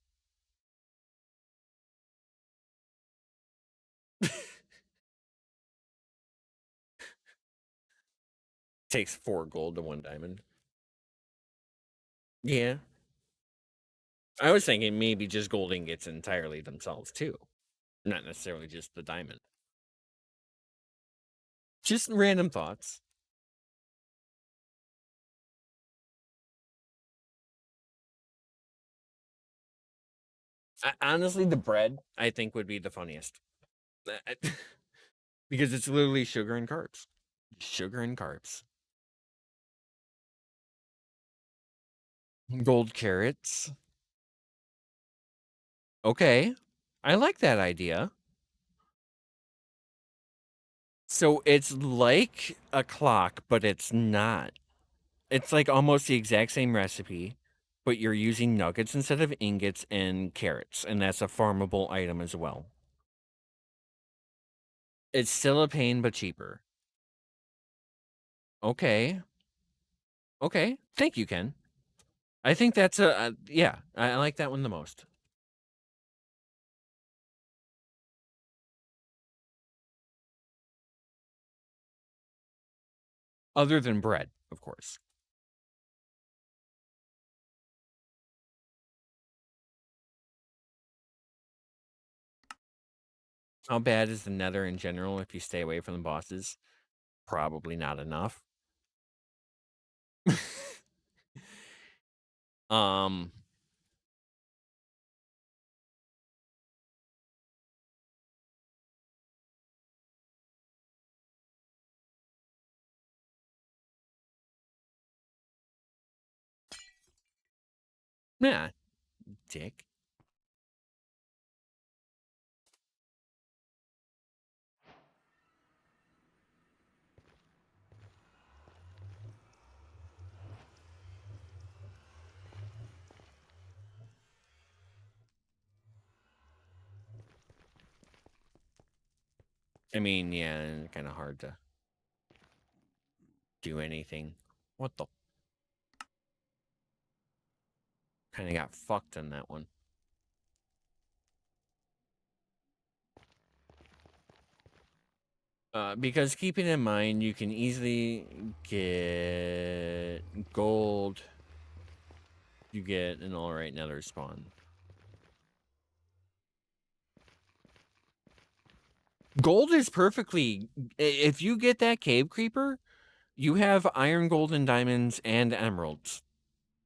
Takes 4 gold to 1 diamond. Yeah. I was thinking maybe just gold ingots entirely themselves too. Not necessarily just the diamond. Just random thoughts. Honestly, the bread, I think, would be the funniest. Because it's literally sugar and carbs. Sugar and carbs. Gold carrots. Okay. I like that idea. So it's like a clock, but it's not. It's like almost the exact same recipe, but you're using nuggets instead of ingots and carrots, and that's a farmable item as well. It's still a pain, but cheaper. Okay. Okay. Thank you, Ken. I think that's yeah, I like that one the most. Other than bread, of course. How bad is the nether in general if you stay away from the bosses? Probably not enough. um yeah, dick. I mean, yeah, kind of hard to do anything. What the? Kind of got fucked on that one. Because keeping in mind, you can easily get gold. You get an alright nether spawn. Gold is perfectly... If you get that cave creeper, you have iron, gold, and diamonds, and emeralds.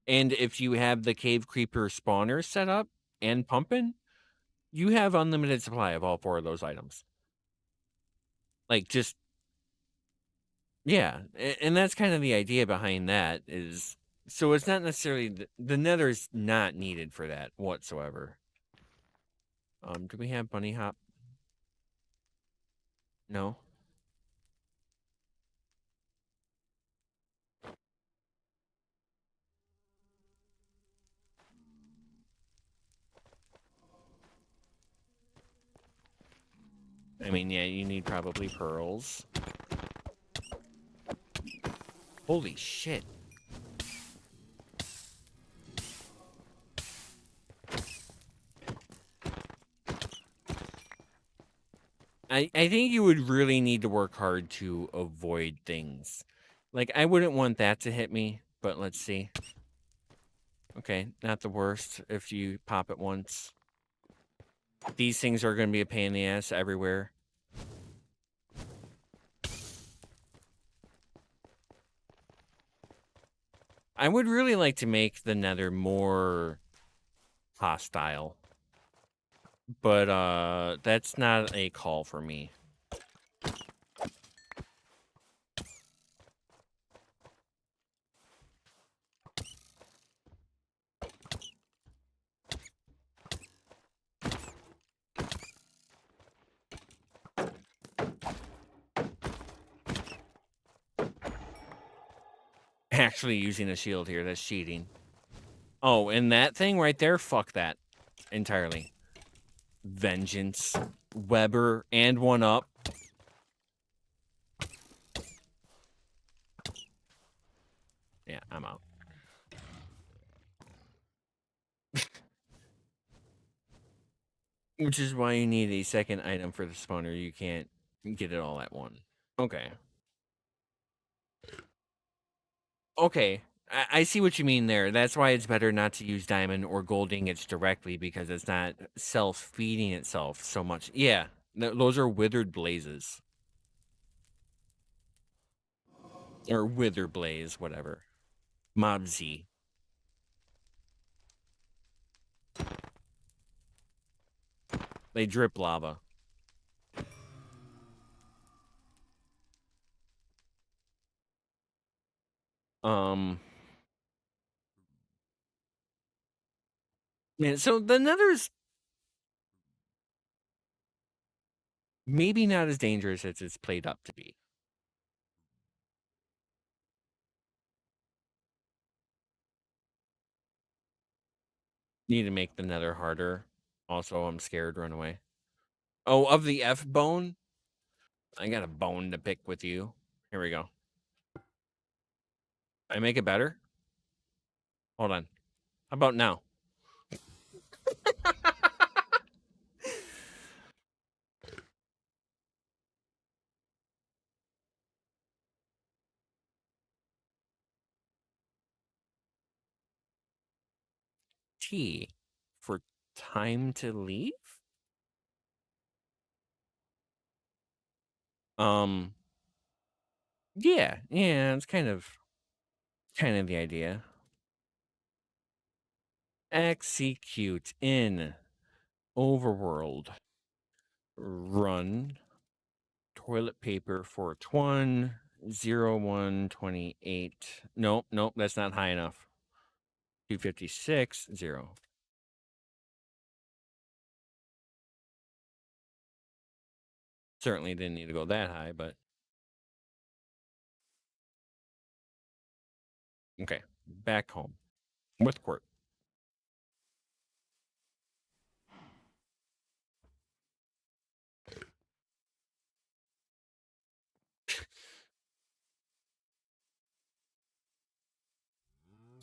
And if you have the cave creeper spawner set up and pumping, you have unlimited supply of all 4 of those items. Like, just... Yeah, and that's kind of the idea behind that is... So it's not necessarily... The nether's not needed for that whatsoever. Do we have bunny hop? No? I mean, yeah, you need probably pearls. Holy shit. I think you would really need to work hard to avoid things. Like, I wouldn't want that to hit me, but let's see. Okay, not the worst if you pop it once. These things are going to be a pain in the ass everywhere. I would really like to make the nether more hostile. But, that's not a call for me. Actually using a shield here, that's cheating. Oh, and that thing right there, fuck that entirely. Vengeance, Weber, and 1-up. Yeah, I'm out. Which is why you need a second item for the spawner. You can't get it all at one. Okay. Okay. I see what you mean there. That's why it's better not to use diamond or gold ingots directly, because it's not self-feeding itself so much. Yeah, those are withered blazes. Or wither blaze, whatever. Mobsy. They drip lava. Yeah, so the nether's maybe not as dangerous as it's played up to be. Need to make the nether harder. Also, I'm scared. Run away. Oh, of the F bone? I got a bone to pick with you. Here we go. I make it better? Hold on. How about now? T for time to leave? Yeah, it's kind of the idea. Execute in overworld. Run toilet paper for 0128. Nope, that's not high enough. 256 0. Certainly didn't need to go that high, but okay. Back home with Court.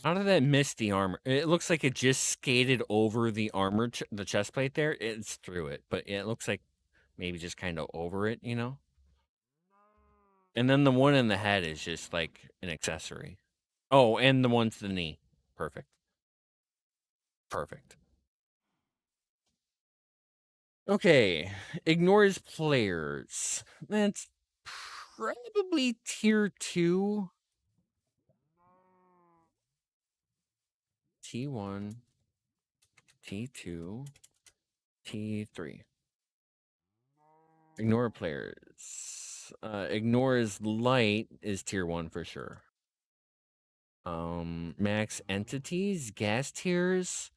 How did that miss the armor? It looks like it just skated over the armor, the chest plate there. It's through it, but it looks like maybe just kind of over it, you know? And then the one in the head is just like an accessory. Oh, and the one to the knee. Perfect. Perfect. Okay. Ignores players. That's probably tier 2. T1. T2. T3. Ignore players. Ignores light is tier 1 for sure. Max entities, gas tiers.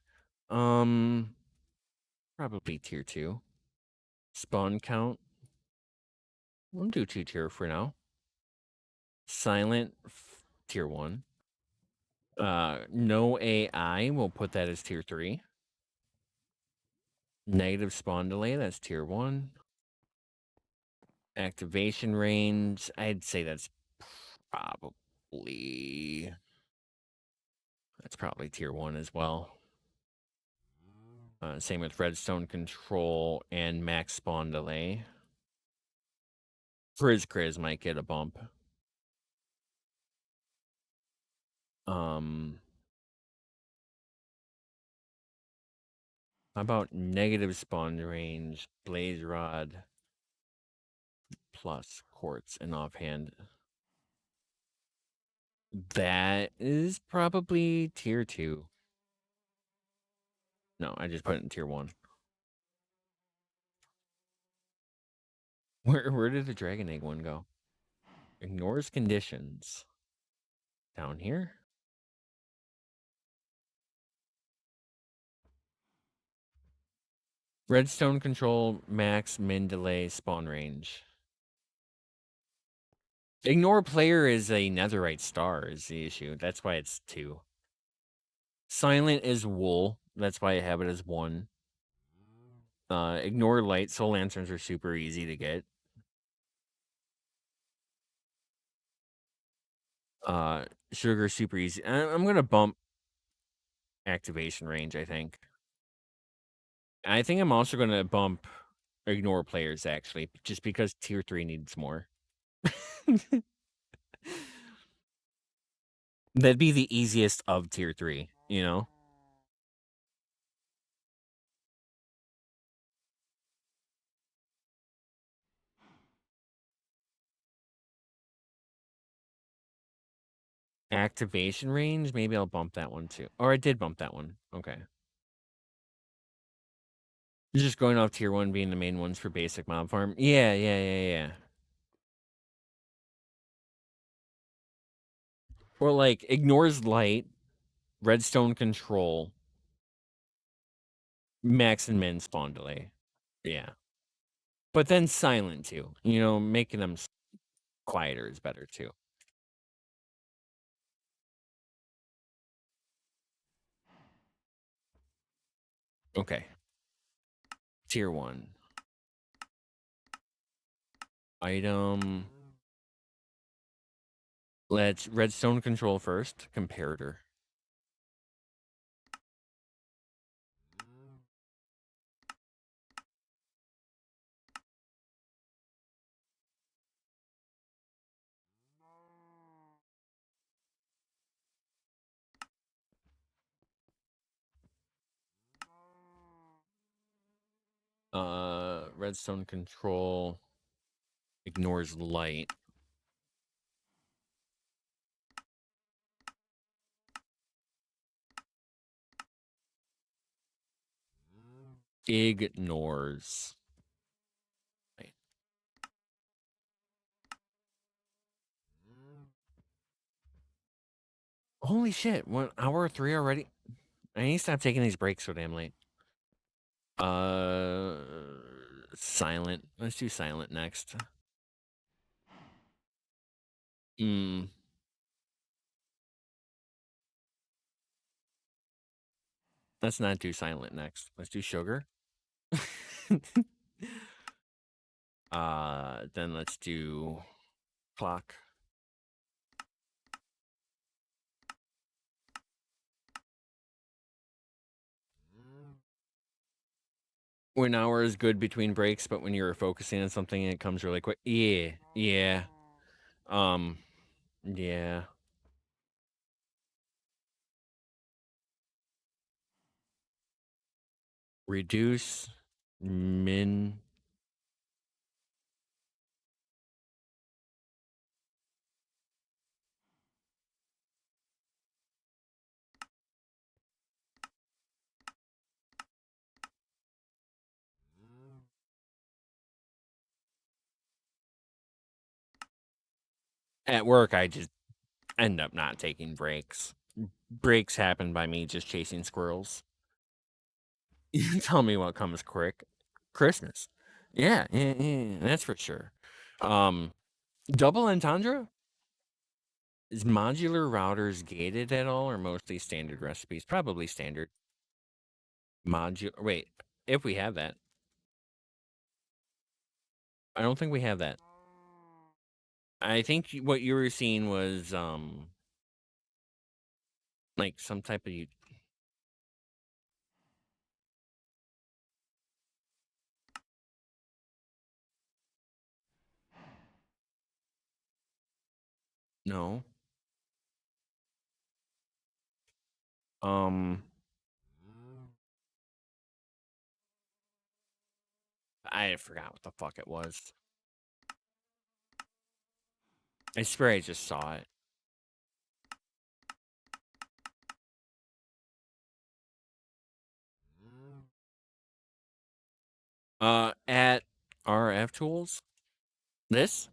Probably tier 2. Spawn count. We'll do 2 tier for now. Silent tier 1. No AI, we'll put that as tier 3. Negative spawn delay, that's tier 1. Activation range, I'd say that's probably tier 1 as well. Same with redstone control and max spawn delay. Frizz might get a bump. How about negative spawn range, blaze rod plus quartz and offhand? That is probably tier 2. No, I just put it in tier 1. Where did the dragon egg one go? Ignores conditions. Down here? Redstone control, max, min delay, spawn range. Ignore player is a netherite star is the issue. That's why it's 2. Silent is wool. That's why I have it as 1. Ignore light. Soul lanterns are super easy to get. Sugar super easy. I'm gonna bump activation range, I think. I think I'm also gonna bump ignore players actually, just because tier 3 needs more. That'd be the easiest of tier 3, you know? Activation range, maybe I'll bump that one too. Or I did bump that one. Okay. You're just going off tier 1 being the main ones for basic mob farm. Yeah. Or like ignores light, redstone control, max and min spawn delay. Yeah. But then silent too. You know, making them quieter is better too. Okay. Tier 1. Item. Let's redstone control first. Comparator. Redstone control ignores light. Ignores. Light. Holy shit, 1 hour 3 already? I need to stop taking these breaks so damn late. Silent. Let's do silent next. Let's not do silent next. Let's do sugar. Then let's do clock. When hour is good between breaks, but when you're focusing on something and it comes really quick. Yeah. Yeah. Yeah. Reduce min. At work, I just end up not taking breaks. Breaks happen by me just chasing squirrels. Tell me what comes quick. Christmas. Yeah, that's for sure. Double entendre? Is modular routers gated at all or mostly standard recipes? Probably standard. Wait, if we have that. I don't think we have that. I think what you were seeing was like some type of no. I forgot what the fuck it was. I swear I just saw it. At RF tools. This?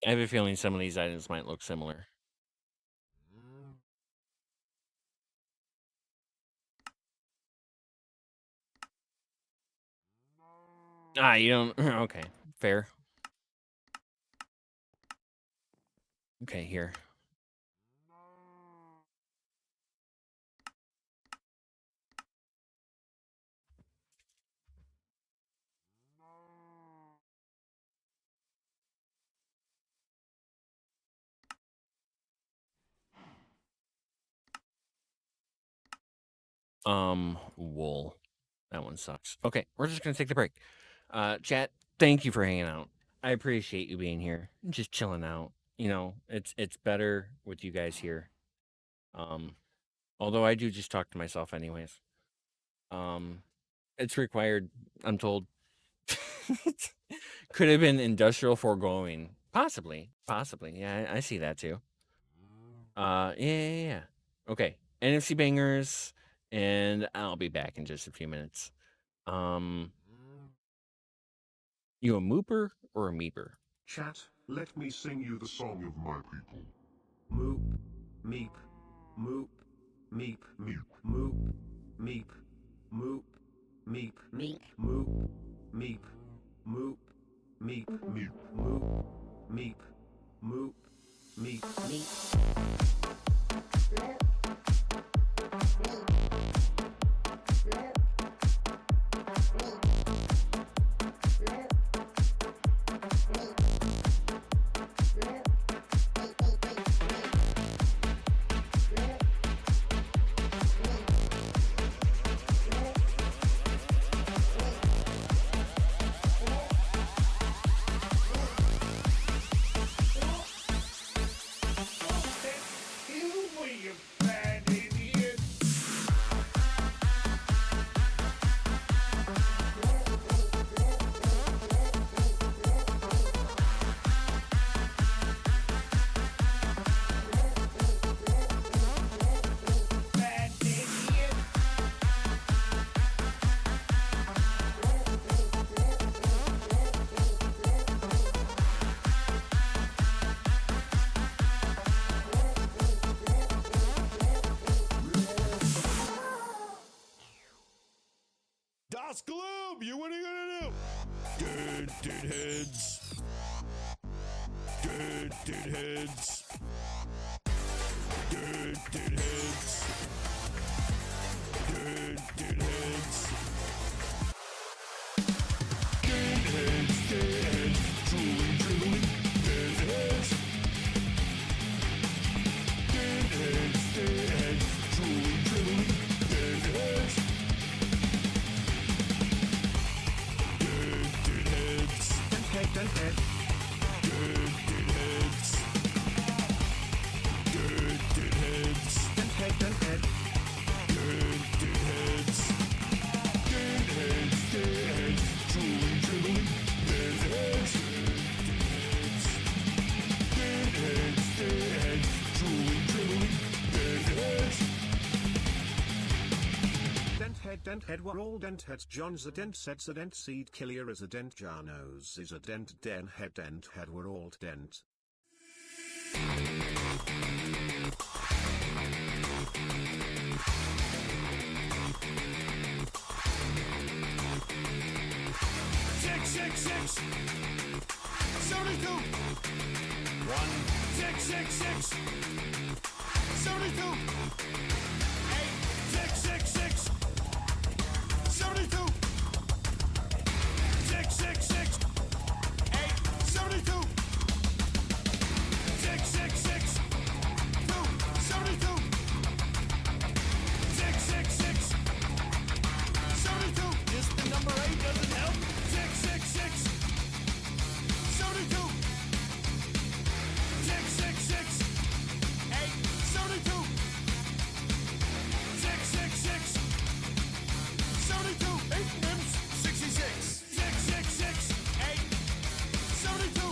I have a feeling some of these items might look similar. You don't. Okay, fair. Okay, here. Wool. That one sucks. Okay, we're just gonna take the break. Chat, thank you for hanging out. I appreciate you being here. Just chilling out. You know, it's better with you guys here. Although I do just talk to myself anyways. It's required, I'm told. Could have been industrial foregoing. Possibly. Yeah, I see that too. Yeah. Okay. NFC bangers, and I'll be back in just a few minutes. You a mooper or a meeper? Chat, let me sing you the song of my people. Moop, meep, moop, meep, meep, moop, meep, moop, meep, meep, moop, meep, moop, meep, meep, moop, meep, moop, meep, meep. You bad idiot. Bad idiot. Das Gloom, you what are you gonna do? Dead heads. Dead heads. Dead heads. Dead heads. Dead heads, truly dribbling. Dead heads. Dead heads, truly dribbling. Dead heads. Dead heads. Dead head. Dead heads. Dead heads. Dead head. Dead heads. Dead heads, truly dribbling. Dead heads. Dead heads, truly dribbling. Dead heads. Dent head, we're all dent heads. John's a dent, sets a dent, CedKilleur is a dent, Janos is a dent, den head, we're all dent. Six. 72. 6. 72. 8. 6. 72. 6. 8. 72. 6. 2. 72. 6. 72. Just the number 8 doesn't help. 6. 72. 6. 8. 72. 6. 72. 8 Mims. 66. 6. 8. 72.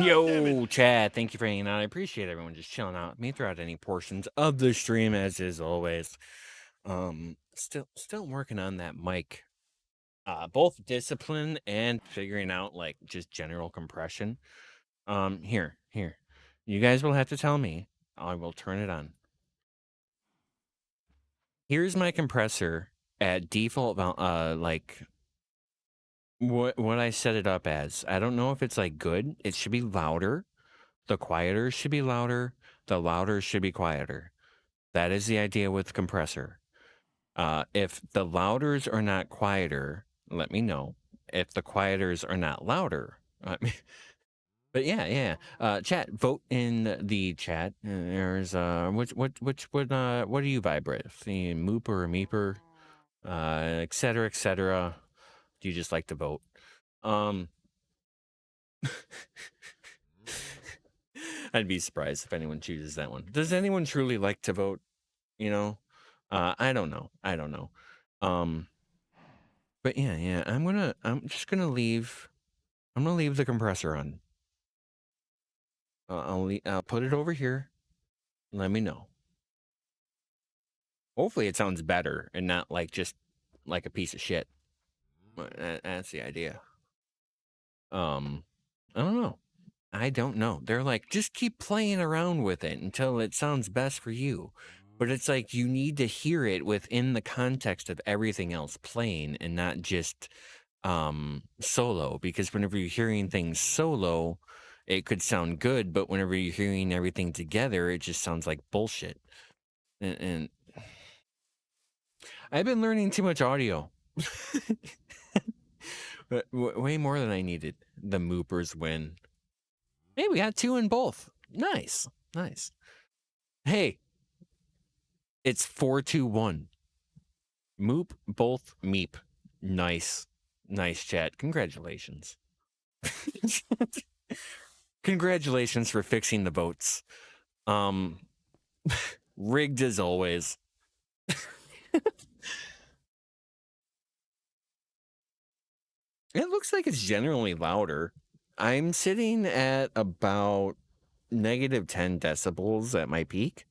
Yo, Chad, thank you for hanging out. I appreciate everyone just chilling out with me throughout any portions of the stream, as is always. Still working on that mic. Both discipline and figuring out like just general compression. Here. You guys will have to tell me. I will turn it on. Here's my compressor at default, like what I set it up as. I don't know if it's like good. It should be louder. The quieter should be louder. The louder should be quieter. That is the idea with compressor. If the louders are not quieter, let me know. If the quieters are not louder, but But yeah. Chat, vote in the chat. There's what do you vibe with? The Mooper or Meeper, et cetera. Do you just like to vote? I'd be surprised if anyone chooses that one. Does anyone truly like to vote? You know, I don't know. But yeah. I'm just gonna leave. I'm gonna leave the compressor on. I'll put it over here. Let me know. Hopefully, it sounds better and not like just like a piece of shit. That's the idea. I don't know. They're like, just keep playing around with it until it sounds best for you. But it's like you need to hear it within the context of everything else playing and not just solo. Because whenever you're hearing things solo, it could sound good, but whenever you're hearing everything together, it just sounds like bullshit. And I've been learning too much audio. But way more than I needed. The Moopers win. Hey, we got 2 in both. Nice. Hey, it's 4-2-1. Moop, both, meep. Nice chat. Congratulations. Congratulations for fixing the votes. Rigged as always. It looks like it's generally louder. I'm sitting at about -10 decibels at my peak.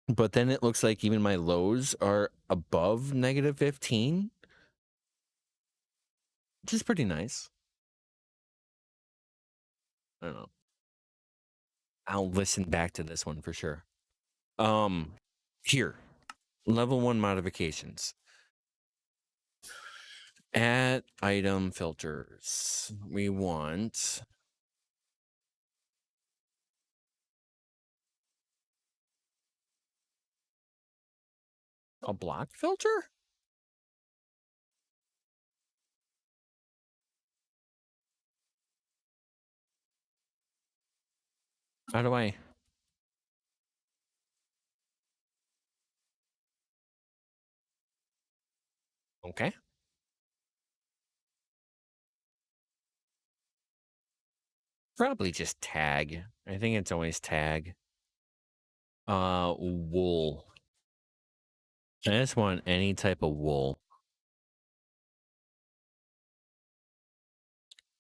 But then it looks like even my lows are above -15. Which is pretty nice. I don't know. I'll listen back to this one for sure. Here. Level 1 modifications. Add item filters. We want a block filter? How do I? Okay. Probably just tag. I think it's always tag. Wool. I just want any type of wool.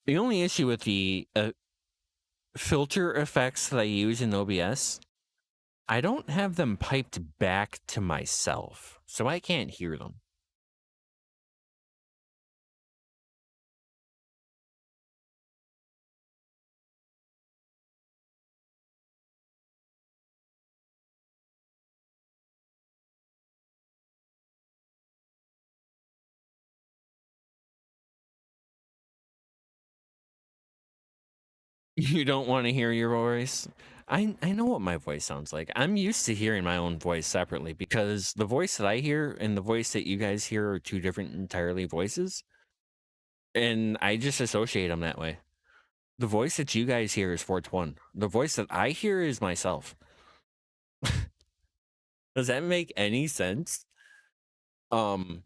The only issue with the filter effects that I use in OBS, I don't have them piped back to myself, so I can't hear them. You don't want to hear your voice? I know what my voice sounds like. I'm used to hearing my own voice separately because the voice that I hear and the voice that you guys hear are 2 different entirely voices. And I just associate them that way. The voice that you guys hear is 421. The voice that I hear is myself. Does that make any sense? I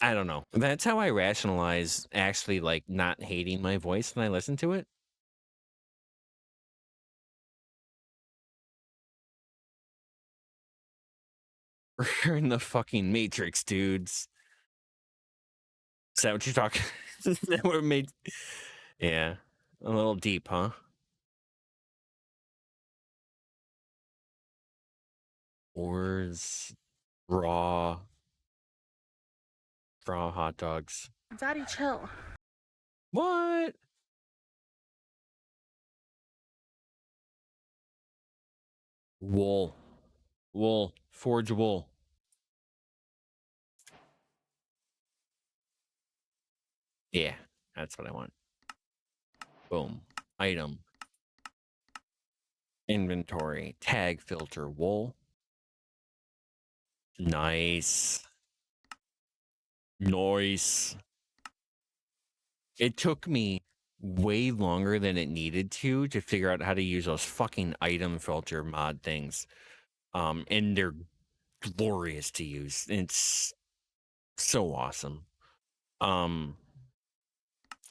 don't know. That's how I rationalize actually like not hating my voice when I listen to it. We're in the fucking Matrix, dudes. Is that what you're talking? Is that what it made? Yeah, a little deep, huh? Oars, raw hot dogs. Daddy, chill. What? Wool, forge wool. Yeah, that's what I want. Boom. Item. Inventory. Tag filter wool. Nice. It took me way longer than it needed to figure out how to use those fucking item filter mod things. And they're glorious to use. It's so awesome.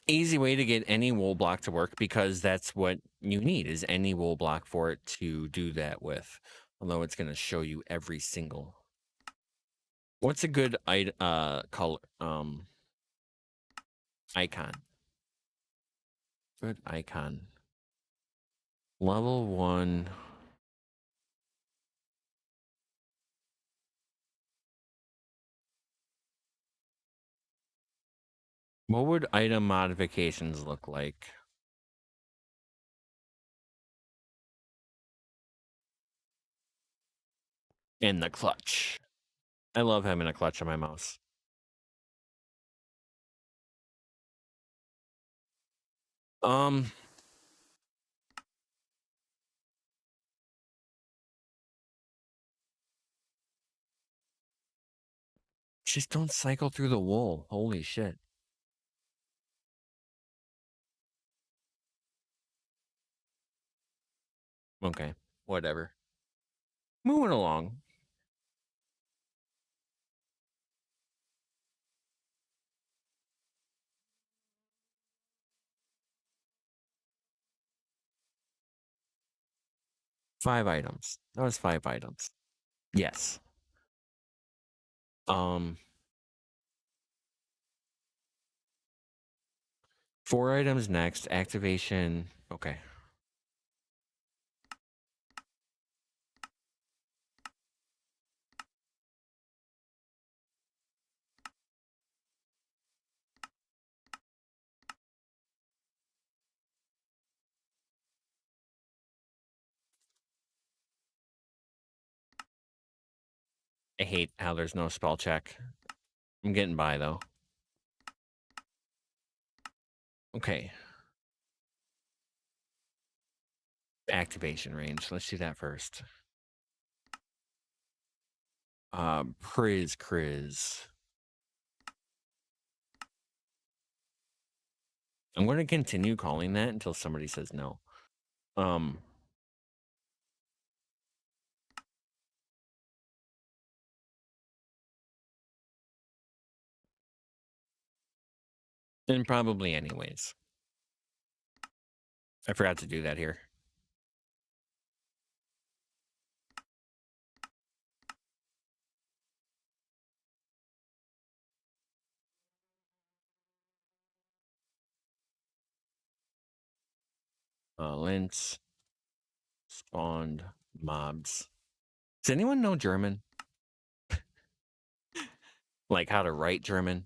Easy way to get any wool block to work, because that's what you need, is any wool block for it to do that with. Although it's going to show you every single. What's a good color icon? Good icon. Level 1. What would item modifications look like? In the clutch. I love having a clutch on my mouse. Just don't cycle through the wool. Holy shit. Okay, whatever. Moving along. Five items. That was 5 items. Yes. 4 items next. Activation. Okay. I hate how there's no spell check. I'm getting by, though. Okay. Activation range. Let's do that first. Kriz. I'm going to continue calling that until somebody says no. And probably anyways. I forgot to do that here. Lints. Spawned mobs. Does anyone know German? Like how to write German?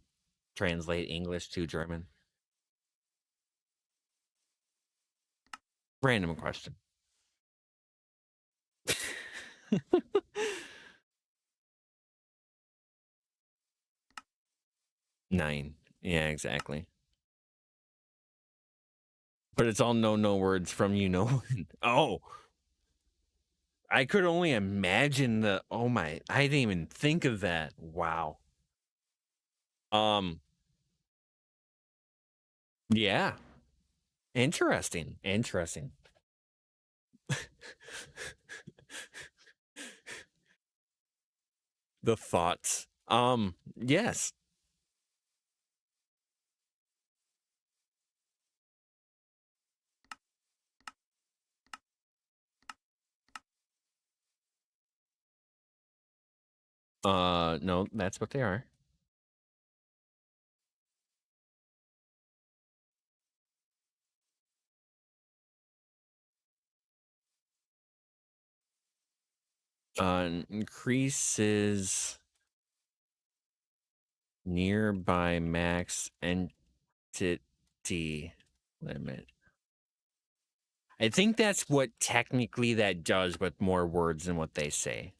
Translate English to German? Random question. Nine. Yeah, exactly. But it's all no words from you know. Oh. I could only imagine the I didn't even think of that. Wow. Yeah. Interesting. The thoughts. Yes. No, that's what they are. Increases nearby max entity limit. I think that's what technically that does with more words than what they say.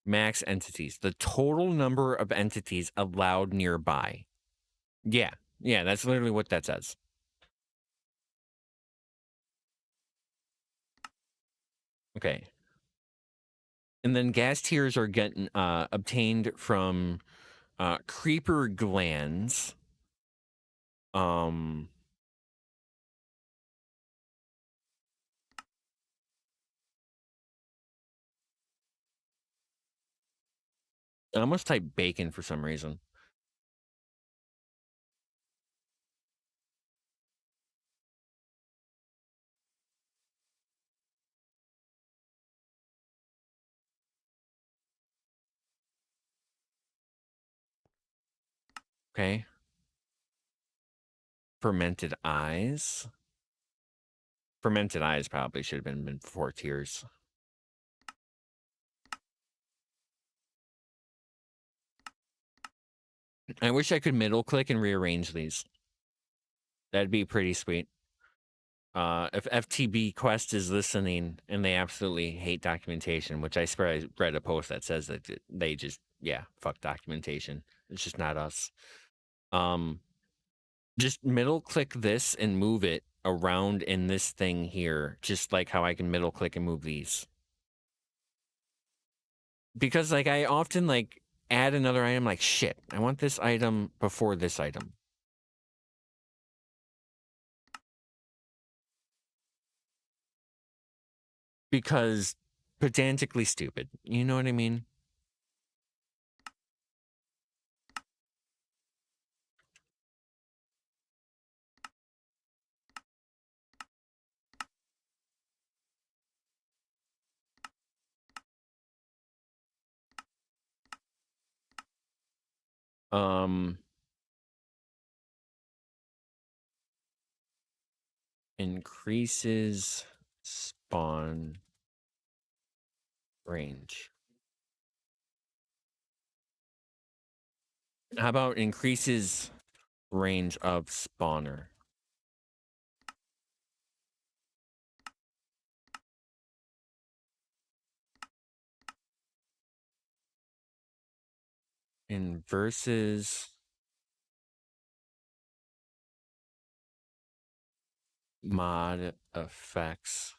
Max entities. The total number of entities allowed nearby. Yeah, that's literally what that says. Okay. And then gas tiers are getting obtained from creeper glands. I almost typed bacon for some reason. Okay. Fermented eyes. Fermented eyes probably should have been 4 tiers. I wish I could middle click and rearrange these. That'd be pretty sweet. If FTB Quest is listening and they absolutely hate documentation, which I swear I read a post that says that they just, yeah, fuck documentation. It's just not us. Just middle click this and move it around in this thing here, just like how I can middle click and move these. Because like I often like add another item like shit. I want this item before this item. Because pedantically stupid. You know what I mean? Increases spawn range. How about increases range of spawner? And versus mod effects.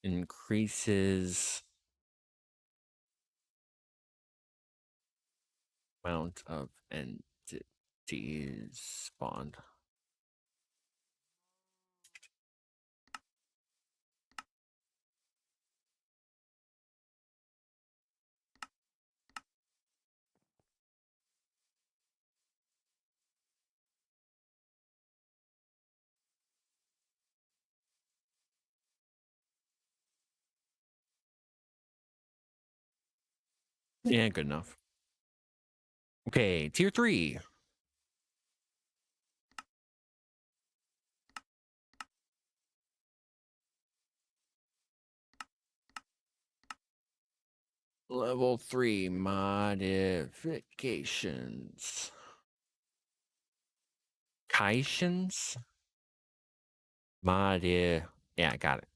Increases amount of entities spawned. Yeah, good enough. Okay, tier 3. Level 3 modifications. Kaishins? Yeah, I got it.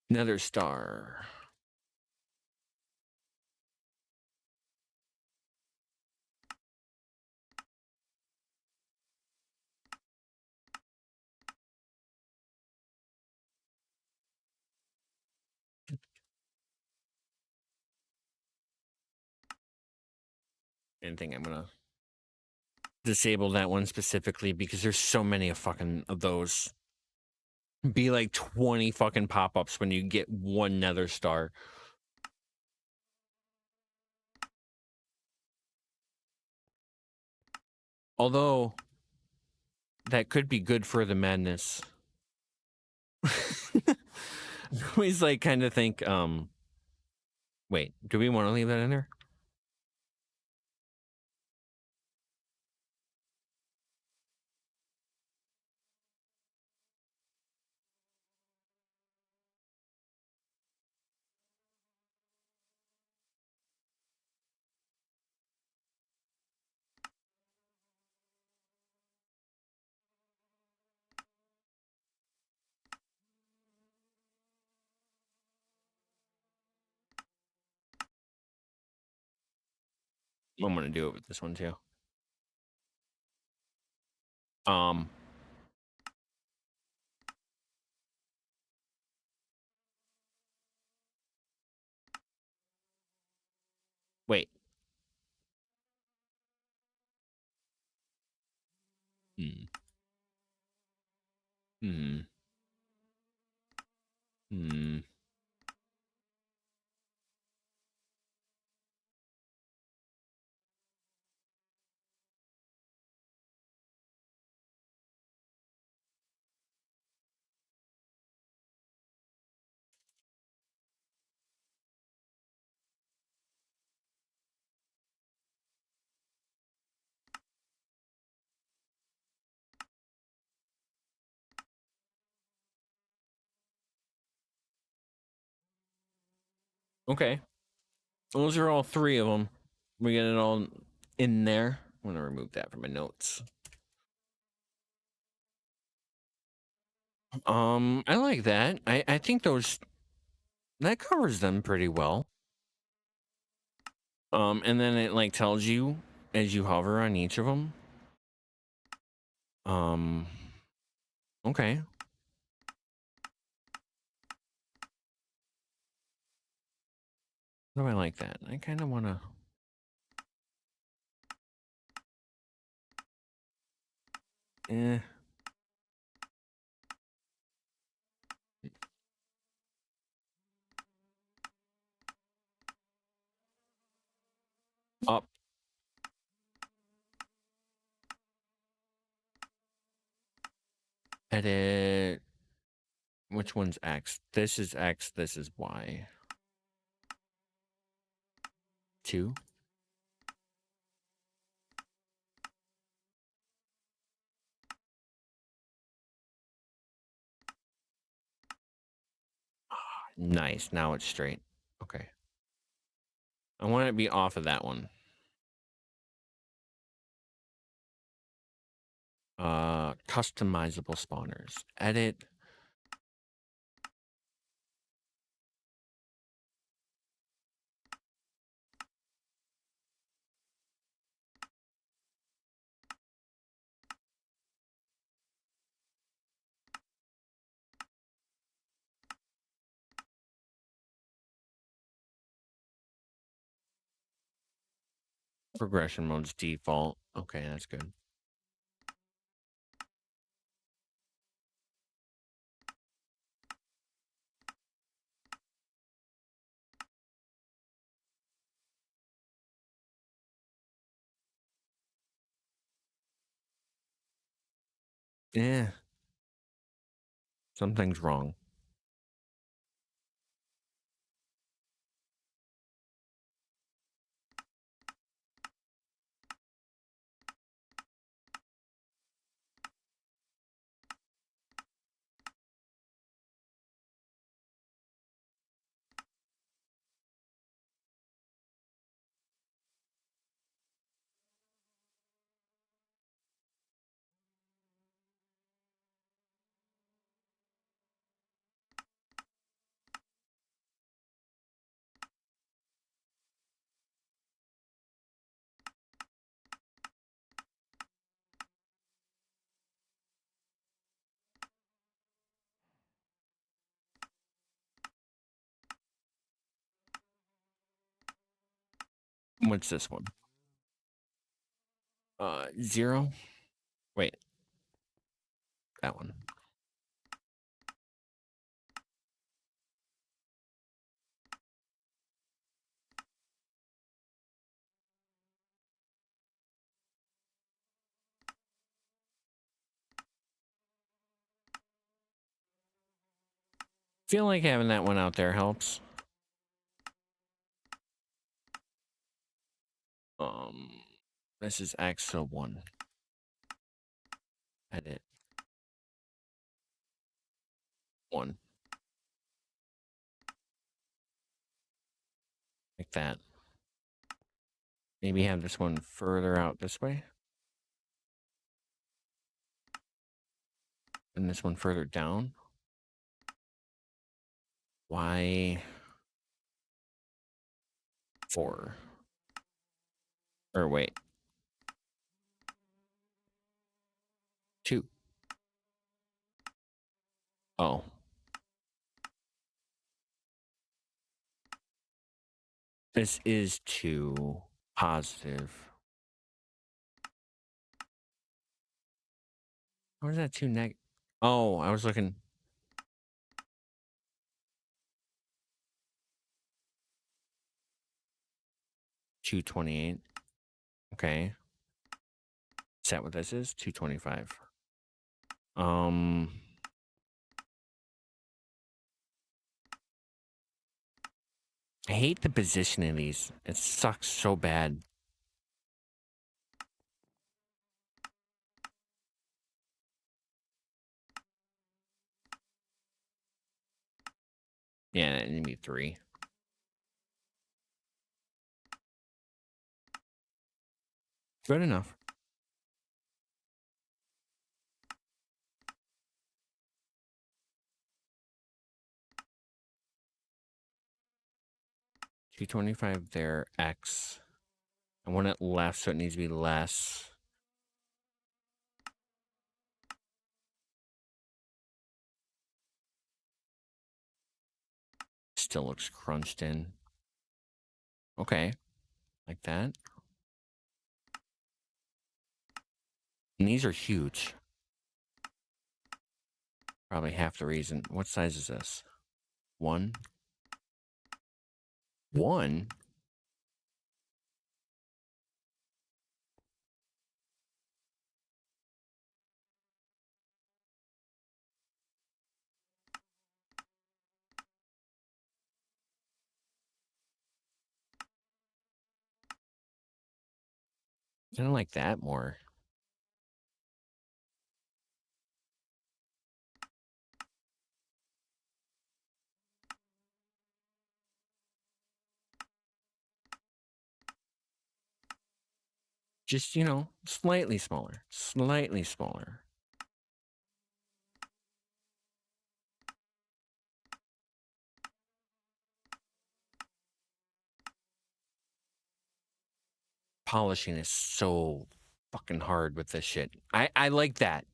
Another star. I think I'm gonna disable that one specifically because there's so many of those. Be like 20 fucking pop-ups when you get one nether star. Although that could be good for the madness. I always like kind of think, wait, do we want to leave that in there? I'm gonna do it with this one too. Wait. Hmm. Hmm. Hmm. Okay. Those are all 3 of them. We get it all in there. I'm gonna remove that from my notes. I like that. I think that covers them pretty well. And then it like tells you as you hover on each of them. Okay. How do I like that? I kind of want to. Up. Edit. Which one's X? This is X. This is Y. 2. Nice. Now it's straight. Okay. I want it to be off of that one. Customizable spawners. Edit. Progression mode's default. Okay, that's good. Yeah. Something's wrong. What's this one? 0. Wait. That one. Feel like having that one out there helps. This is X, so 1. Edit. 1. Like that. Maybe have this one further out this way. And this one further down. Y. 4. Or wait. 2. Oh. This is 2 positive. How is that 2 negative? Oh, I was looking. 228. Okay. Is that what this is? 225. I hate the position of these. It sucks so bad. Yeah, it need to be 3. Good enough. $225 there, X. I want it left, so it needs to be less. Still looks crunched in. Okay, like that. And these are huge. Probably half the reason. What size is this? 1? 1? I don't like that more. Just, you know, slightly smaller. Slightly smaller. Polishing is so fucking hard with this shit. I like that.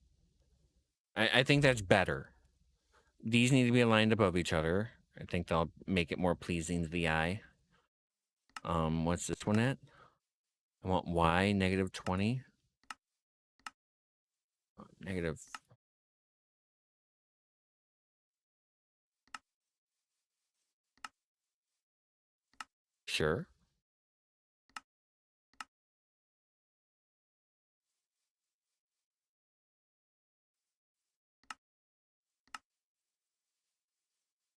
I think that's better. These need to be aligned above each other. I think they'll make it more pleasing to the eye. What's this one at? I want Y -20. Negative. Sure.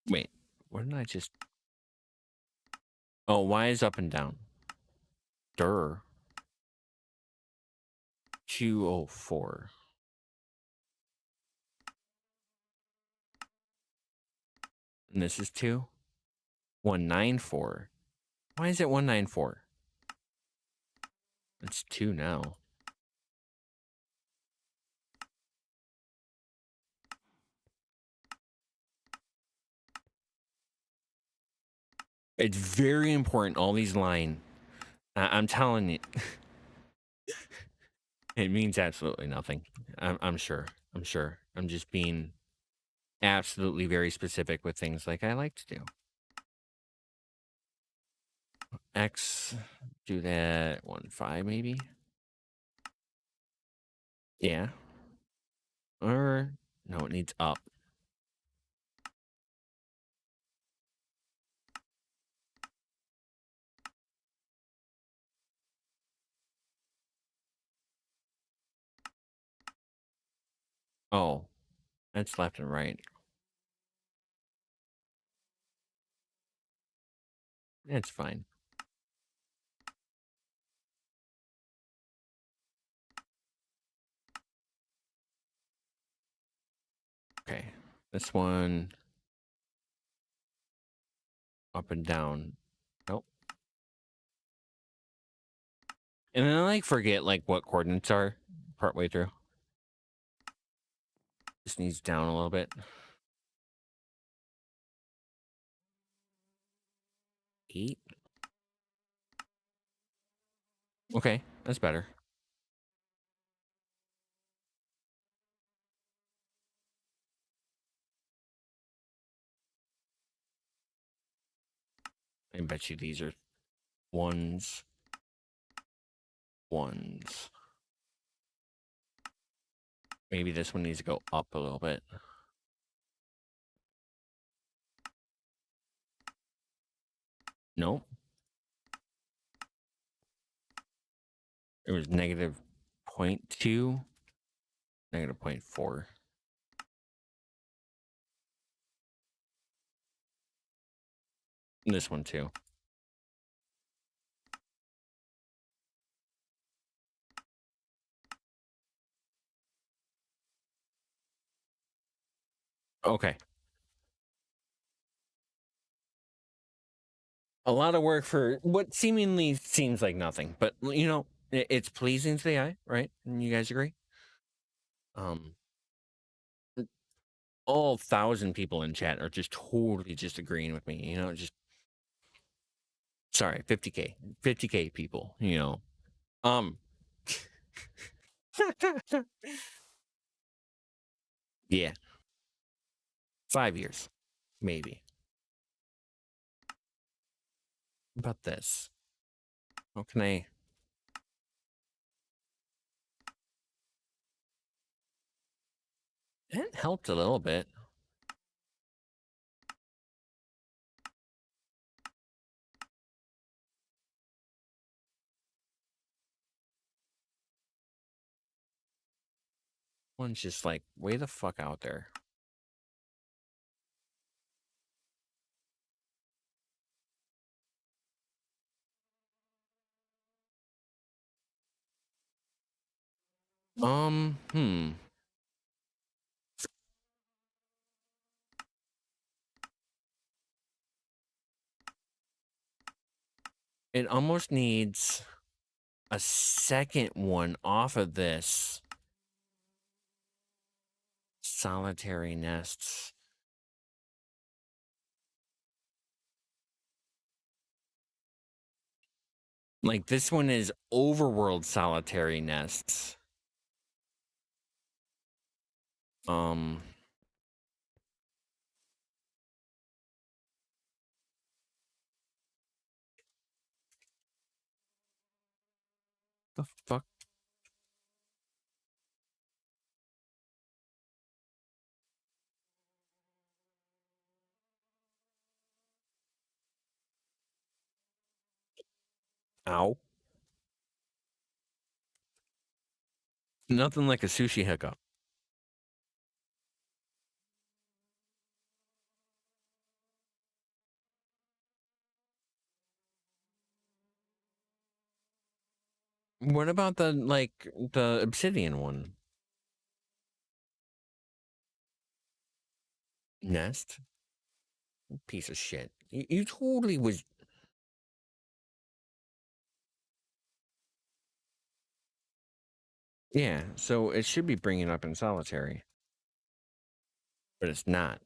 Wait, what did I just... Oh, Y is up and down. Durr. 204. And this is 2? 194. Why is it 194? It's 2 now. It's very important, all these line. I'm telling you. It means absolutely nothing. I'm sure. I'm sure. I'm just being absolutely very specific with things like I like to do. X, do that 1.5 maybe? Yeah. Or, no, it needs up. Oh, that's left and right. It's fine. Okay, this one up and down. Nope. And then I like forget like what coordinates are partway through. Just needs down a little bit. 8. Okay, that's better. I bet you these are ones. Maybe this one needs to go up a little bit. Nope. It was negative 0.2, negative 0.4. And this one too. Okay. A lot of work for what seemingly seems like nothing, but you know, it's pleasing to the eye, right? And you guys agree? All 1,000 people in chat are just totally just agreeing with me, you know, just sorry, 50K people, you know. Yeah. 5 years, maybe. How about this? How can I? It helped a little bit. One's just like way the fuck out there. Hmm. It almost needs a second one off of this solitary nests. Like this one is overworld solitary nests. The fuck? Ow. Nothing like a sushi hiccup. What about the obsidian one? Nest? Piece of shit. You totally was. Yeah, so it should be bringing up in solitary, but it's not.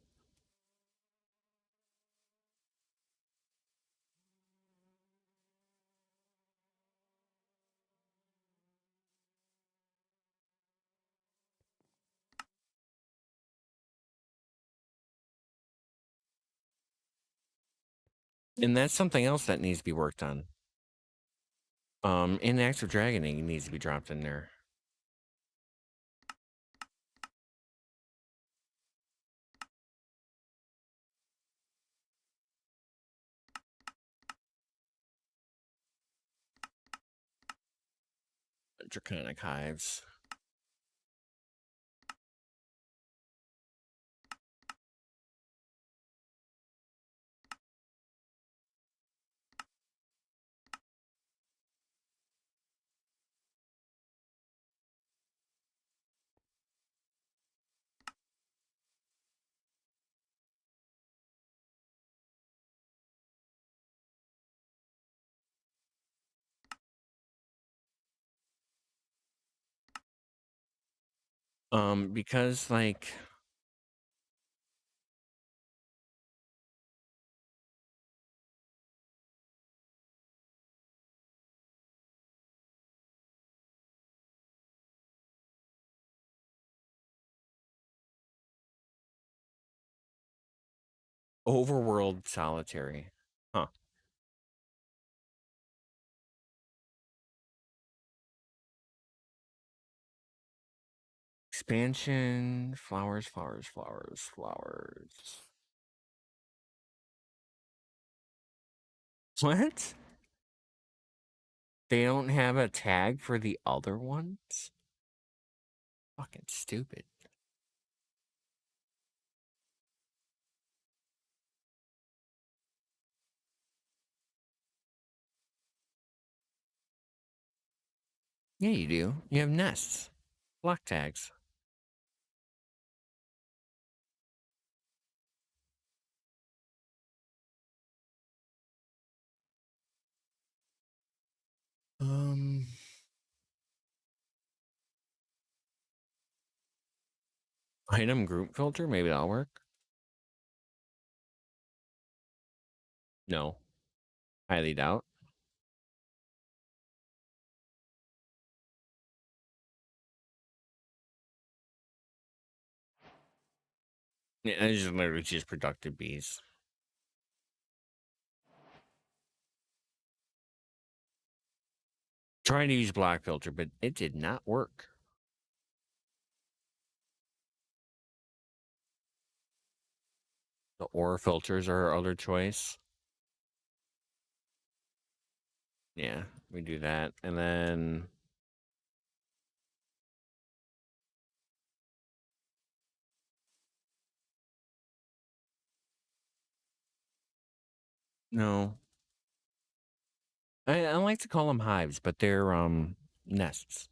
And that's something else that needs to be worked on. Inactive dragoning needs to be dropped in there. Draconic hives. Because like Overworld solitary. Huh. Expansion, flowers. What? They don't have a tag for the other ones? Fucking stupid. Yeah, you do. You have nests. Block tags. Item group filter? Maybe that'll work. No. Highly doubt. Yeah, I just literally just productive bees. Trying to use block filter, but it did not work. The ore filters are our other choice. Yeah, we do that. And then no. I like to call them hives, but they're nests.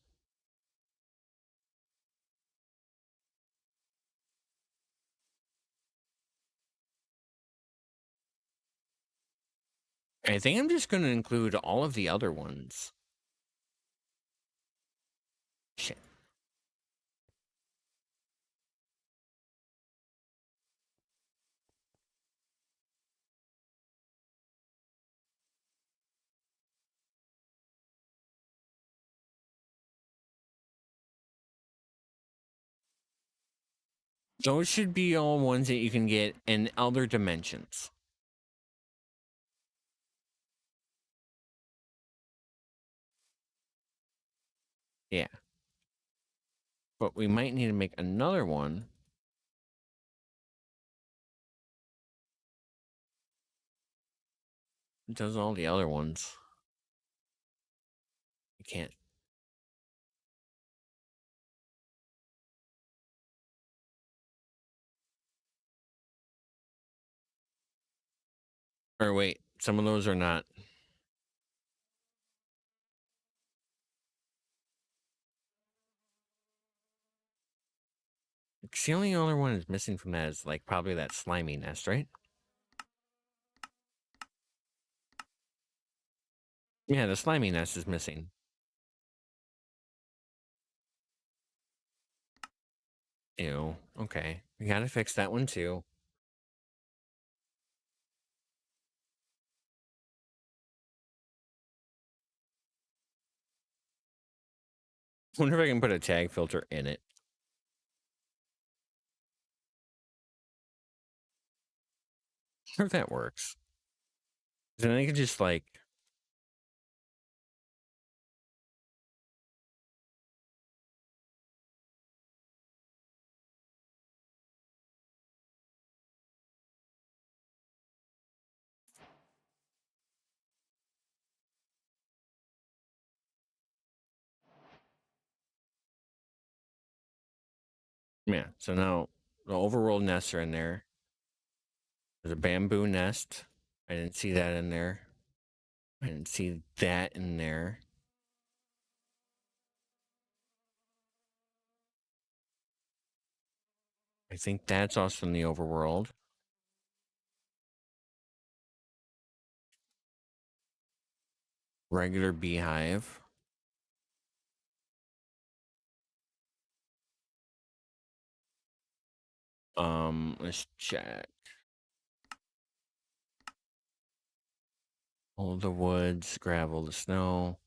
I think I'm just going to include all of the other ones. Shit. Those should be all ones that you can get in other dimensions. Yeah. But we might need to make another one. It does all the other ones. You can't. Or wait, some of those are not. The only other one is missing from that is like probably that slimy nest, right? Yeah, the slimy nest is missing. Ew. Okay. We gotta fix that one too. Wonder if I can put a tag filter in it. Wonder if that works. Then I can just like. Yeah, so now the overworld nests are in there. There's a bamboo nest. I didn't see that in there. I didn't see that in there. I think that's also in the overworld. Regular beehive. Let's check. All the woods, gravel, the snow.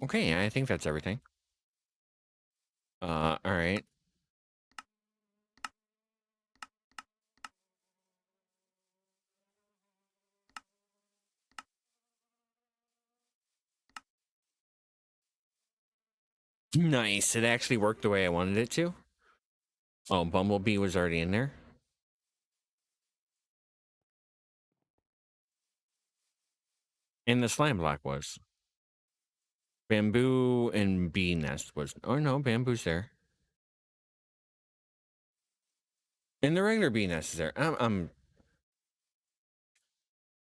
Okay, I think that's everything. All right. Nice. It actually worked the way I wanted it to. Oh, Bumblebee was already in there. And the slime block was. Bamboo and bee nest was. Oh, no, bamboo's there. And the regular bee nest is there. I'm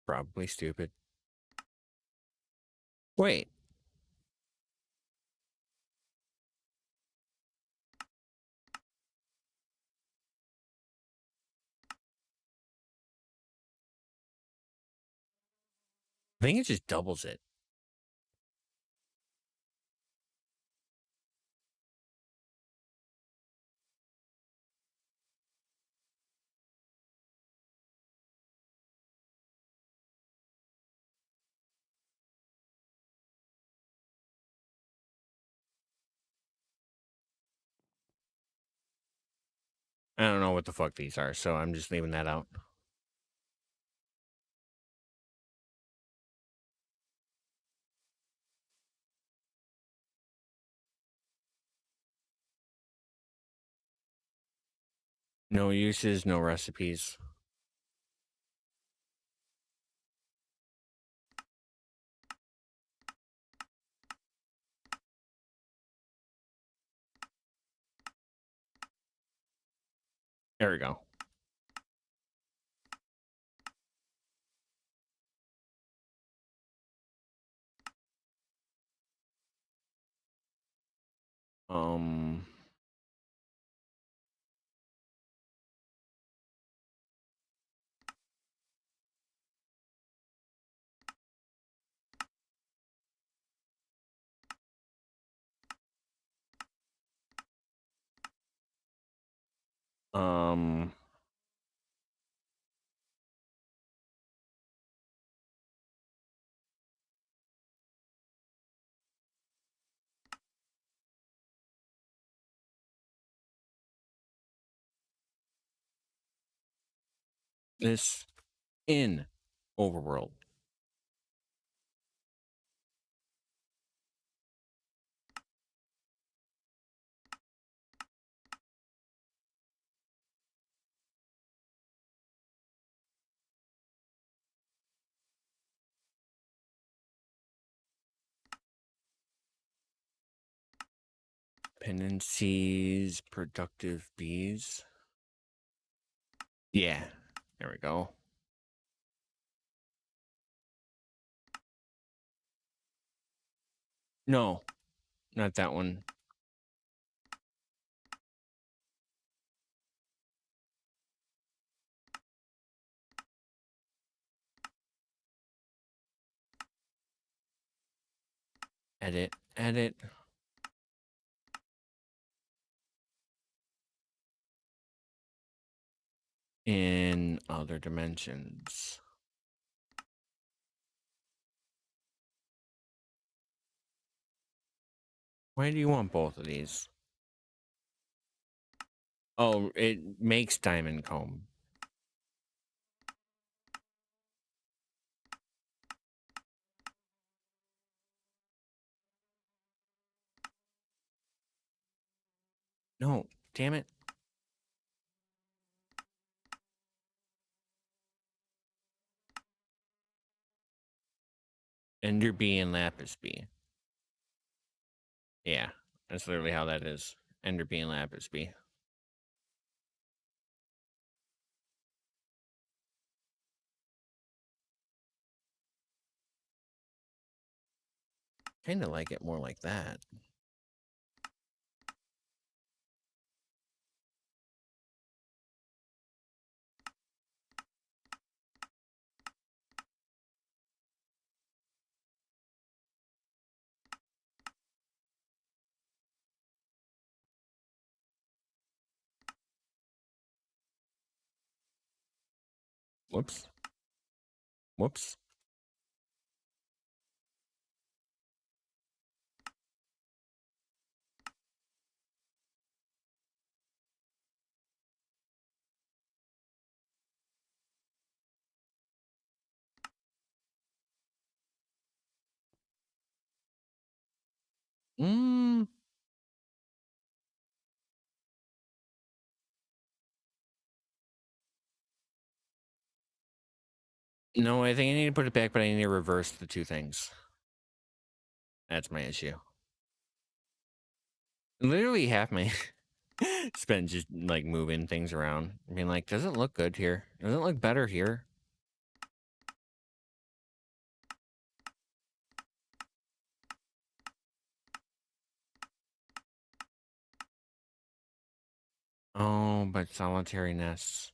probably stupid. Wait. I think it just doubles it. I don't know what the fuck these are, so I'm just leaving that out. No uses, no recipes. There we go. Um, um, this in overworld. Dependencies, productive bees. Yeah, there we go. No, not that one. Edit, edit. In other dimensions. Why do you want both of these? Oh, it makes diamond comb. No, damn it. Ender bee and lapis bee. Yeah, that's literally how that is. Ender bee and lapis bee. Kind of like it more like that. Whoops. Whoops. Mm. No, I think I need to put it back, but I need to reverse the two things. That's my issue. Literally half my spend just like moving things around. I mean, like, does it look good here? Does it look better here? Oh, but solitary nests.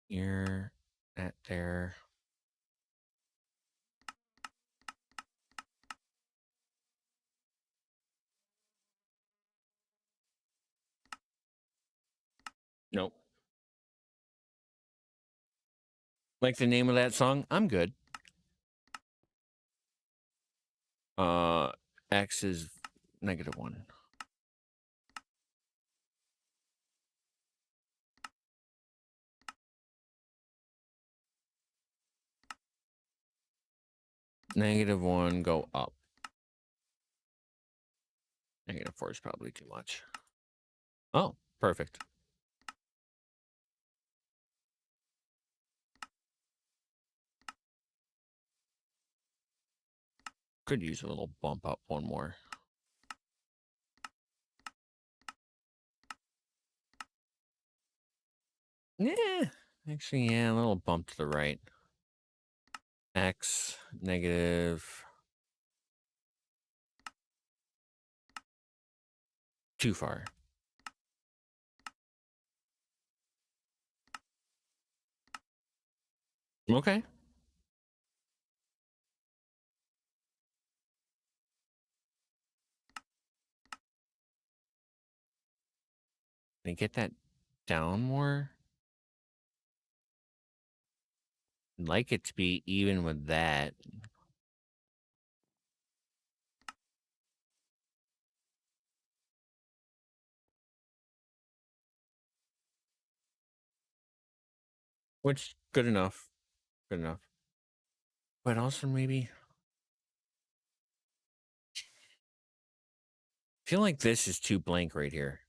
Here, that there. Nope. Like the name of that song? I'm good. X is -1. -1, go up. -4 is probably too much. Oh, perfect. Could use a little bump up one more. Yeah, actually, yeah, a little bump to the right. X, negative. Too far. Okay. Can I get that down more? I'd like it to be even with that. Which, good enough. Good enough. But also maybe... I feel like this is too blank right here.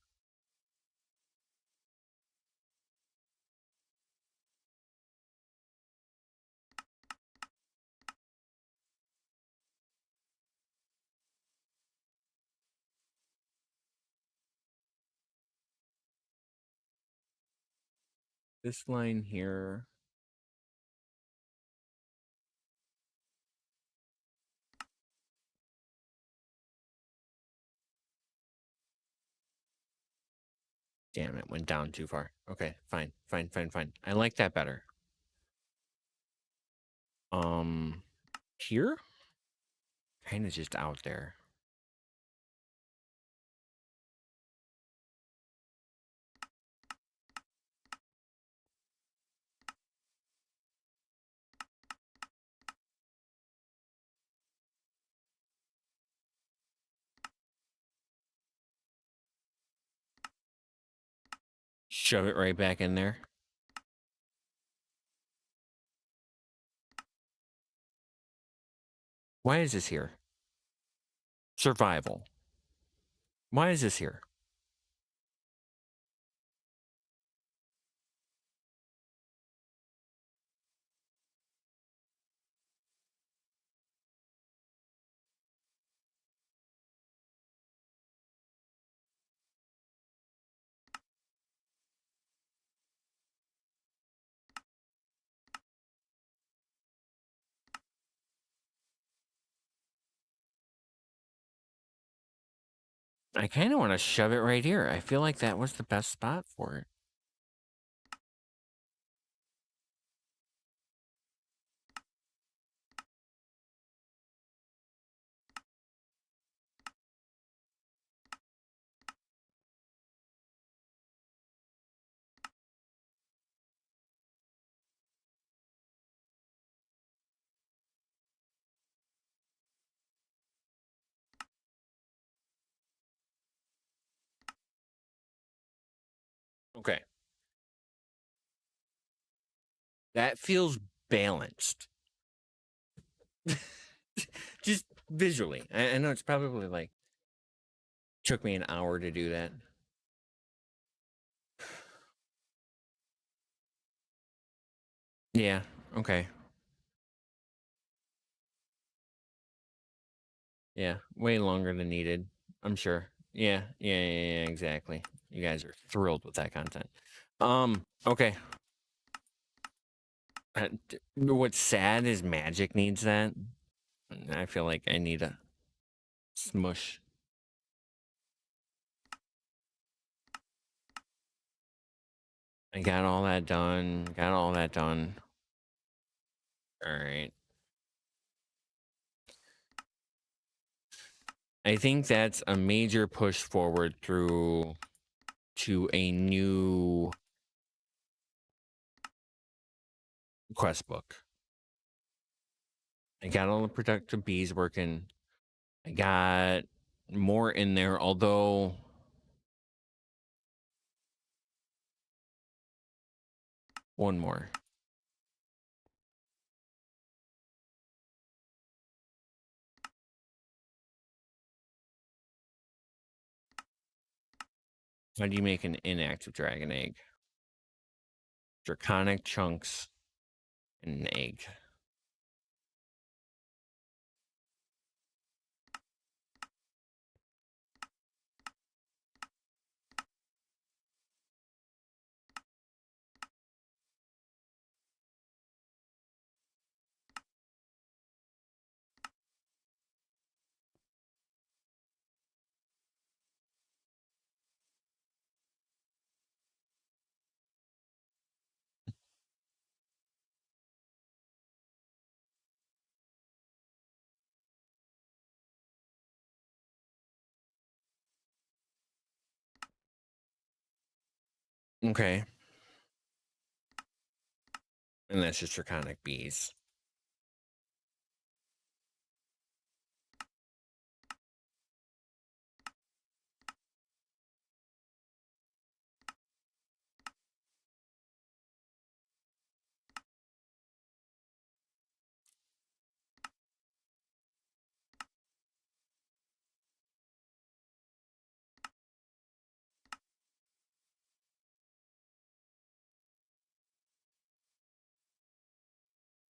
This line here. Damn, it went down too far. Okay, fine. I like that better. Here? Kind of just out there. Shove it right back in there. Why is this here? Survival. Why is this here? I kind of want to shove it right here. I feel like that was the best spot for it. Okay. That feels balanced. Just visually. I know it's probably like took me an hour to do that. Yeah, okay. Yeah, way longer than needed, I'm sure. Yeah, exactly. You guys are thrilled with that content. Okay. What's sad is Magic needs that. I feel like I need a smush. I got all that done. Got all that done. All right. I think that's a major push forward through to a new quest book. I got all the productive bees working. I got more in there, although one more. How do you make an inactive dragon egg? Draconic chunks and an egg. Okay. And that's just draconic bees.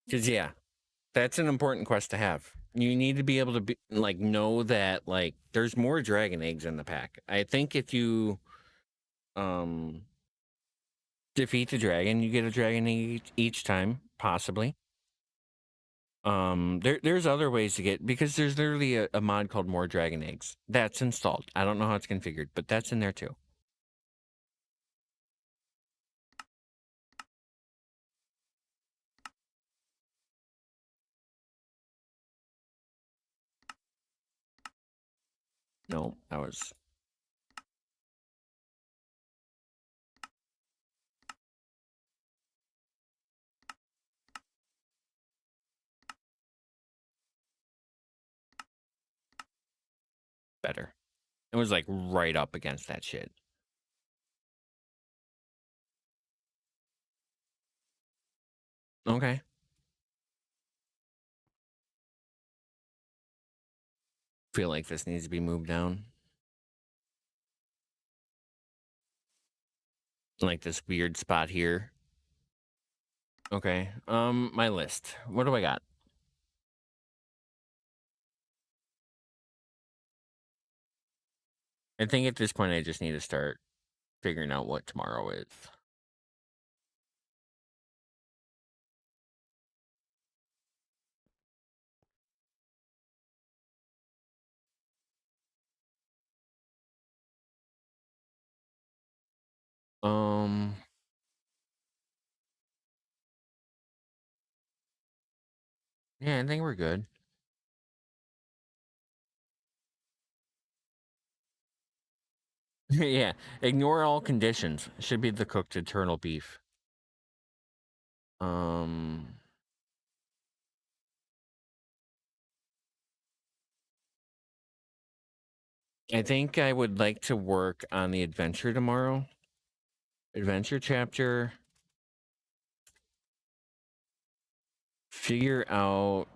Because, yeah, that's an important quest to have. You need to be able to be like know that like there's more dragon eggs in the pack. I think if you defeat the dragon, you get a dragon egg each time, possibly. There's other ways to get because there's literally a mod called More Dragon Eggs that's installed. I don't know how it's configured, but that's in there too. No, that was better. It was like right up against that shit. Okay. Feel like this needs to be moved down. Like this weird spot here. Okay. My list. What do I got? I think at this point I just need to start figuring out what tomorrow is. Um yeah, I think we're good. Yeah, ignore all conditions. Should be the cooked eternal beef. I think I would like to work on the adventure tomorrow. Adventure chapter. Figure out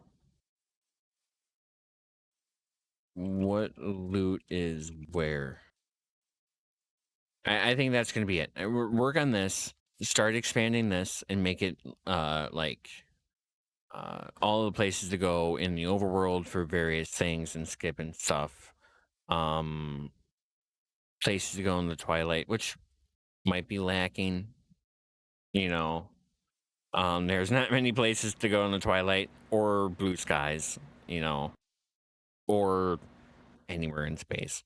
what loot is where. I think that's going to be it. Work on this, start expanding this, and make it like all the places to go in the overworld for various things and skip and stuff. Places to go in the Twilight, which might be lacking. You know, there's not many places to go in the Twilight or Blue Skies. You know, or anywhere in space.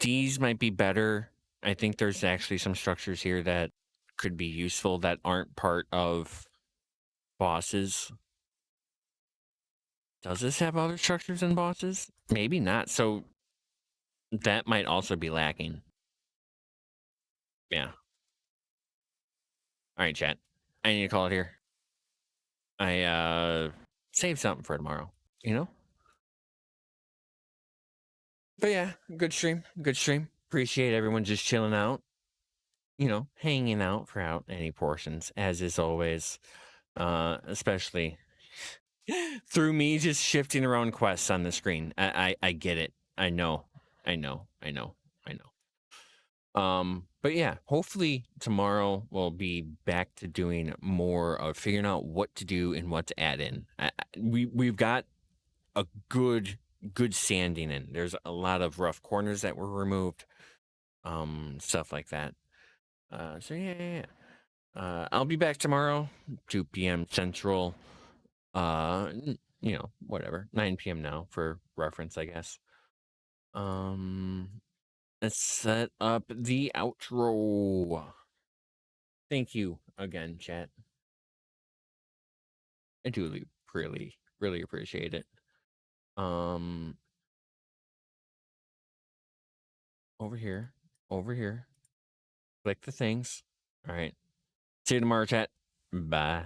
These might be better. I think there's actually some structures here that could be useful that aren't part of bosses. Does this have other structures than bosses? Maybe not. So that might also be lacking. Yeah. All right, chat. I need to call it here. I saved something for tomorrow, you know? But yeah, good stream. Good stream. Appreciate everyone just chilling out. You know, hanging out throughout any portions, as is always. Especially through me just shifting around quests on the screen. I get it. I know. But yeah, hopefully tomorrow we'll be back to doing more of figuring out what to do and what to add in. We've got a good sanding in. There's a lot of rough corners that were removed, stuff like that. So yeah. I'll be back tomorrow, 2 p.m. Central. You know, whatever, 9 p.m. now for reference, I guess. Let's set up the outro. Thank you again, chat. I do really appreciate it. Over here. Click the things. All right. See you tomorrow, chat. Bye.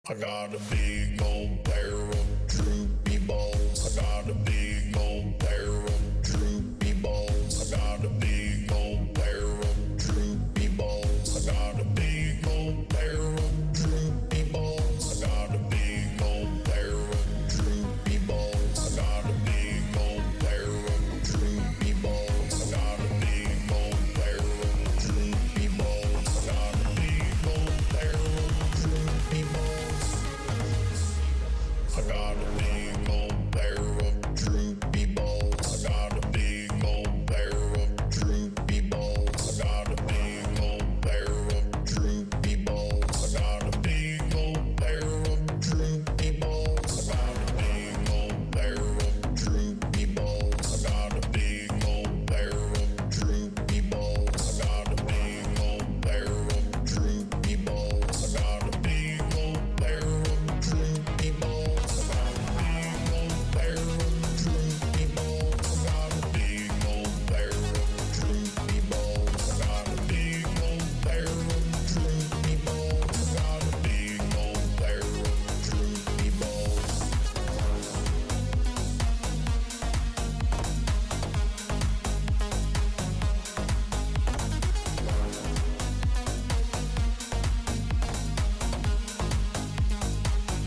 I got a big old pair of droopy balls. I got a big